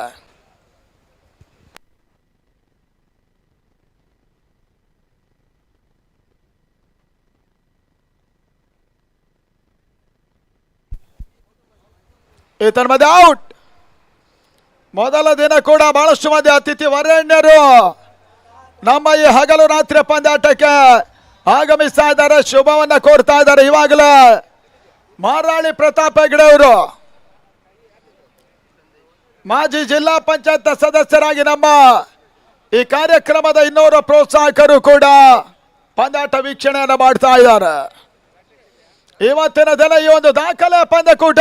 ಈತನ ಮಧ್ಯೆ ಔಟ್. ಮೊದಲ ದಿನ ಕೂಡ ಬಹಳಷ್ಟು ಮಂದಿ ಅತಿಥಿ ವರೇಣ್ಯರು ನಮ್ಮ ಈ ಹಗಲು ರಾತ್ರಿ ಪಂದ್ಯಾಟಕ್ಕೆ ಆಗಮಿಸ್ತಾ ಇದ್ದಾರೆ, ಶುಭವನ್ನ ಕೋರ್ತಾ ಇದ್ದಾರೆ. ಇವಾಗಲೇ ಮಾರಾಳಿ ಪ್ರತಾಪ್ ಹೆಗ್ಡೆ ಅವರು ಮಾಜಿ ಜಿಲ್ಲಾ ಪಂಚಾಯತ್ ಸದಸ್ಯರಾಗಿ ನಮ್ಮ ಈ ಕಾರ್ಯಕ್ರಮದ ಇನ್ನೋರ ಪ್ರೋತ್ಸಾಹಕರು ಕೂಡ ಪಂದ್ಯಾಟ ವೀಕ್ಷಣೆಯನ್ನು ಮಾಡ್ತಾ ಇದ್ದಾರೆ. ಇವತ್ತಿನ ದಿನ ಈ ಒಂದು ದಾಖಲೆ ಪಂದ್ಯಕೂಟ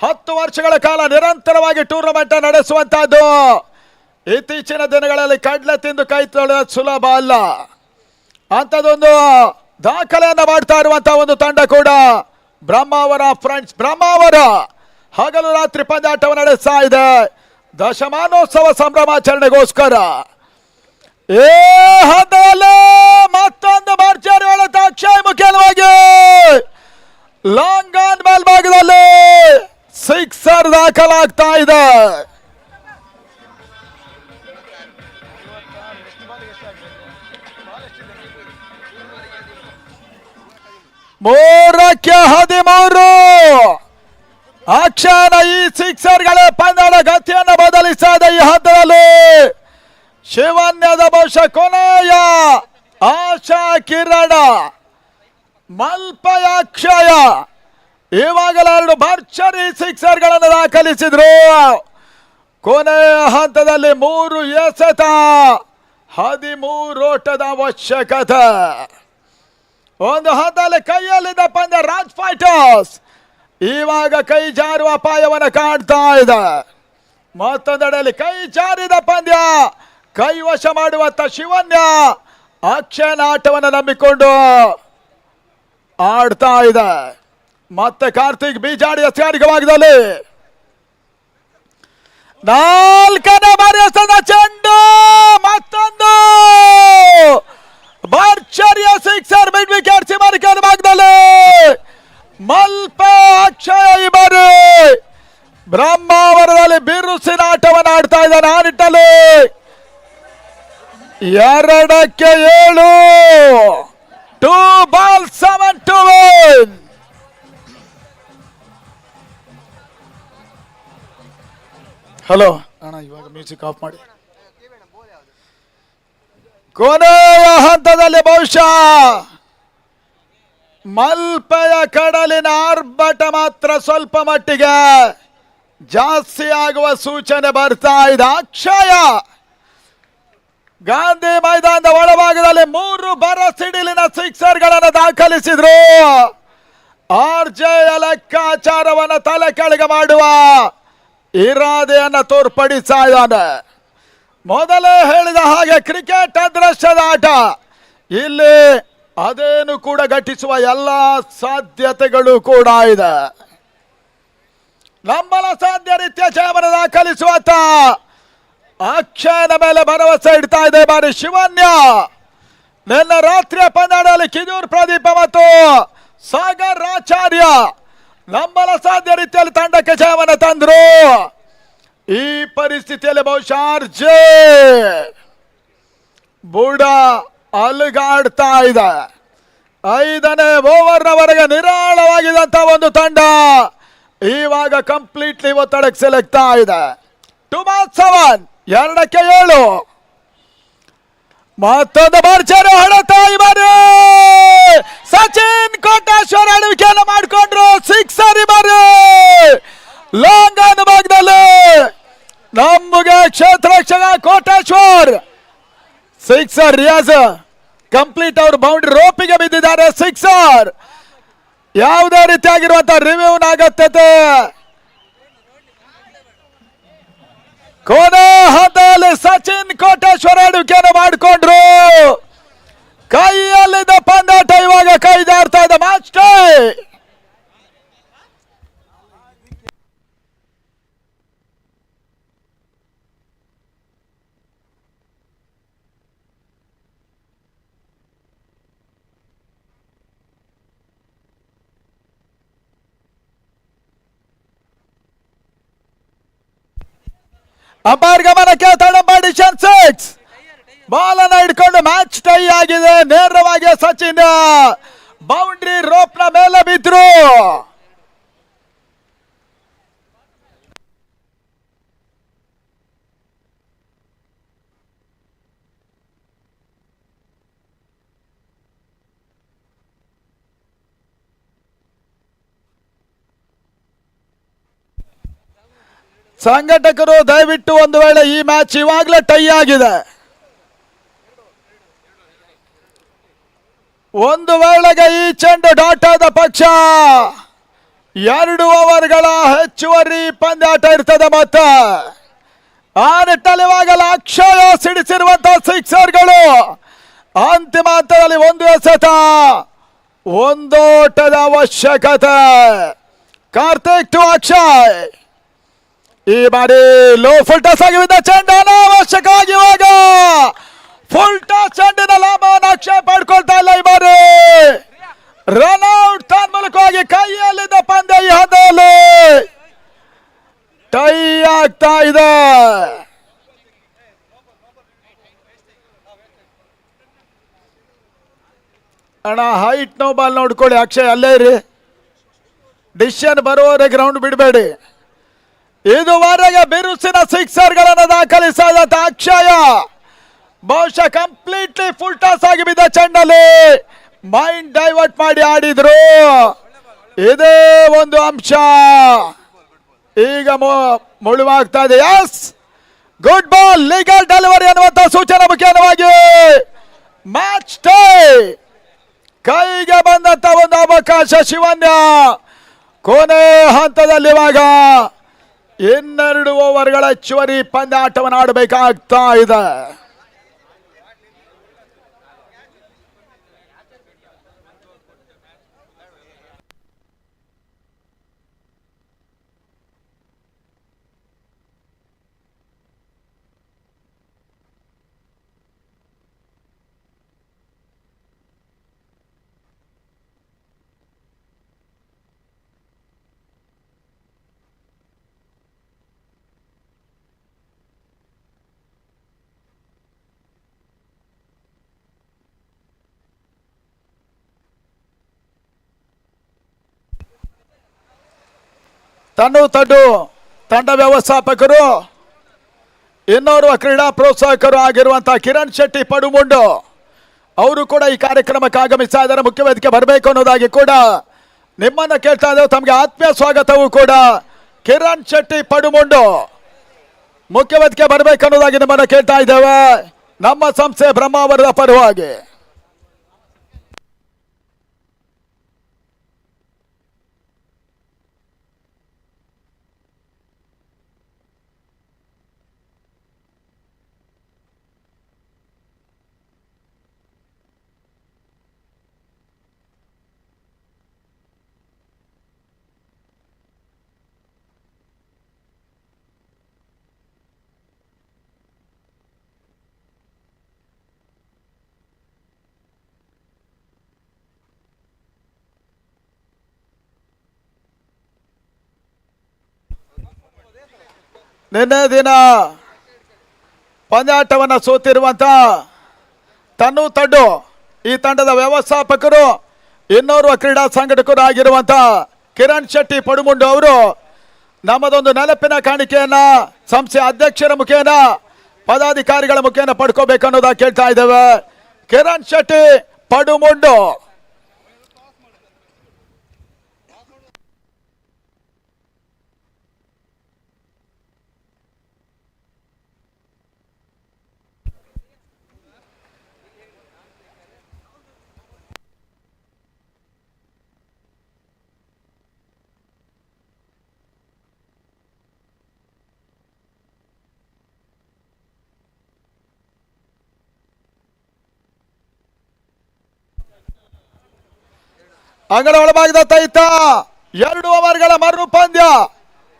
10 ವರ್ಷಗಳ ಕಾಲ ನಿರಂತರವಾಗಿ ಟೂರ್ನಮೆಂಟ್ ನಡೆಸುವಂತಹದ್ದು ಇತ್ತೀಚಿನ ದಿನಗಳಲ್ಲಿ ಕಡ್ಲೆ ತಿಂದು ಕೈ ತೊಳೆದ ಸುಲಭ ಅಲ್ಲ. ಅಂಥದ್ದೊಂದು ದಾಖಲೆಯನ್ನು ಮಾಡ್ತಾ ಇರುವಂತಹ ಒಂದು ತಂಡ ಕೂಡ ಬ್ರಹ್ಮಾವರ ಫ್ರೆಂಡ್ಸ್. ಬ್ರಹ್ಮಾವರ ಹಗಲು ರಾತ್ರಿ ಪಂದ್ಯಾಟವನ್ನು ನಡೆಸ್ತಾ ಇದೆ ದಶಮಾನೋತ್ಸವ ಸಂಭ್ರಮಾಚರಣೆಗೋಸ್ಕರ. ಹದಲೆ ಮತ್ತೊಂದು ಭರ್ಜರಿ ಹೊಡೆತ ಅಕ್ಷಯ್ ಮುಖ್ಯವಾಗಿ ಲಾಂಗ್ ಆನ್ ಮೇಲ್ಭಾಗದಲ್ಲಿ ಸಿಕ್ಸರ್ ದಾಖಲಾಗ್ತಾ ಇದೆ. ಮೂರಕ್ಕೆ 13 ಅಕ್ಷರ ಈ ಸಿಕ್ಸರ್ಗಳೇ ಪಂದ್ಯದ ಗತಿಯನ್ನು ಬದಲಿಸ್ತಾ ಇದೆ. ಈ ಹಂತದಲ್ಲಿ ಶಿವನ್ಯದ ಬಹುಶಃ ಕೊನೆಯ ಆಶಾ ಕಿರಣ ಮಲ್ಪಯ ಅಕ್ಷಯ ಇವಾಗಲೇ 2 ಭರ್ಜರಿ ಸಿಕ್ಸರ್ಗಳನ್ನು ದಾಖಲಿಸಿದ್ರು. ಕೊನೆಯ ಹಂತದಲ್ಲಿ 3 ಎಸೆತ 13 ಓಟದ ಅವಶ್ಯಕತೆ. ಒಂದು ಹಂತದಲ್ಲಿ ಕೈಯಲ್ಲಿದ್ದ ಪಂದ್ಯ ರಾಜ್ ಫೈಟರ್ಸ್ ಇವಾಗ ಕೈ ಜಾರುವ ಅಪಾಯವನ್ನು ಕಾಣ್ತಾ ಇದೆ. ಮತ್ತೊಂದೆಡೆಯಲ್ಲಿ ಕೈ ಜಾರಿದ ಪಂದ್ಯ ಕೈವಶ ಮಾಡುವಂತ ಶಿವನ್ಯ ಅಕ್ಷಯನ ಆಟವನ್ನು ನಂಬಿಕೊಂಡು ಆಡ್ತಾ ಇದೆ. ಮತ್ತೆ ಕಾರ್ತಿಕ್ ಬಿಜಾಡಿ ಅತ್ಯಾಧಿಕವಾಗದಲ್ಲಿ 4ನೇ ಬಾರಿ ಎಸೆದ ಚೆಂಡು ಮತ್ತೊಂದು ಭರ್ಜರಿಯ ಸಿಕ್ಸರ್ ಮಿಡ್ ವಿಕೆಟ್ ಸೀಮಾರೇಖೆಯ ಭಾಗದಲ್ಲಿ ಮಲ್ಪ ಅಕ್ಷಯ ಈ ಬಾರಿ ಬ್ರಹ್ಮಾವರದಲ್ಲಿ ಬಿರುಸಿನ ಆಟವನ್ನು ಆಡ್ತಾ ಇದ್ದಾನೆ. ಆ ನಿಟ್ಟಲ್ಲಿ 2ಕ್ಕೆ 7 2 ಬಾಲ್ 7 to win. ಹಲೋ ಅಣ್ಣ ಇವಾಗ ಮ್ಯೂಸಿಕ್ ಆಫ್ ಮಾಡಿ. ಕೊನೆಯ ಹಂತದಲ್ಲಿ ಬಹುಶಃ ಮಲ್ಪೆಯ ಕಡಲಿನ ಆರ್ಭಟ ಮಾತ್ರ ಸ್ವಲ್ಪ ಮಟ್ಟಿಗೆ ಜಾಸ್ತಿ ಆಗುವ ಸೂಚನೆ ಬರ್ತಾ ಇದೆ. ಅಕ್ಷಯ ಗಾಂಧಿ ಮೈದಾನದ ಒಳಭಾಗದಲ್ಲಿ 3 ಬರಸಿಡಿಲಿನ ಸಿಕ್ಸರ್ಗಳನ್ನು ದಾಖಲಿಸಿದ್ರು. ಆರ್ಜೆಯ ಲೆಕ್ಕಾಚಾರವನ್ನು ತಲೆ ಕೆಳಗೆ ಮಾಡುವ ಇರಾದೆಯನ್ನು ತೋರ್ಪಡಿಸ್ತಾ ಇದ್ದಾನೆ. ಮೊದಲೇ ಹೇಳಿದ ಹಾಗೆ ಕ್ರಿಕೆಟ್ ಅದೃಷ್ಟದ ಆಟ. ಇಲ್ಲಿ ಅದೇನು ಕೂಡ ಘಟಿಸುವ ಎಲ್ಲ ಸಾಧ್ಯತೆಗಳು ಕೂಡ ಇದೆ. ನಂಬಲ ಸಾಧ್ಯ ರೀತಿಯ ಜಯವನ್ನು ದಾಖಲಿಸುವಂತ ಅಕ್ಷಯನ ಮೇಲೆ ಭರವಸೆ ಇಡ್ತಾ ಇದೆ ಬಾರಿ ಶಿವನ್ಯ. ನಿನ್ನ ರಾತ್ರಿಯ ಪಂದ್ಯದಲ್ಲಿ ಕಿಜೂರ್ ಪ್ರದೀಪ ಮತ್ತು ಸಾಗರ್ ಆಚಾರ್ಯ ನಂಬಲ ಸಾಧ್ಯ ರೀತಿಯಲ್ಲಿ ತಂಡಕ್ಕೆ ಜಯವನ್ನು ತಂದ್ರು. ಈ ಪರಿಸ್ಥಿತಿಯಲ್ಲಿ ಬಹುಶಃ ಆರ್ಜೆ ಬುಡ ಅಲುಗಾಡ್ತಾ ಇದೆ. 5ನೇ ಓವರ್ನವರೆಗೆ ನಿರಾಳವಾಗಿದ್ದಂತ ಒಂದು ತಂಡ ಇವಾಗ ಕಂಪ್ಲೀಟ್ಲಿ ಒತ್ತಡಕ್ಕೆ ಸೆಲೆಕ್ತಾ ಇದೆ. 2-7 2ಕ್ಕೆ 7 ಮತ್ತೊಂದು ಭರ್ಜರಿ ಹೊಡೆತ. ಈ ಬಾರಿ ಸಚಿನ್ ಕೋಟೇಶ್ವರ್ ಅಡುವಿಕೆಯನ್ನು ಮಾಡಿಕೊಂಡ್ರು. ಸಿಕ್ಸರ್ ಈ ಬಾರಿ ಲಾಂಗ್ ಆನ್ ಭಾಗದಲ್ಲಿ ನಮಗೆ ಕ್ಷೇತ್ರ ರಕ್ಷಕ ಕೋಟೇಶ್ವರ್ ಸಿಕ್ಸರ್. ರಿಯಾಜ್ ಕಂಪ್ಲೀಟ್ ಅವರು ಬೌಂಡ್ರಿ ರೋಪಿಗೆ ಬಿದ್ದಿದ್ದಾರೆ. ಸಿಕ್ಸರ್ ಯಾವುದೇ ರೀತಿಯಾಗಿರುವಂತಹ ರಿವ್ಯೂ ಅಗತ್ಯತೆ ಕೊನೆ ಹಂತದಲ್ಲಿ ಸಚಿನ್ ಕೋಟೇಶ್ವರ ಅಡುಗೆಯನ್ನು ಮಾಡಿಕೊಂಡ್ರು. ಕೈಯಲ್ಲಿದ್ದ ಪಂದ್ಯಾಟ ಇವಾಗ ಕೈ ಜಾರ್ತಾ ಇದೆ. Match tie. ಅಂಪೈರ್ ಗಮನಕ್ಕೆ ತಡಂಬ ಡಿಸಿಷನ್ 6 ಬಾಲ್ ಅನ್ನು ಹಿಡ್ಕೊಂಡು ಮ್ಯಾಚ್ ಟೈ ಆಗಿದೆ. ನೇರವಾಗಿ ಸಚಿನ್ ಬೌಂಡ್ರಿ ರೋಪ್ ನ ಮೇಲೆ ಬಿದ್ರು. ಸಂಘಟಕರು ದಯವಿಟ್ಟು ಒಂದು ವೇಳೆ ಈ ಮ್ಯಾಚ್ ಇವಾಗಲೇ ಟೈ ಆಗಿದೆ, ಒಂದು ವೇಳೆಗೆ ಈ ಚೆಂಡು ಡಾಟ್ ಆದ ಪಕ್ಷ 2 ಓವರ್ಗಳ ಹೆಚ್ಚುವರಿ ಪಂದ್ಯಾಟ ಇರ್ತದೆ. ಮತ್ತೆ ಆ ನಿಟ್ಟಲ್ಲಿ ಇವಾಗಲೇ ಅಕ್ಷಯ ಸಿಡಿಸಿರುವಂತಹ ಸಿಕ್ಸರ್ಗಳು ಅಂತಿಮ ಹಂತದಲ್ಲಿ 1 ಎಸೆತ 1 ಓಟದ ಅವಶ್ಯಕತೆ. ಕಾರ್ತಿಕ್ ಟು ಅಕ್ಷಯ್, ಈ ಬಾರಿ ಲೋ ಫುಲ್ ಟಾಸ್ ಆಗಿ ಬಿದ್ದ ಚೆಂಡು ಅನಾವಶ್ಯಕವಾಗಿ ಇವಾಗ ಫುಲ್ ಟಾಸ್ ಚೆಂಡಿನ ಲಾಭವನ್ನು ಅಕ್ಷಯ್ ಪಡ್ಕೊಳ್ತಾ ಇಲ್ಲ. ಈ ಬಾರಿ ರನ್ಔಟ್ ತನ್ ಮೂಲಕವಾಗಿ ಕೈಯಲ್ಲಿದ್ದ ಪಂದ್ಯ ಈ ಹಂತದಲ್ಲಿ ಟೈ ಆಗ್ತಾ ಇದೆ. ಅಣ್ಣ ಹೈಟ್ ನೋ ಬಾಲ್ ನೋಡ್ಕೊಳ್ಳಿ ಅಕ್ಷಯ್, ಅಲ್ಲೇ ಇರಿ, ಡಿಸಿಷನ್ ಬರುವವರೆಗೆ ಗ್ರೌಂಡ್ ಬಿಡಬೇಡಿ. ಇದುವರೆಗೆ ಬಿರುಸಿನ ಸಿಕ್ಸರ್ಗಳನ್ನು ದಾಖಲಿಸಿದ ಅಕ್ಷಯ ಬಹುಶಃ ಕಂಪ್ಲೀಟ್ಲಿ ಫುಲ್ ಟಾಸ್ ಆಗಿ ಬಿದ್ದ ಚೆಂಡಲ್ಲಿ ಮೈಂಡ್ ಡೈವರ್ಟ್ ಮಾಡಿ ಆಡಿದ್ರು. ಇದೇ ಒಂದು ಅಂಶ ಈಗ ಮುಳುವಾಗ್ತಾ ಇದೆ. Yes, good ball, legal delivery ಅನ್ನುವಂತ ಸೂಚನೆ ಮುಖ್ಯವಾಗಿ ಮ್ಯಾಚ್ ಟೈ. ಕೈಗೆ ಬಂದಂತ ಒಂದು ಅವಕಾಶ ಶಿವನ್ಯ ಕೊನೆ ಹಂತದಲ್ಲಿ ಇವಾಗ 2 ಓವರ್ಗಳ ಹೆಚ್ಚುವರಿ ಪಂದ್ಯಾಟವನ್ನು ಆಡಬೇಕಾಗ್ತಾ ಇದೆ. ತಡ್ಡು ತಂಡ ವ್ಯವಸ್ಥಾಪಕರು ಇನ್ನೋರ್ವ ಕ್ರೀಡಾ ಪ್ರೋತ್ಸಾಹಕರು ಆಗಿರುವಂತಹ ಕಿರಣ್ ಶೆಟ್ಟಿ ಪಡುಮುಂಡು ಅವರು ಕೂಡ ಈ ಕಾರ್ಯಕ್ರಮಕ್ಕೆ ಆಗಮಿಸ್ತಾ ಇದ್ದಾರೆ. ಮುಖ್ಯ ವೇದಿಕೆ ಬರಬೇಕು ಅನ್ನೋದಾಗಿ ಕೂಡ ನಿಮ್ಮನ್ನ ಕೇಳ್ತಾ ಇದ್ದೇವೆ. ತಮಗೆ ಆತ್ಮೀಯ ಸ್ವಾಗತವೂ ಕೂಡ. ಕಿರಣ್ ಶೆಟ್ಟಿ ಪಡುಮುಂಡು ಮುಖ್ಯ ವೇದಿಕೆ ಬರಬೇಕು ಅನ್ನೋದಾಗಿ ನಿಮ್ಮನ್ನ ಕೇಳ್ತಾ ಇದ್ದೇವೆ ನಮ್ಮ ಸಂಸ್ಥೆ ಬ್ರಹ್ಮಾವರದ ಪರವಾಗಿ. ನಿನ್ನೆ ದಿನ ಪಂದ್ಯಾಟವನ್ನು ಸೋತಿರುವಂತ ತಡ್ಡು ಈ ತಂಡದ ವ್ಯವಸ್ಥಾಪಕರು ಇನ್ನೋರ್ವ ಕ್ರೀಡಾ ಸಂಘಟಕರು ಆಗಿರುವಂತ ಕಿರಣ್ ಶೆಟ್ಟಿ ಪಡುಮುಂಡು ಅವರು ನಮ್ಮದೊಂದು ನೆನಪಿನ ಕಾಣಿಕೆಯನ್ನ ಸಂಸ್ಥೆ ಅಧ್ಯಕ್ಷರ ಮುಖೇನ ಪದಾಧಿಕಾರಿಗಳ ಮುಖೇನ ಪಡ್ಕೋಬೇಕು ಅನ್ನೋದಾಗಿ ಕೇಳ್ತಾ ಇದ್ದೇವೆ. ಕಿರಣ್ ಶೆಟ್ಟಿ ಪಡುಮುಂಡು ಅಂಗಡ ಒಳಭಾಗದ ತೈತ 2 ಓವರ್ಗಳ ಮರು ಪಂದ್ಯ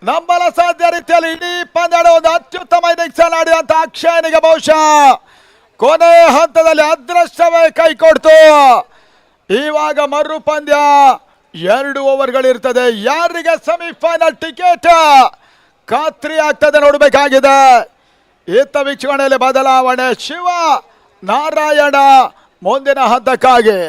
ನಂಬಲ ಸಾಧ್ಯ ರೀತಿಯಲ್ಲಿ ಇಡೀ ಪಂದ್ಯ ಒಂದು ಅತ್ಯುತ್ತಮ ಇನ್ನಿಂಗ್ಸ್ ಆಡಿದಂತ ಅಕ್ಷಯನಿಗೆ ಬಹುಶಃ ಕೊನೆ ಹಂತದಲ್ಲಿ ಅದೃಷ್ಟವೇ ಕೈ ಕೊಡ್ತು. ಇವಾಗ ಮರು ಪಂದ್ಯ 2 ಓವರ್ಗಳಿರ್ತದೆ. ಯಾರಿಗೆ ಸೆಮಿಫೈನಲ್ ಟಿಕೆಟ್ ಖಾತ್ರಿ ಆಗ್ತದೆ ನೋಡಬೇಕಾಗಿದೆ. ಇತ್ತ ವೀಕ್ಷಣೆಯಲ್ಲಿ ಬದಲಾವಣೆ. ಶಿವ ನಾರಾಯಣ ಮುಂದಿನ ಹಂತಕ್ಕಾಗಿ.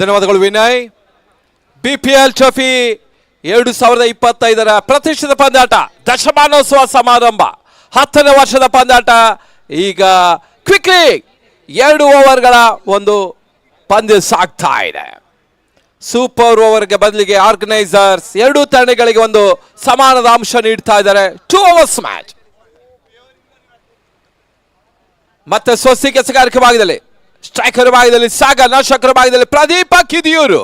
ಧನ್ಯವಾದಗಳು ವಿನಯ್. ಬಿಪಿಎಲ್ ಟ್ರೋಫಿ 2025 ಪ್ರತಿಷ್ಠಿತ ಪಂದ್ಯಾಟ ದಶಮಾನೋತ್ಸವ ಸಮಾರಂಭ 10ನೇ ವರ್ಷದ ಪಂದ್ಯಾಟ. ಈಗ ಕ್ವಿಕ್ಲಿ 2 ಓವರ್ಗಳ ಒಂದು ಪಂದ್ಯ ಸಾಗ್ತಾ ಇದೆ. ಸೂಪರ್ ಓವರ್ಗೆ ಬದಲಿಗೆ ಆರ್ಗನೈಸರ್ಸ್ 2 ತಂಡಗಳಿಗೆ ಒಂದು ಸಮಾನದ ಅಂಶ ನೀಡ್ತಾ ಇದ್ದಾರೆ. 2 overs ಮ್ಯಾಚ್. ಮತ್ತೆ ಸ್ವಸ್ತಿ ಕೆಲಸಗಾರಿಕೆ ಭಾಗದಲ್ಲಿ ಸ್ಟ್ರೈಕರ್ ಭಾಗದಲ್ಲಿ ಸಾಗ, ನಾಶಕರ ಭಾಗದಲ್ಲಿ ಪ್ರದೀಪ ಕಿದಿಯೂರು.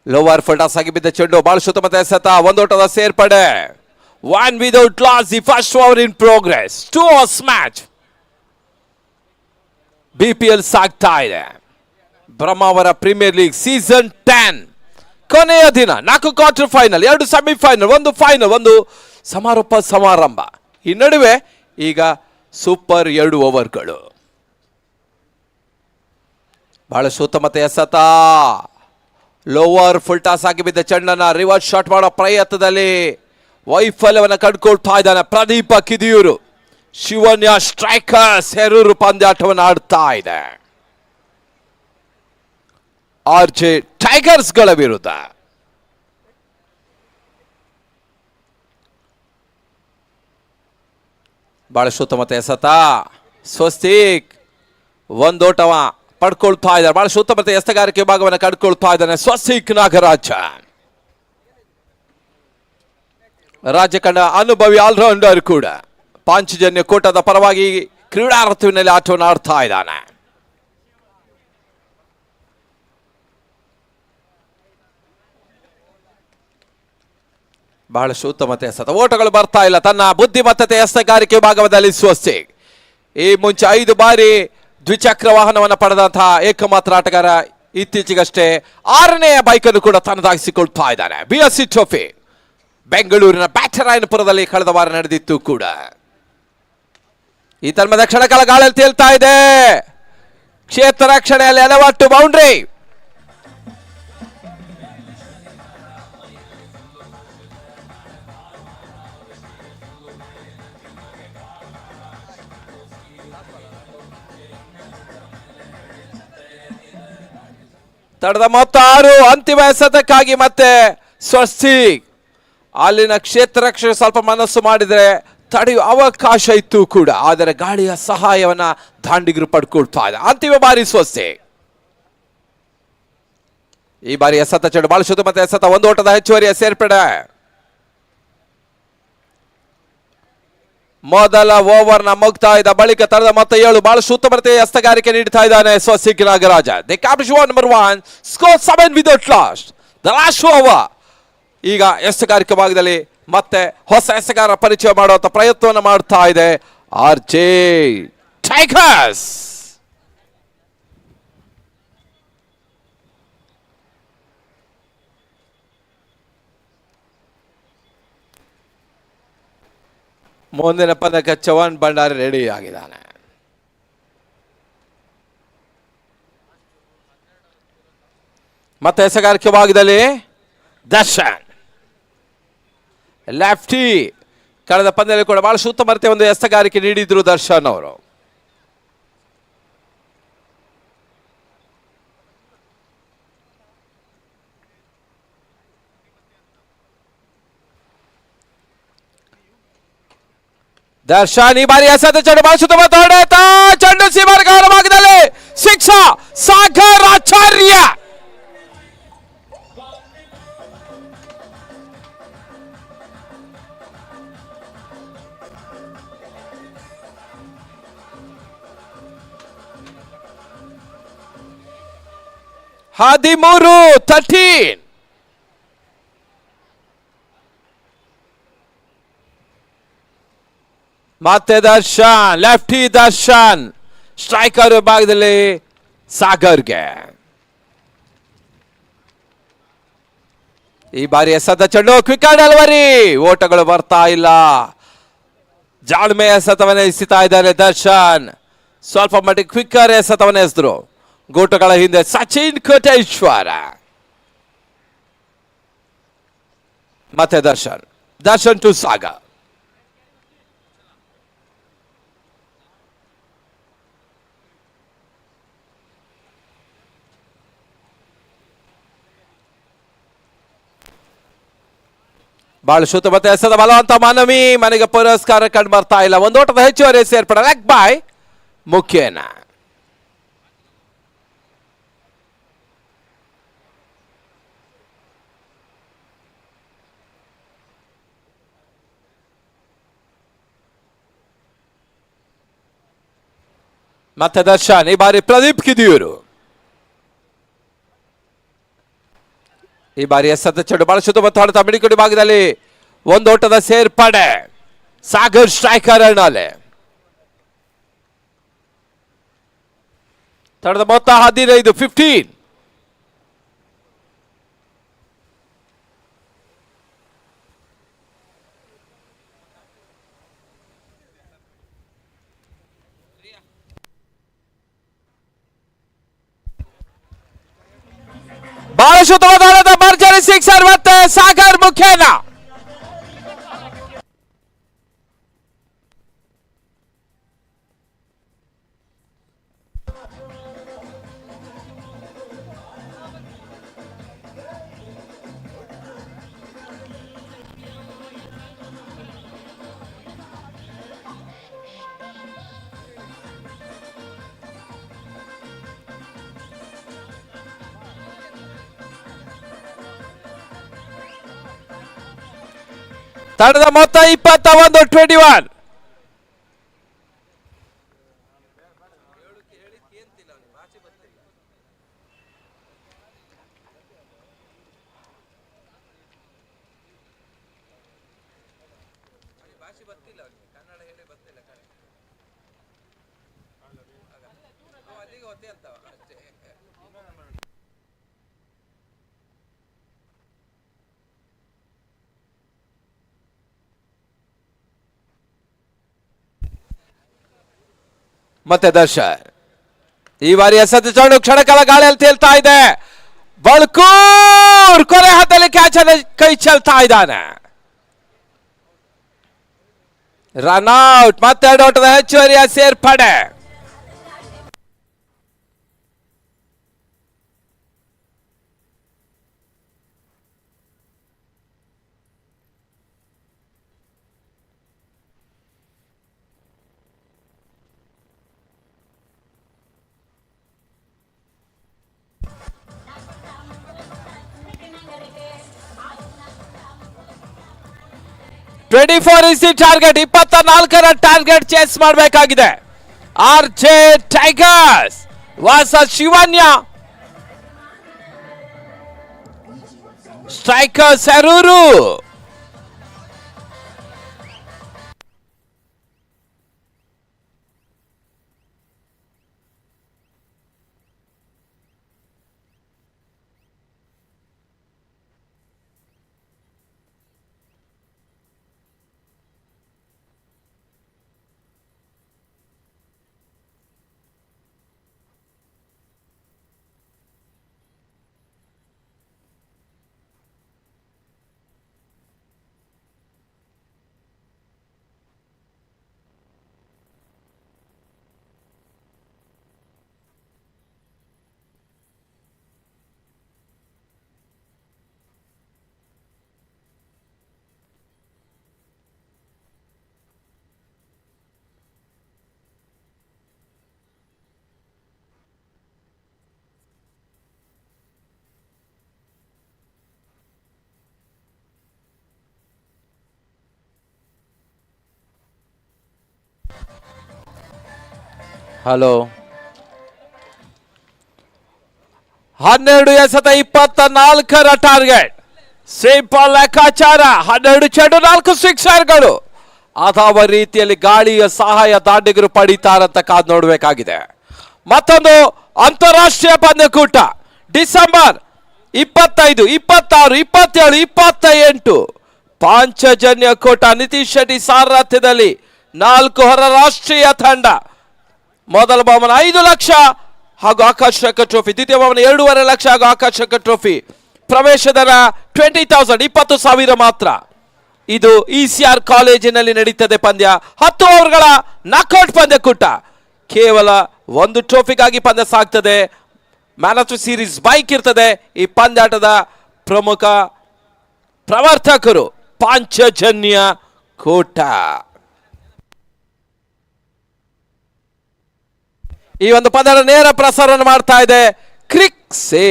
ಲೋವರ್ ಫುಲ್ಟಾಸ್ ಆಗಿ ಬಿದ್ದ ಚೆಂಡು ಬಹಳ ಸುತ್ತಮುತ್ತ ಎಸೆತ, ಒಂದೋಟದ ಸೇರ್ಪಡೆ. 1 without loss, the first over in progress. 2 overs match. BPL ಸಾಗ್ತಾ ಇದೆ. ಬ್ರಹ್ಮಾವರ ಪ್ರೀಮಿಯರ್ ಲೀಗ್ ಸೀಸನ್ 10 ಕೊನೆಯ ದಿನ. 4 ಕ್ವಾರ್ಟರ್ ಫೈನಲ್, 2 ಸೆಮಿಫೈನಲ್, 1 ಫೈನಲ್, 1 ಸಮಾರೋಪ ಸಮಾರಂಭ. ಈ ನಡುವೆ ಈಗ ಸೂಪರ್ 2 ಓವರ್ಗಳು. ಬಹಳ ಸುತ್ತಮುತ್ತ ಎಸೆತ, ಲೋವರ್ ಫುಲ್ ಟಾಸ್ ಆಗಿ ಬಿದ್ದ ಚೆಂಡನ್ನ ರಿವರ್ಸ್ ಶಾಟ್ ಮಾಡೋ ಪ್ರಯತ್ನದಲ್ಲಿ ವೈಫಲ್ಯವನ್ನು ಕಂಡುಕೊಳ್ತಾ ಇದ್ದಾನೆ ಪ್ರದೀಪ ಕಿದಿಯೂರು. ಶಿವನ್ಯ ಸ್ಟ್ರೈಕರ್ಸ್ ಹೆರೂರು ಪಂದ್ಯಾಟವನ್ನು ಆಡ್ತಾ ಇದೆ ಆರ್ಜೆ ಟೈಗರ್ಸ್ಗಳ ವಿರುದ್ಧ. ಬಹಳ ಸುತ್ತಮುತ್ತ ಎಸೆತ, ಸ್ವಸ್ತಿಕ್ ಒಂದೋಟವ ಪಡ್ಕೊಳ್ತಾ ಇದ್ದಾರೆ. ಬಹಳ ಸುತ್ತಮುತ್ತ ಎಸೆತಗಾರಿಕೆ ಭಾಗವನ್ನು ಕಂಡುಕೊಳ್ತಾ ಇದ್ದಾನೆ ಸ್ವಸ್ತಿಕ್ ನಾಗರಾಜ. ರಾಜ್ಯ ಕಂಡ ಅನುಭವಿ ಆಲ್ರೌಂಡರ್ ಕೂಡ ಪಾಂಚಜನ್ಯ ಕೋಟದ ಪರವಾಗಿ ಕ್ರೀಡಾ ಋತುವಿನಲ್ಲಿ ಆಟವನ್ನು ಆಡ್ತಾ ಇದ್ದಾನೆ. ಬಹಳ ಉತ್ತಮತೆ ಎಸೆತ, ಓಟಗಳು ಬರ್ತಾ ಇಲ್ಲ. ತನ್ನ ಬುದ್ಧಿಮತ್ತತೆ ಎಸೆತಗಾರಿಕೆ ಭಾಗದಲ್ಲಿ ಸ್ವಸ್ತಿಕ್ ಈ ಮುಂಚೆ 5 ಬಾರಿ ದ್ವಿಚಕ್ರ ವಾಹನವನ್ನು ಪಡೆದಂತಹ ಏಕಮಾತ್ರ ಆಟಗಾರ. ಇತ್ತೀಚೆಗಷ್ಟೇ 6ನೇ ಬೈಕನ್ನು ಕೂಡ ತನ್ನದಾಗಿಸಿಕೊಳ್ತಾ ಇದ್ದಾನೆ. ಬಿಎಸ್ಸಿ ಟ್ರೋಫಿ ಬೆಂಗಳೂರಿನ ಬ್ಯಾಟರಾಯನಪುರದಲ್ಲಿ ಕಳೆದ ವಾರ ನಡೆದಿತ್ತು ಕೂಡ. ಈ ತನ್ಮ ದಕ್ಷಿಣ ಕಾಲ ಗಾಳಿಯಲ್ಲಿ ತೇಲ್ತಾ ಇದೆ. ಕ್ಷೇತ್ರ ರಕ್ಷಣೆಯಲ್ಲಿ 40 ಬೌಂಡ್ರಿ. ತಡದ ಮೊತ್ತ 6. ಅಂತಿಮ ಎಸೆತಕ್ಕಾಗಿ ಮತ್ತೆ ಸ್ವಸ್ತಿಕ್. ಅಲ್ಲಿನ ಕ್ಷೇತ್ರ ರಕ್ಷಣೆ ಸ್ವಲ್ಪ ಮನಸ್ಸು ಮಾಡಿದರೆ ತಡೆಯುವ ಅವಕಾಶ ಇತ್ತು ಕೂಡ, ಆದರೆ ಗಾಳಿಯ ಸಹಾಯವನ್ನ ದಾಂಡಿಗರು ಪಡ್ಕೊಳ್ತಾ ಇದೆ. ಅಂತಿಮ ಬಾರಿ ಸ್ವಸ್ತಿಕ್. ಈ ಬಾರಿ ಎಸೆತ ಚೆಂಡು ಬಹಳ ಸುತ್ತಮುತ್ತ ಎಸೆತ, 1 ಓಟದ ಹೆಚ್ಚುವರಿಯ ಸೇರ್ಪಡೆ. ಮೊದಲ ಓವರ್ನ ಮುಕ್ತಾಯದ ಬಳಿಕ ತರದ ಮೊತ್ತ 7. ಬಹಳ ಸುತ್ತಮುತ್ತ ಎಸೆತಗಾರಿಕೆ ನೀಡ್ತಾ ಇದ್ದಾನೆ Swastik Nagaraja. The captain number 1 score 7 without loss. The last over. ಈಗ ಎಸೆತಗಾರಿಕೆ ಭಾಗದಲ್ಲಿ ಮತ್ತೆ ಹೊಸ ಎಸೆಗಾರ ಪರಿಚಯ ಮಾಡುವಂತ ಪ್ರಯತ್ನವನ್ನು ಮಾಡ್ತಾ ಇದೆ ಆರ್ಜೆ ಟೈಗರ್ಸ್. ಮುಂದಿನ ಪಂದ್ಯಕ್ಕೆ ಚವನ್ ಭಂಡಾರಿ ರೆಡಿ ಆಗಿದ್ದಾನೆ. ಮತ್ತೆ ಎಸೆಗಾರಿಕೆ ಭಾಗದಲ್ಲಿ ದರ್ಶನ್ ಲೆಫ್ಟಿ. ಕಳೆದ ಪಂದ್ಯದಲ್ಲಿ ಕೂಡ ಬಹಳ ಸುತ್ತಮುತ್ತ ಒಂದು ಎಸೆಗಾರಿಕೆ ನೀಡಿದ್ರು ದರ್ಶನ್ ಅವರು. ದರ್ಶನ್ ಈ ಬಾರಿ ಎಸೆದ ಚೆಂಡು ಬಹಳ ಸುತ್ತಮುತ್ತ ಹೊಡೆತ, ಚೆಂಡು ಸೀಮಾರ್ಗಾರ ಭಾಗದಲ್ಲಿ ಶಿಕ್ಷ ಸಾಗರ್ ಆಚಾರ್ಯ. ಹದಿಮೂರು 13. ಮತ್ತೆ ದರ್ಶನ್ ಲೆಫ್ಟಿ, ದರ್ಶನ್ ಸ್ಟ್ರೈಕರ್ ಭಾಗದಲ್ಲಿ ಸಾಗರ್ಗೆ. ಈ ಬಾರಿ ಎಸೆದ ಚೆಂಡು ಕ್ವಿಕ್ ಡೆಲಿವರಿ, ಓಟಗಳು ಬರ್ತಾ ಇಲ್ಲ. ಜಾಳ್ಮೆ ಎಸೆತವನ್ನ ಎಸೆತಾ ಇದ್ದಾರೆ ದರ್ಶನ್. ಸ್ವಲ್ಪ ಮಟ್ಟಿಗೆ ಕ್ವಿಕ್ಕರ್ ಎಸೆತವನ್ನ ಎಸೆದ್ರು. ಗೋಟುಗಳ ಹಿಂದೆ ಸಚಿನ್ ಕೋಟೇಶ್ವರ. ಮತ್ತೆ ದರ್ಶನ್ ಟು ಸಾಗರ್. ಬಹಳ ಶುದ್ಧ ಮತ್ತೆ ಎಸೆದ ಬಲವಂತ ಮಾನವಿ ಮನೆಗೆ ಪುರಸ್ಕಾರ ಕಂಡು ಬರ್ತಾ ಇಲ್ಲ. ಒಂದು ಓಟದ ಹೆಚ್ಚುವರಿ ಸೇರ್ಪಡೆ ಲೆಗ್ ಬಾಯ್ ಮುಖ್ಯನ. ಮತ್ತೆ ದರ್ಶನ್, ಈ ಬಾರಿ ಪ್ರದೀಪ್ ಕಿದಿಯೂರು. ಈ ಬಾರಿ ಎಸೆದ ಚೆಂಡು ಬಹಳ ಶುದ್ಧ ಮತ್ತು ಹೊಡೆತ ಮಿಡಿಕುಡಿ ಭಾಗದಲ್ಲಿ ಒಂದು ಓಟದ ಸೇರ್ಪಡೆ. ಸಾಗರ್ ಸ್ಟ್ರೈಕರ್ ಅಣ್ಣಾಲೆ ತಡೆದ ಮೊತ್ತ 15 15. ಬಹಳ ಶುದ್ಧವಾದ ಭರ್ಜರಿ ಸಿಕ್ಸರ್ ಮತ್ತೆ ಸಾಗರ್ ಮುಖ್ಯನ. ತಂಡದ ಮೊತ್ತ 21-21. ಮತ್ತೆ ದರ್ಶನ್, ಈ ಬಾರಿ ಎಸೆದ ಚೆಂಡು ಕ್ಷಣಕಾಲ ಗಾಳಿಯಲ್ಲಿ ತೇಲ್ತಾ ಇದೆ. ಬಳ್ಕೂರ್ ಕೊನೆ ಹಂತದಲ್ಲಿ ಕ್ಯಾಚ್ ಅನ್ನು ಕೈ ಚೆಲ್ತಾ ಇದ್ದಾನೆ. ರನ್ಔಟ್. ಮತ್ತೆ 2 ಓಟದ ಹೆಚ್ಚುವರಿಯ ಸೇರ್ಪಡೆ. ಟಾರ್ಗೆಟ್ 24ರ ಟಾರ್ಗೆಟ್ ಚೇಸ್ ಮಾಡಬೇಕಾಗಿದೆ. RJ tigers versus Shivanya. Striker Saruru. Hello 12 ಎಸೆತ 24ರ ಟಾರ್ಗೆಟ್. ಸಿಂಪಲ್ ಲೆಕ್ಕಾಚಾರ. 12 ಚೆಂಡು 4 ಸಿಕ್ಸರ್ಗಳು. ಅಥವಾ ರೀತಿಯಲ್ಲಿ ಗಾಳಿಯ ಸಹಾಯ ದಾಂಡಿಗರು ಪಡಿತಾರಂತ ಕಾದು ನೋಡಬೇಕಾಗಿದೆ. ಮತ್ತೊಂದು ಅಂತಾರಾಷ್ಟ್ರೀಯ ಪಂದ್ಯಕೂಟ ಡಿಸೆಂಬರ್ 25, 26, 27, 28 ಪಾಂಚಜನ್ಯ ಕೂಟ. ನಿತೀಶ್ ಶೆಟ್ಟಿ ಸಾರಥ್ಯದಲ್ಲಿ 4 ಹೊರ ರಾಷ್ಟ್ರೀಯ ತಂಡ. ಮೊದಲ ಬಹುಮಾನ 5 ಲಕ್ಷ ಹಾಗೂ ಆಕರ್ಷಕ ಟ್ರೋಫಿ. ದ್ವಿತೀಯ ಬಹುಮಾನ 2.5 ಲಕ್ಷ ಹಾಗೂ ಆಕರ್ಷಕ ಟ್ರೋಫಿ. ಪ್ರವೇಶದರ 20,000 20,000 ಮಾತ್ರ. ಇದು ECR ಕಾಲೇಜಿನಲ್ಲಿ ನಡೀತದೆ ಪಂದ್ಯ. 10 ಓವರ್ಗಳ ನಾಕ್ಔಟ್ ಪಂದ್ಯಕೂಟ. ಕೇವಲ 1 ಟ್ರೋಫಿಗಾಗಿ ಪಂದ್ಯ ಸಾಗ್ತದೆ. Man of the series bike ಇರ್ತದೆ. ಈ ಪಂದ್ಯಾಟದ ಪ್ರಮುಖ ಪ್ರವರ್ತಕರು ಪಾಂಚಜನ್ಯ ಕೂಟ. ಈ ಒಂದು ಪದರ ನೇರ ಪ್ರಸಾರ ಮಾಡ್ತಾ ಇದೆ ಕ್ರಿಕ್ಸೆ.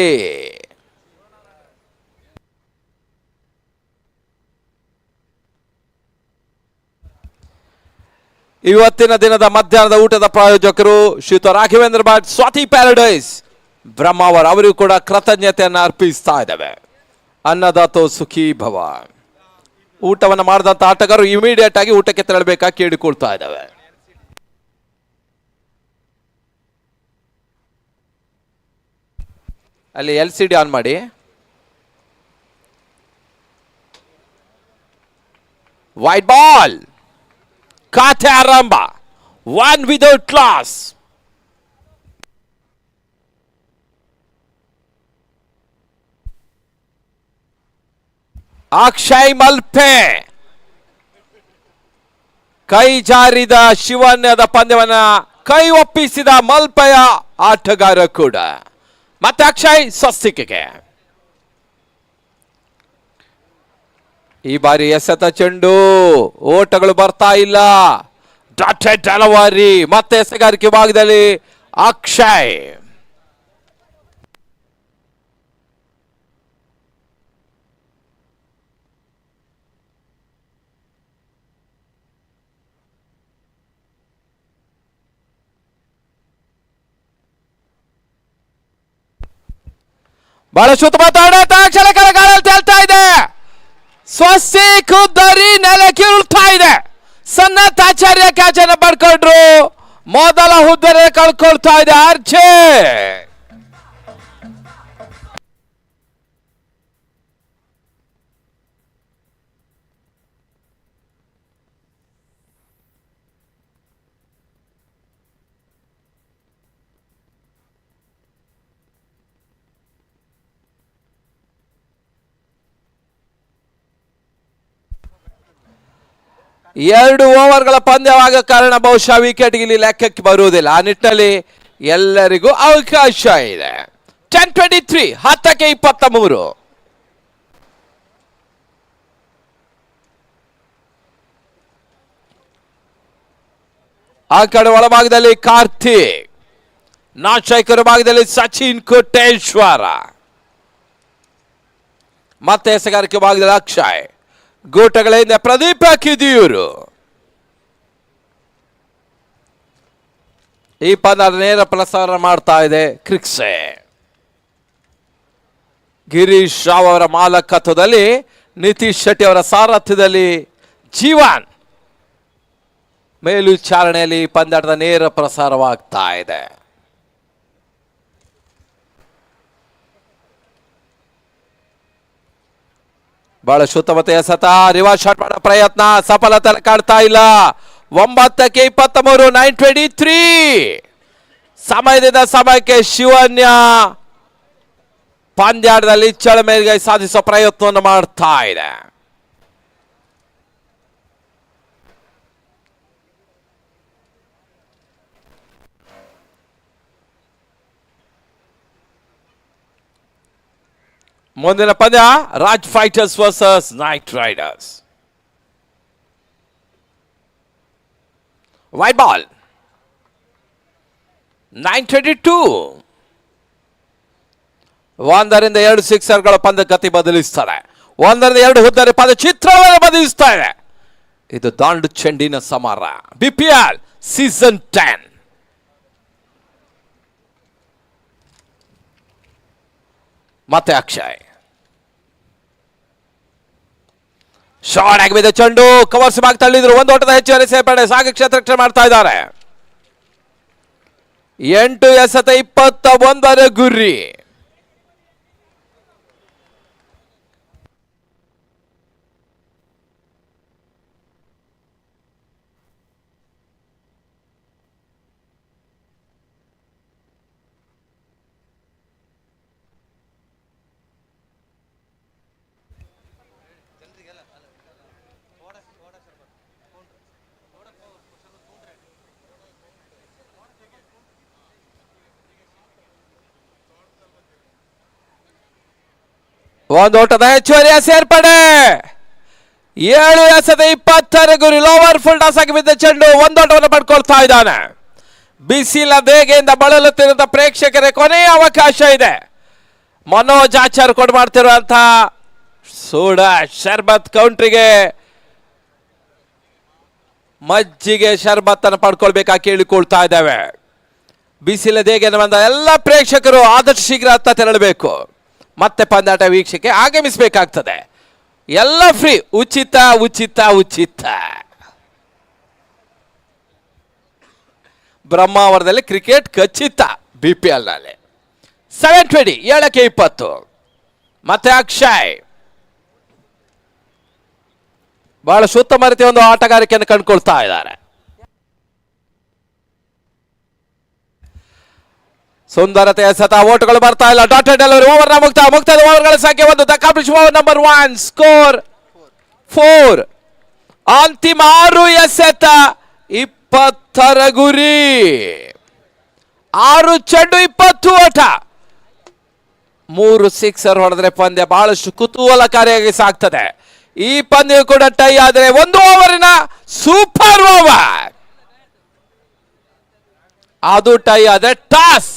ಇವತ್ತಿನ ದಿನದ ಮಧ್ಯಾಹ್ನದ ಊಟದ ಪ್ರಾಯೋಜಕರು ಶ್ರೀಯುತ ರಾಘವೇಂದ್ರ ಭಟ್, ಸ್ವಾತಿ ಪ್ಯಾರಡೈಸ್, ಬ್ರಹ್ಮಾವರ್ ಅವರಿಗೂ ಕೂಡ ಕೃತಜ್ಞತೆಯನ್ನು ಅರ್ಪಿಸ್ತಾ ಇದ್ದಾವೆ. ಅನ್ನದಾತೋ ಸುಖೀ ಭವ. ಊಟವನ್ನು ಮಾಡಿದಂತ ಆಟಗಾರರು ಇಮಿಡಿಯೇಟ್ ಆಗಿ ಊಟಕ್ಕೆ ತೆರಳಬೇಕಾಗಿ ಕೇಳಿಕೊಳ್ತಾ ಇದ್ದಾವೆ. ಅಲ್ಲಿ LCD ಆನ್ ಮಾಡಿ. ವೈಟ್ ಬಾಲ್, ಖಾತೆ ಆರಂಭ, one without class. Akshay Malpe ಕೈ ಜಾರಿದ ಶಿವನ್ಯದ ಪಂದ್ಯವನ್ನ ಕೈ ಒಪ್ಪಿಸಿದ ಮಲ್ಪೆಯ ಆಟಗಾರ ಕೂಡ. ಮತ್ತೆ ಅಕ್ಷಯ್ ಸ್ವಸ್ತಿಕೆಗೆ. ಈ ಬಾರಿ ಎಸೆತ ಚೆಂಡು, ಓಟಗಳು ಬರ್ತಾ ಇಲ್ಲ. ಡಾಟೆಡ್ ಡೆಲವರಿ, ಮತ್ತೆ ಎಸೆಗಾರಿಕೆ ಭಾಗದಲ್ಲಿ ಅಕ್ಷಯ್. ಬಹಳ ಸುತ್ತಮುತ್ತ ಗಾಳಿಯಲ್ಲಿ ತೇಲ್ತಾ ಇದೆ. ಸ್ವಸ್ತಿ ಖುದ್ದರಿ ನೆಲಕ್ಕೆ ಉಳ್ತಾ ಇದೆ. ಸನ್ನತಾಚಾರ್ಯ ಕ್ಯಾಚ್ ಅನ್ನು ಪಡ್ಕೊಂಡ್ರು. ಮೊದಲ ಹುದ್ದರಿ ಕಳ್ಕೊಳ್ತಾ ಇದೆ ಆರ್ಚೆ. ಎರಡು ಓವರ್ಗಳ ಪಂದ್ಯವಾಗ ಕಾರಣ ಬಹುಶಃ ವಿಕೆಟ್ ಇಲ್ಲಿ ಲೆಕ್ಕಕ್ಕೆ ಬರುವುದಿಲ್ಲ. ಆ ನಿಟ್ಟಿನಲ್ಲಿ ಎಲ್ಲರಿಗೂ ಅವಕಾಶ ಇದೆ. 10-23, 10-23. ಆ ಕಡೆ ಒಳಭಾಗದಲ್ಲಿ ಕಾರ್ತಿಕ್, ನಾನ್ ಸ್ಟ್ರೈಕರ್ ಭಾಗದಲ್ಲಿ ಸಚಿನ್ ಕೋಟೇಶ್ವರ, ಮತ್ತೆ ಎಸೆಗಾರಿಕೆ ಭಾಗದಲ್ಲಿ ಅಕ್ಷಯ್, ಗೂಟಗಳಿಂದ ಪ್ರದೀಪ ಕಿದಿಯೂರು. ಈ ಪಂದ್ಯ ನೇರ ಪ್ರಸಾರ ಮಾಡ್ತಾ ಇದೆ ಕ್ರಿಕ್ಸೆ. ಗಿರೀಶ್ ರಾವ್ ಅವರ ಮಾಲಕತ್ವದಲ್ಲಿ, ನಿತೀಶ್ ಶೆಟ್ಟಿ ಅವರ ಸಾರಥ್ಯದಲ್ಲಿ ಜೀವನ್ ಮೇಲ್ವಿಚಾರಣೆಯಲ್ಲಿ ಪಂದ್ಯದ ನೇರ ಪ್ರಸಾರವಾಗ್ತಾ ಇದೆ. ಬಹಳ ಶುದ್ಧಮತ ಎಸೆತ, ರಿವರ್ಸ್ ಶಾಟ್ ಮಾಡೋ ಪ್ರಯತ್ನ, ಸಫಲತೆ ಕಾಣ್ತಾ ಇಲ್ಲ. 9-23, 9-23. ಸಮಯದಿಂದ ಸಮಯಕ್ಕೆ ಶಿವನ್ಯ ಪಂದ್ಯಾಟದಲ್ಲಿ ಚಳ ಮೇಲ್ಗೈ ಸಾಧಿಸುವ ಪ್ರಯತ್ನವನ್ನು ಮಾಡ್ತಾ ಇದೆ. ಮುಂದಿನ ಪಂದ್ಯ Raj fighters versus night Riders. White ball, 9-22. 1-2 ಸಿಕ್ಸರ್ಗಳ ಪಂದ್ಯ ಗತಿ ಬದಲಿಸ್ತಾರೆ. 1-2 ಹುದ್ದರಿ ಪಂದ್ಯ ಚಿತ್ರವನ್ನು ಬದಲಿಸ್ತಾರೆ. ಇದು ದಾಂಡು ಚೆಂಡಿನ ಸಮರ. BPL season 10. ಮತ್ತೆ ಅಕ್ಷಯ್ ಶಾರ್ಟ್ ಆಗಿ ಬಿದ್ದ ಚೆಂಡು ಕವರ್ಸ್ ಬಾಗಿ ತಳ್ಳಿದ್ರು. ಒಂದು ಓಟದ ಹೆಚ್ಚುವರಿ ಸೇರ್ಪಡೆ, ಸಾಗಿ ಕ್ಷೇತ್ರ ಮಾಡ್ತಾ ಇದ್ದಾರೆ. 8-21 ಗುರಿ. ಒಂದು ಓಟದ ಹೆಚ್ಚುವರಿಯ ಸೇರ್ಪಡೆ, 7 ಗುರಿ. ಲೋವರ್ ಫುಲ್ ಟಾಸ್ ಆಗಿ ಬಿದ್ದ ಚೆಂಡು ಒಂದೋಟವನ್ನು ಪಡ್ಕೊಳ್ತಾ ಇದ್ದಾನೆ. ಬಿಸಿಲ ಬೇಗೆಯಿಂದ ಬಳಲುತ್ತಿರುವಂತಹ ಪ್ರೇಕ್ಷಕರೇ ಕೊನೆಯ ಅವಕಾಶ ಇದೆ. ಮನೋಜ್ ಆಚಾರ್ ಕೊಡು ಮಾಡ್ತಿರುವಂತಹ ಸೋಡಾ ಶರ್ಬತ್ ಕೌಂಟ್ರಿಗೆ ಮಜ್ಜಿಗೆ ಶರ್ಬತ್ ಅನ್ನು ಪಡ್ಕೊಳ್ಬೇಕಾಗಿ ಕೇಳಿಕೊಳ್ತಾ ಇದ್ದಾವೆ. ಬಿಸಿಲ ದೇಗೆಯನ್ನು ಬಂದ ಎಲ್ಲ ಪ್ರೇಕ್ಷಕರು ಆದಷ್ಟು ಶೀಘ್ರ ಹತ್ತ ತೆರಳಬೇಕು. ಮತ್ತೆ ಪಂದ್ಯಾಟ ವೀಕ್ಷಕ್ಕೆ ಆಗಮಿಸಬೇಕಾಗ್ತದೆ. ಎಲ್ಲ ಫ್ರೀ, ಉಚಿತ ಉಚಿತ ಉಚಿತ. ಬ್ರಹ್ಮಾವರದಲ್ಲಿ ಕ್ರಿಕೆಟ್ ಖಚಿತ. BPL ನಲ್ಲಿ 720 7-20. ಮತ್ತೆ ಅಕ್ಷಯ್ ಬಹಳ ಉತ್ತಮ ರೀತಿಯ ಒಂದು ಆಟಗಾರಿಕೆಯನ್ನು ಕಂಡುಕೊಳ್ತಾ ಇದ್ದಾರೆ. ಸುಂದರತೆಯ ಸತ ಓಟುಗಳು ಬರ್ತಾ ಇಲ್ಲ. ಡಾಟೆಡ್ ಡೆಲಿವರಿ ಓವರ್ ಮುಕ್ತಾದ ಓವರ್ಗಳ ಸಂಖ್ಯೆ 1. The competition over number 1 score 4. ಅಂತಿಮ 6 ಎಸೆತ 20 ಗುರಿ. 6 ಚೆಂಡು 20 ಓಟ. 3 ಸಿಕ್ಸರ್ ಹೊಡೆದ್ರೆ ಪಂದ್ಯ ಬಹಳಷ್ಟು ಕುತೂಹಲಕಾರಿಯಾಗಿ ಸಾಗ್ತದೆ. ಈ ಪಂದ್ಯ ಕೂಡ ಟೈ ಆದರೆ 1 ಓವರಿನ ಸೂಪರ್ ಓವರ್. ಅದು ಟೈ ಆದರೆ ಟಾಸ್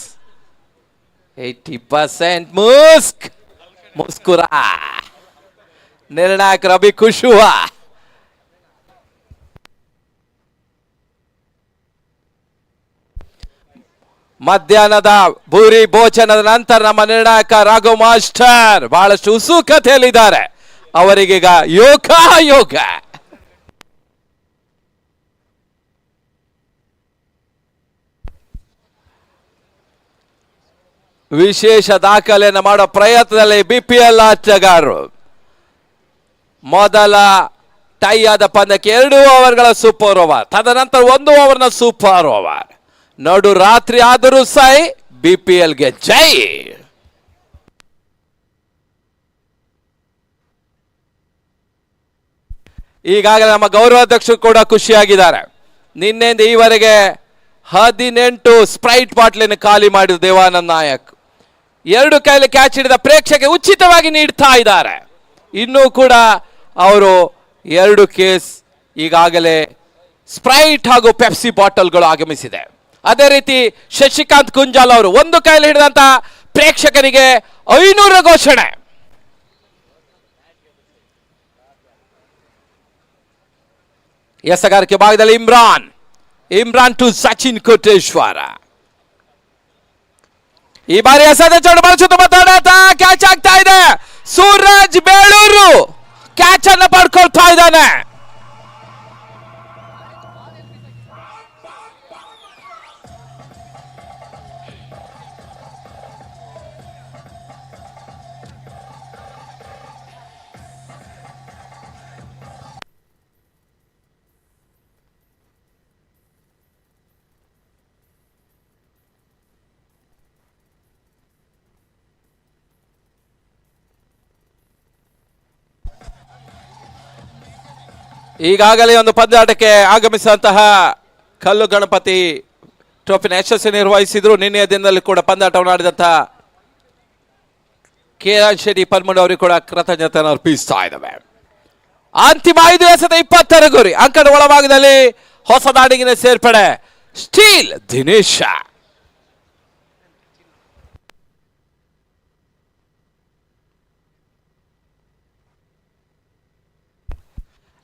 80% ಮುಸ್ಕುರಾ. ನಿರ್ಣಾಯಕ ರವಿ ಖುಷುವಾ. ಮಧ್ಯಾಹ್ನದ ಭೂರಿ ಭೋಜನದ ನಂತರ ನಮ್ಮ ನಿರ್ಣಾಯಕ ರಾಘವ್ ಮಾಸ್ಟರ್ ಬಹಳಷ್ಟು ಉತ್ಸುಕತೆಯಲ್ಲಿದ್ದಾರೆ. ಅವರಿಗೀಗ ಯೋಗ. ವಿಶೇಷ ದಾಖಲೆಯನ್ನು ಮಾಡೋ ಪ್ರಯತ್ನದಲ್ಲಿ BPL ಆಟಗಾರರು. ಮೊದಲ ಟೈ ಆದ ಪಂದ್ಯಕ್ಕೆ 2 ಓವರ್ಗಳ ಸೂಪರ್ ಓವರ್, ತದನಂತರ 1 ಓವರ್ನ ಸೂಪರ್ ಓವರ್. ನಡು ರಾತ್ರಿ ಆದರೂ ಸೈ BPLಗೆ ಜೈ. ಈಗಾಗಲೇ ನಮ್ಮ ಗೌರವಾಧ್ಯಕ್ಷರು ಕೂಡ ಖುಷಿಯಾಗಿದ್ದಾರೆ. ನಿನ್ನೆಯಿಂದ ಈವರೆಗೆ 18 ಸ್ಪ್ರೈಟ್ ಬಾಟ್ಲಿನ ಖಾಲಿ ಮಾಡಿದ ದೇವಾನಂದ್ ನಾಯಕ್ 2 ಕೈಲಿ ಕ್ಯಾಚ್ ಹಿಡಿದ ಪ್ರೇಕ್ಷಕ ಉಚಿತವಾಗಿ ನೀಡ್ತಾ ಇದ್ದಾರೆ. ಇನ್ನೂ ಕೂಡ ಅವರು 2 ಕೇಸ್ ಈಗಾಗಲೇ ಸ್ಪ್ರೈಟ್ ಹಾಗೂ ಪೆಪ್ಸಿ ಬಾಟಲ್ಗಳು ಆಗಮಿಸಿದೆ. ಅದೇ ರೀತಿ ಶಶಿಕಾಂತ್ ಕುಂಜಾಲ್ ಅವರು 1 ಕೈಲಿ ಹಿಡಿದಂತ ಪ್ರೇಕ್ಷಕರಿಗೆ 500 ಘೋಷಣೆ. ಎಸಗಾರಿಕೆ ಭಾಗದಲ್ಲಿ ಇಮ್ರಾನ್ ಟು ಸಚಿನ್ ಕೋಟೇಶ್ವರ. ಈ ಬಾರಿ ಎಸೆದ ಚೆಂಡು ಬಳಸುತ್ತ ಮಾತಾಡಾಟ ಕ್ಯಾಚ್ ಆಗ್ತಾ ಇದೆ. ಸೂರಜ್ ಬೇಳೂರು ಕ್ಯಾಚ್ ಅನ್ನು ಪಡ್ಕೊಳ್ತಾ ಇದ್ದಾನೆ. ಈಗಾಗಲೇ ಒಂದು ಪಂದ್ಯಾಟಕ್ಕೆ ಆಗಮಿಸಿದಂತಹ ಕಲ್ಲು ಗಣಪತಿ ಟ್ರೋಫಿನ ಯಶಸ್ವಿ ನಿರ್ವಹಿಸಿದ್ರು. ನಿನ್ನೆಯ ದಿನದಲ್ಲಿ ಕೂಡ ಪಂದ್ಯಾಟವನ್ನು ಆಡಿದಂತಹ KR ಶೆಟ್ಟಿ ಪಲ್ಮುಂಡ್ ಅವರಿಗೆ ಕೂಡ ಕೃತಜ್ಞತೆಯನ್ನು ಅರ್ಪಿಸ್ತಾ ಇದ್ದಾವೆ. ಅಂತಿಮ 5 ಎಸೆತ 20 ಗುರಿ. ಅಂಕಣ ಒಳಭಾಗದಲ್ಲಿ ಹೊಸ ದಾಡಿಗಿನ ಸೇರ್ಪಡೆ steel Dinesha.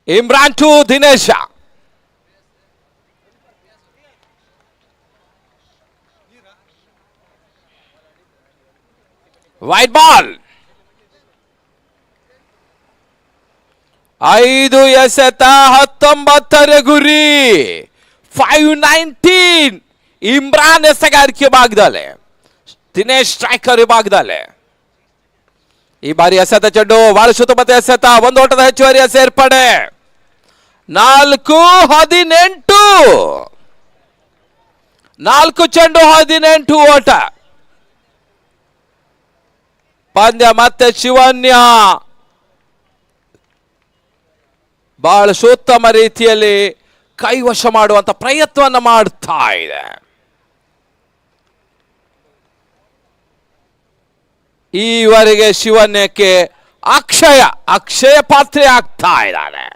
Imran to Dinesha. Wide ball. 5 ಎಸೆತ 19 ಗುರಿ. 519. ಇಮ್ರಾನ್ ಎಸೆಗಾರಿಕೆ ಭಾಗದಲ್ಲಿ, ದಿನೇಶ್ ಸ್ಟ್ರೈಕರ್ ವಿಭಾಗದಲ್ಲಿ. ಈ ಬಾರಿ ಎಸೆತ ಚೆಂಡು ಬಹಳ ಸುತ್ತಮುತ್ತ ಎಸೆತ. 1 ಓಟದ ಹೆಚ್ಚುವರಿಯ ಸೇರ್ಪಡೆ 4-18. 4 ಚೆಂಡು 18 ಓಟ. ಪಂದ್ಯ ಮತ್ತೆ ಶಿವನ್ಯ ಬಹಳ ಉತ್ತಮ ರೀತಿಯಲ್ಲಿ ಕೈವಶ ಮಾಡುವಂತ ಪ್ರಯತ್ನವನ್ನು ಮಾಡ್ತಾ ಇದೆ. ಈವರೆಗೆ ಶಿವನ್ಯಕ್ಕೆ ಅಕ್ಷಯ ಪಾತ್ರೆ ಆಗ್ತಾ ಇದ್ದಾನೆ.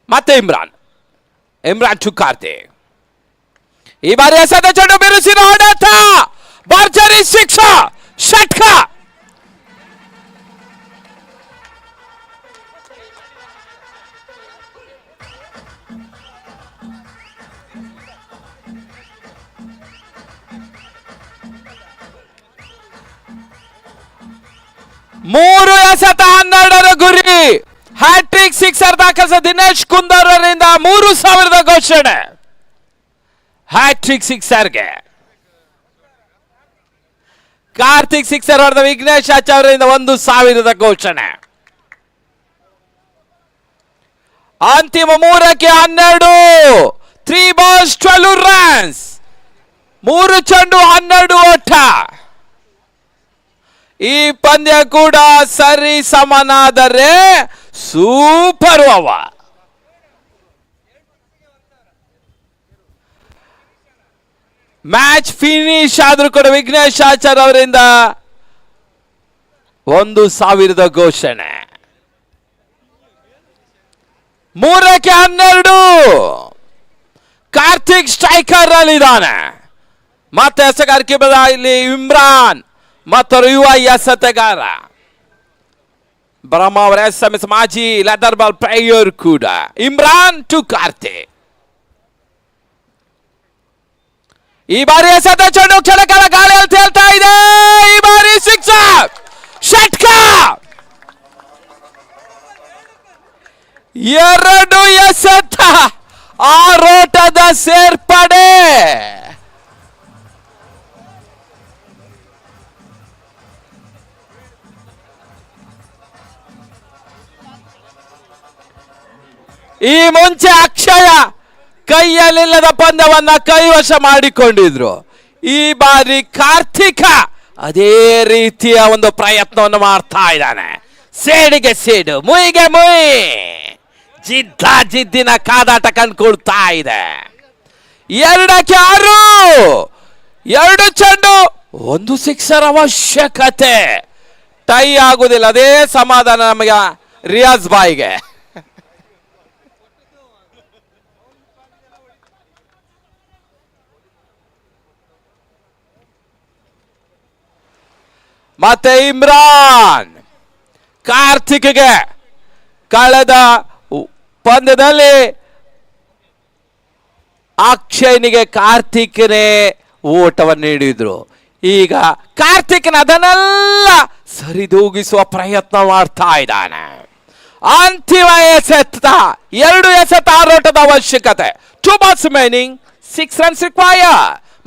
ಮತ್ತೆ ಇಮ್ರಾನ್ ಟು ಕಾರ್ತಿಕ್. ಈ ಬಾರಿ ಎಸೆದ ಚೆಂಡು ಬಿರುಸಿನ ಹೊಡೆತ, ಭರ್ಜರಿ ಶಿಕ್ಷಾ, ಷಟ್ಕ. ಮೂರು ಎಸೆತ 12 ಗುರಿ. ಹ್ಯಾಟ್ರಿಕ್ ಸಿಕ್ಸರ್ ದಾಖಲಿಸಿದ ದಿನೇಶ್ ಕುಂದರ್ ಅವರಿಂದ 3,000 ಘೋಷಣೆ. ಹ್ಯಾಟ್ರಿಕ್ ಸಿಕ್ಸರ್ಗೆ ಕಾರ್ತಿಕ್ ಸಿಕ್ಸರ್ ಹೊಡೆದ ವಿಘ್ನೇಶ್ ಆಚಾರ್ಯ ಅವರಿಂದ 1,000 ಘೋಷಣೆ. ಅಂತಿಮ 3ಕ್ಕೆ 12. 3 balls 12 runs. 3 ಚೆಂಡು 12 ಓಟ. ಈ ಪಂದ್ಯ ಕೂಡ ಸರಿ ಸಮನಾದರೆ ಸೂಪರ್ ಓವರ್. ಮ್ಯಾಚ್ ಫಿನಿಶ್ ಆದ್ರೂ ಕೂಡ ವಿಘ್ನೇಶ್ ಆಚಾರ್ಯ ಅವರಿಂದ 1,000 ಘೋಷಣೆ. 3ಕ್ಕೆ 12. ಕಾರ್ತಿಕ್ ಸ್ಟ್ರೈಕರ್ ಅಲ್ಲಿ ಇದ್ದಾನೆ. ಮತ್ತೆ ಎಸೆಗಾರಿಕೆ ಇಲ್ಲಿ ಇಮ್ರಾನ್ ಮತ್ತು ಯುವ ಎಸೆತಗಾರ ಬ್ರಹ್ಮಾವರ SMS ಮಾಜಿ ಲೆದರ್ ಬಾಲ್ ಪ್ಲೇಯರ್ ಕೂಡ. ಇಮ್ರಾನ್ ಟು ಕಾರ್ತಿಕ್. ಈ ಬಾರಿ ಎಸೆದ ಚೆಂಡು ಕೆಳಕಲ ಗಾಳಿಯಲ್ಲಿ ತೇಲ್ತಾ ಇದೆ. ಈ ಬಾರಿ ಸಿಕ್ಸರ್, ಷಟ್ಕ. 2 ಎಸೆತ, ಆರೋಟದ ಸೇರ್ಪಡೆ. ಈ ಮುಂಚೆ ಅಕ್ಷಯ ಕೈಯಲ್ಲಿಲ್ಲದ ಪಂದ್ಯವನ್ನ ಕೈವಶ ಮಾಡಿಕೊಂಡಿದ್ರು. ಈ ಬಾರಿ ಕಾರ್ತಿಕ ಅದೇ ರೀತಿಯ ಒಂದು ಪ್ರಯತ್ನವನ್ನು ಮಾಡ್ತಾ ಇದ್ದಾನೆ. ಸೇಡಿಗೆ ಸೇಡು, ಮುಯಿಗೆ ಮುಯಿ, ಜಿದ್ದಿನ ಕಾದಾಟ ಕಂಡುಕೊಳ್ತಾ ಇದೆ. 2ಕ್ಕೆ 6. 2 ಚೆಂಡು 1 ಸಿಕ್ಸರ್ ಅವಶ್ಯಕತೆ. ಟೈ ಆಗುದಿಲ್ಲ, ಅದೇ ಸಮಾಧಾನ ನಮಗೆ ರಿಯಾಜ್ ಬಾಯ್ಗೆ. ಮತ್ತೆ ಇಮ್ರಾನ್ ಕಾರ್ತಿಕ್ಗೆ ಕಳೆದ ಪಂದ್ಯದಲ್ಲಿ ಅಕ್ಷಯ್ನಿಗೆ ಕಾರ್ತಿಕ್ನೇ ಓಟವನ್ನು ನೀಡಿದ್ರು. ಈಗ ಕಾರ್ತಿಕ್ನ ಅದನ್ನೆಲ್ಲ ಸರಿದೂಗಿಸುವ ಪ್ರಯತ್ನ ಮಾಡ್ತಾ ಇದ್ದಾನೆ. ಅಂತಿಮ ಎಸೆತ, 2 ಎಸೆತ, ಆರೋಟದ ಅವಶ್ಯಕತೆ. 2 balls remaining, 6 runs require.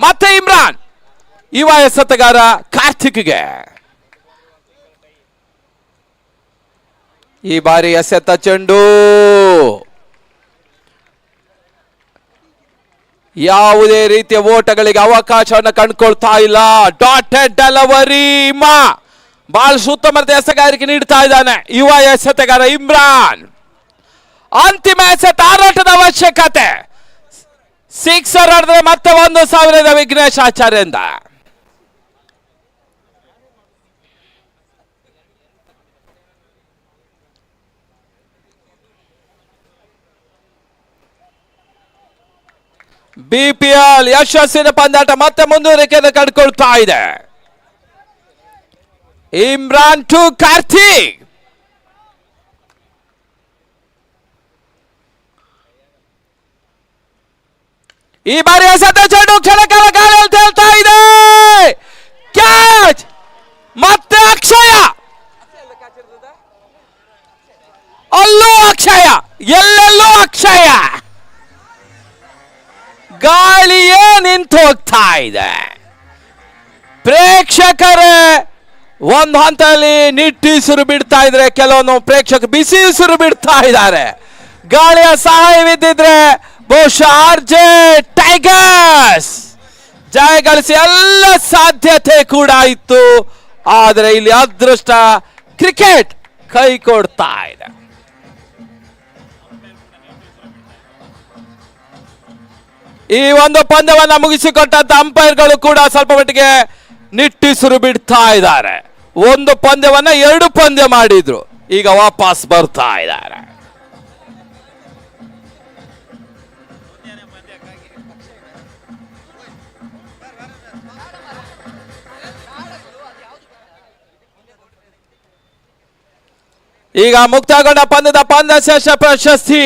ಮತ್ತೆ ಇಮ್ರಾನ್ ಯುವ ಎಸೆತಗಾರ ಕಾರ್ತಿಕ್ಗೆ. ಈ ಬಾರಿ ಎಸೆತ ಚೆಂಡು ಯಾವುದೇ ರೀತಿಯ ಓಟಗಳಿಗೆ ಅವಕಾಶವನ್ನು ಕಂಡುಕೊಳ್ತಾ ಇಲ್ಲ. Dotted delivery. ಬಾಲ್ ಸುತ್ತಮುತ್ತ ಎಸೆಗಾರಿಕೆ ನೀಡ್ತಾ ಇದ್ದಾನೆ ಯುವ ಎಸೆತಗಾರ ಇಮ್ರಾನ್. ಅಂತಿಮ ಎಸೆತ, ಆರೋಟದ ಅವಶ್ಯಕತೆ. ಸಿಕ್ಸರ್ ಹೊಡೆದ್ರೆ ಮತ್ತೆ 1,000 ವಿಘ್ನೇಶ್ ಆಚಾರ್ಯರಿಂದ. BPL ಯಶಸ್ಸಿನ ಪಂದ್ಯಾಟ ಮತ್ತೆ ಮುಂದುವರಿಕೆಯನ್ನು ಕಂಡುಕೊಳ್ತಾ ಇದೆ. ಇಮ್ರಾನ್ ಟು ಕಾರ್ತಿಕ್. ಈ ಬಾರಿ ಎಸೆತ ಚೆಂಡು ಕೆಳಕಲ ಗಾಳಿಯಲ್ಲಿ ತೇಲ್ತಾ ಇದೆ. ಕ್ಯಾಚ್. ಮತ್ತೆ ಅಕ್ಷಯ. ಅಲ್ಲೂ ಅಕ್ಷಯ, ಎಲ್ಲೆಲ್ಲೂ ಅಕ್ಷಯ. ಗಾಳಿಯೇ ನಿಂತು ಹೋಗ್ತಾ ಇದೆ. ಪ್ರೇಕ್ಷಕರೇ ಒಂದು ಹಂತದಲ್ಲಿ ನಿಟ್ಟುಸಿರು ಬಿಡ್ತಾ ಇದ್ರೆ, ಕೆಲವೊಂದು ಪ್ರೇಕ್ಷಕರು ಬಿಸಿ ಉಸಿರು ಬಿಡ್ತಾ ಇದ್ದಾರೆ. ಗಾಳಿಯ ಸಹಾಯವಿದ್ದಿದ್ರೆ ಬಹುಶಃ RJ ಟೈಗರ್ಸ್ ಜಯ ಗಳಿಸಿ ಎಲ್ಲ ಸಾಧ್ಯತೆ ಕೂಡ ಇತ್ತು. ಆದರೆ ಇಲ್ಲಿ ಅದೃಷ್ಟ, ಕ್ರಿಕೆಟ್ ಕೈ ಕೊಡ್ತಾ ಇದೆ. ಈ ಒಂದು ಪಂದ್ಯವನ್ನ ಮುಗಿಸಿಕೊಟ್ಟಂತ ಅಂಪೈರ್ಗಳು ಕೂಡ ಸ್ವಲ್ಪ ಮಟ್ಟಿಗೆ ನಿಟ್ಟುಸಿರು ಬಿಡ್ತಾ ಇದ್ದಾರೆ. ಒಂದು ಪಂದ್ಯವನ್ನ 2 ಪಂದ್ಯ ಮಾಡಿದ್ರು, ಈಗ ವಾಪಸ್ ಬರ್ತಾ ಇದ್ದಾರೆ. ಈಗ ಮುಕ್ತಾಯಗೊಂಡ ಪಂದ್ಯದ ಪಂದ್ಯ ಶ್ರೇಷ್ಠ ಪ್ರಶಸ್ತಿ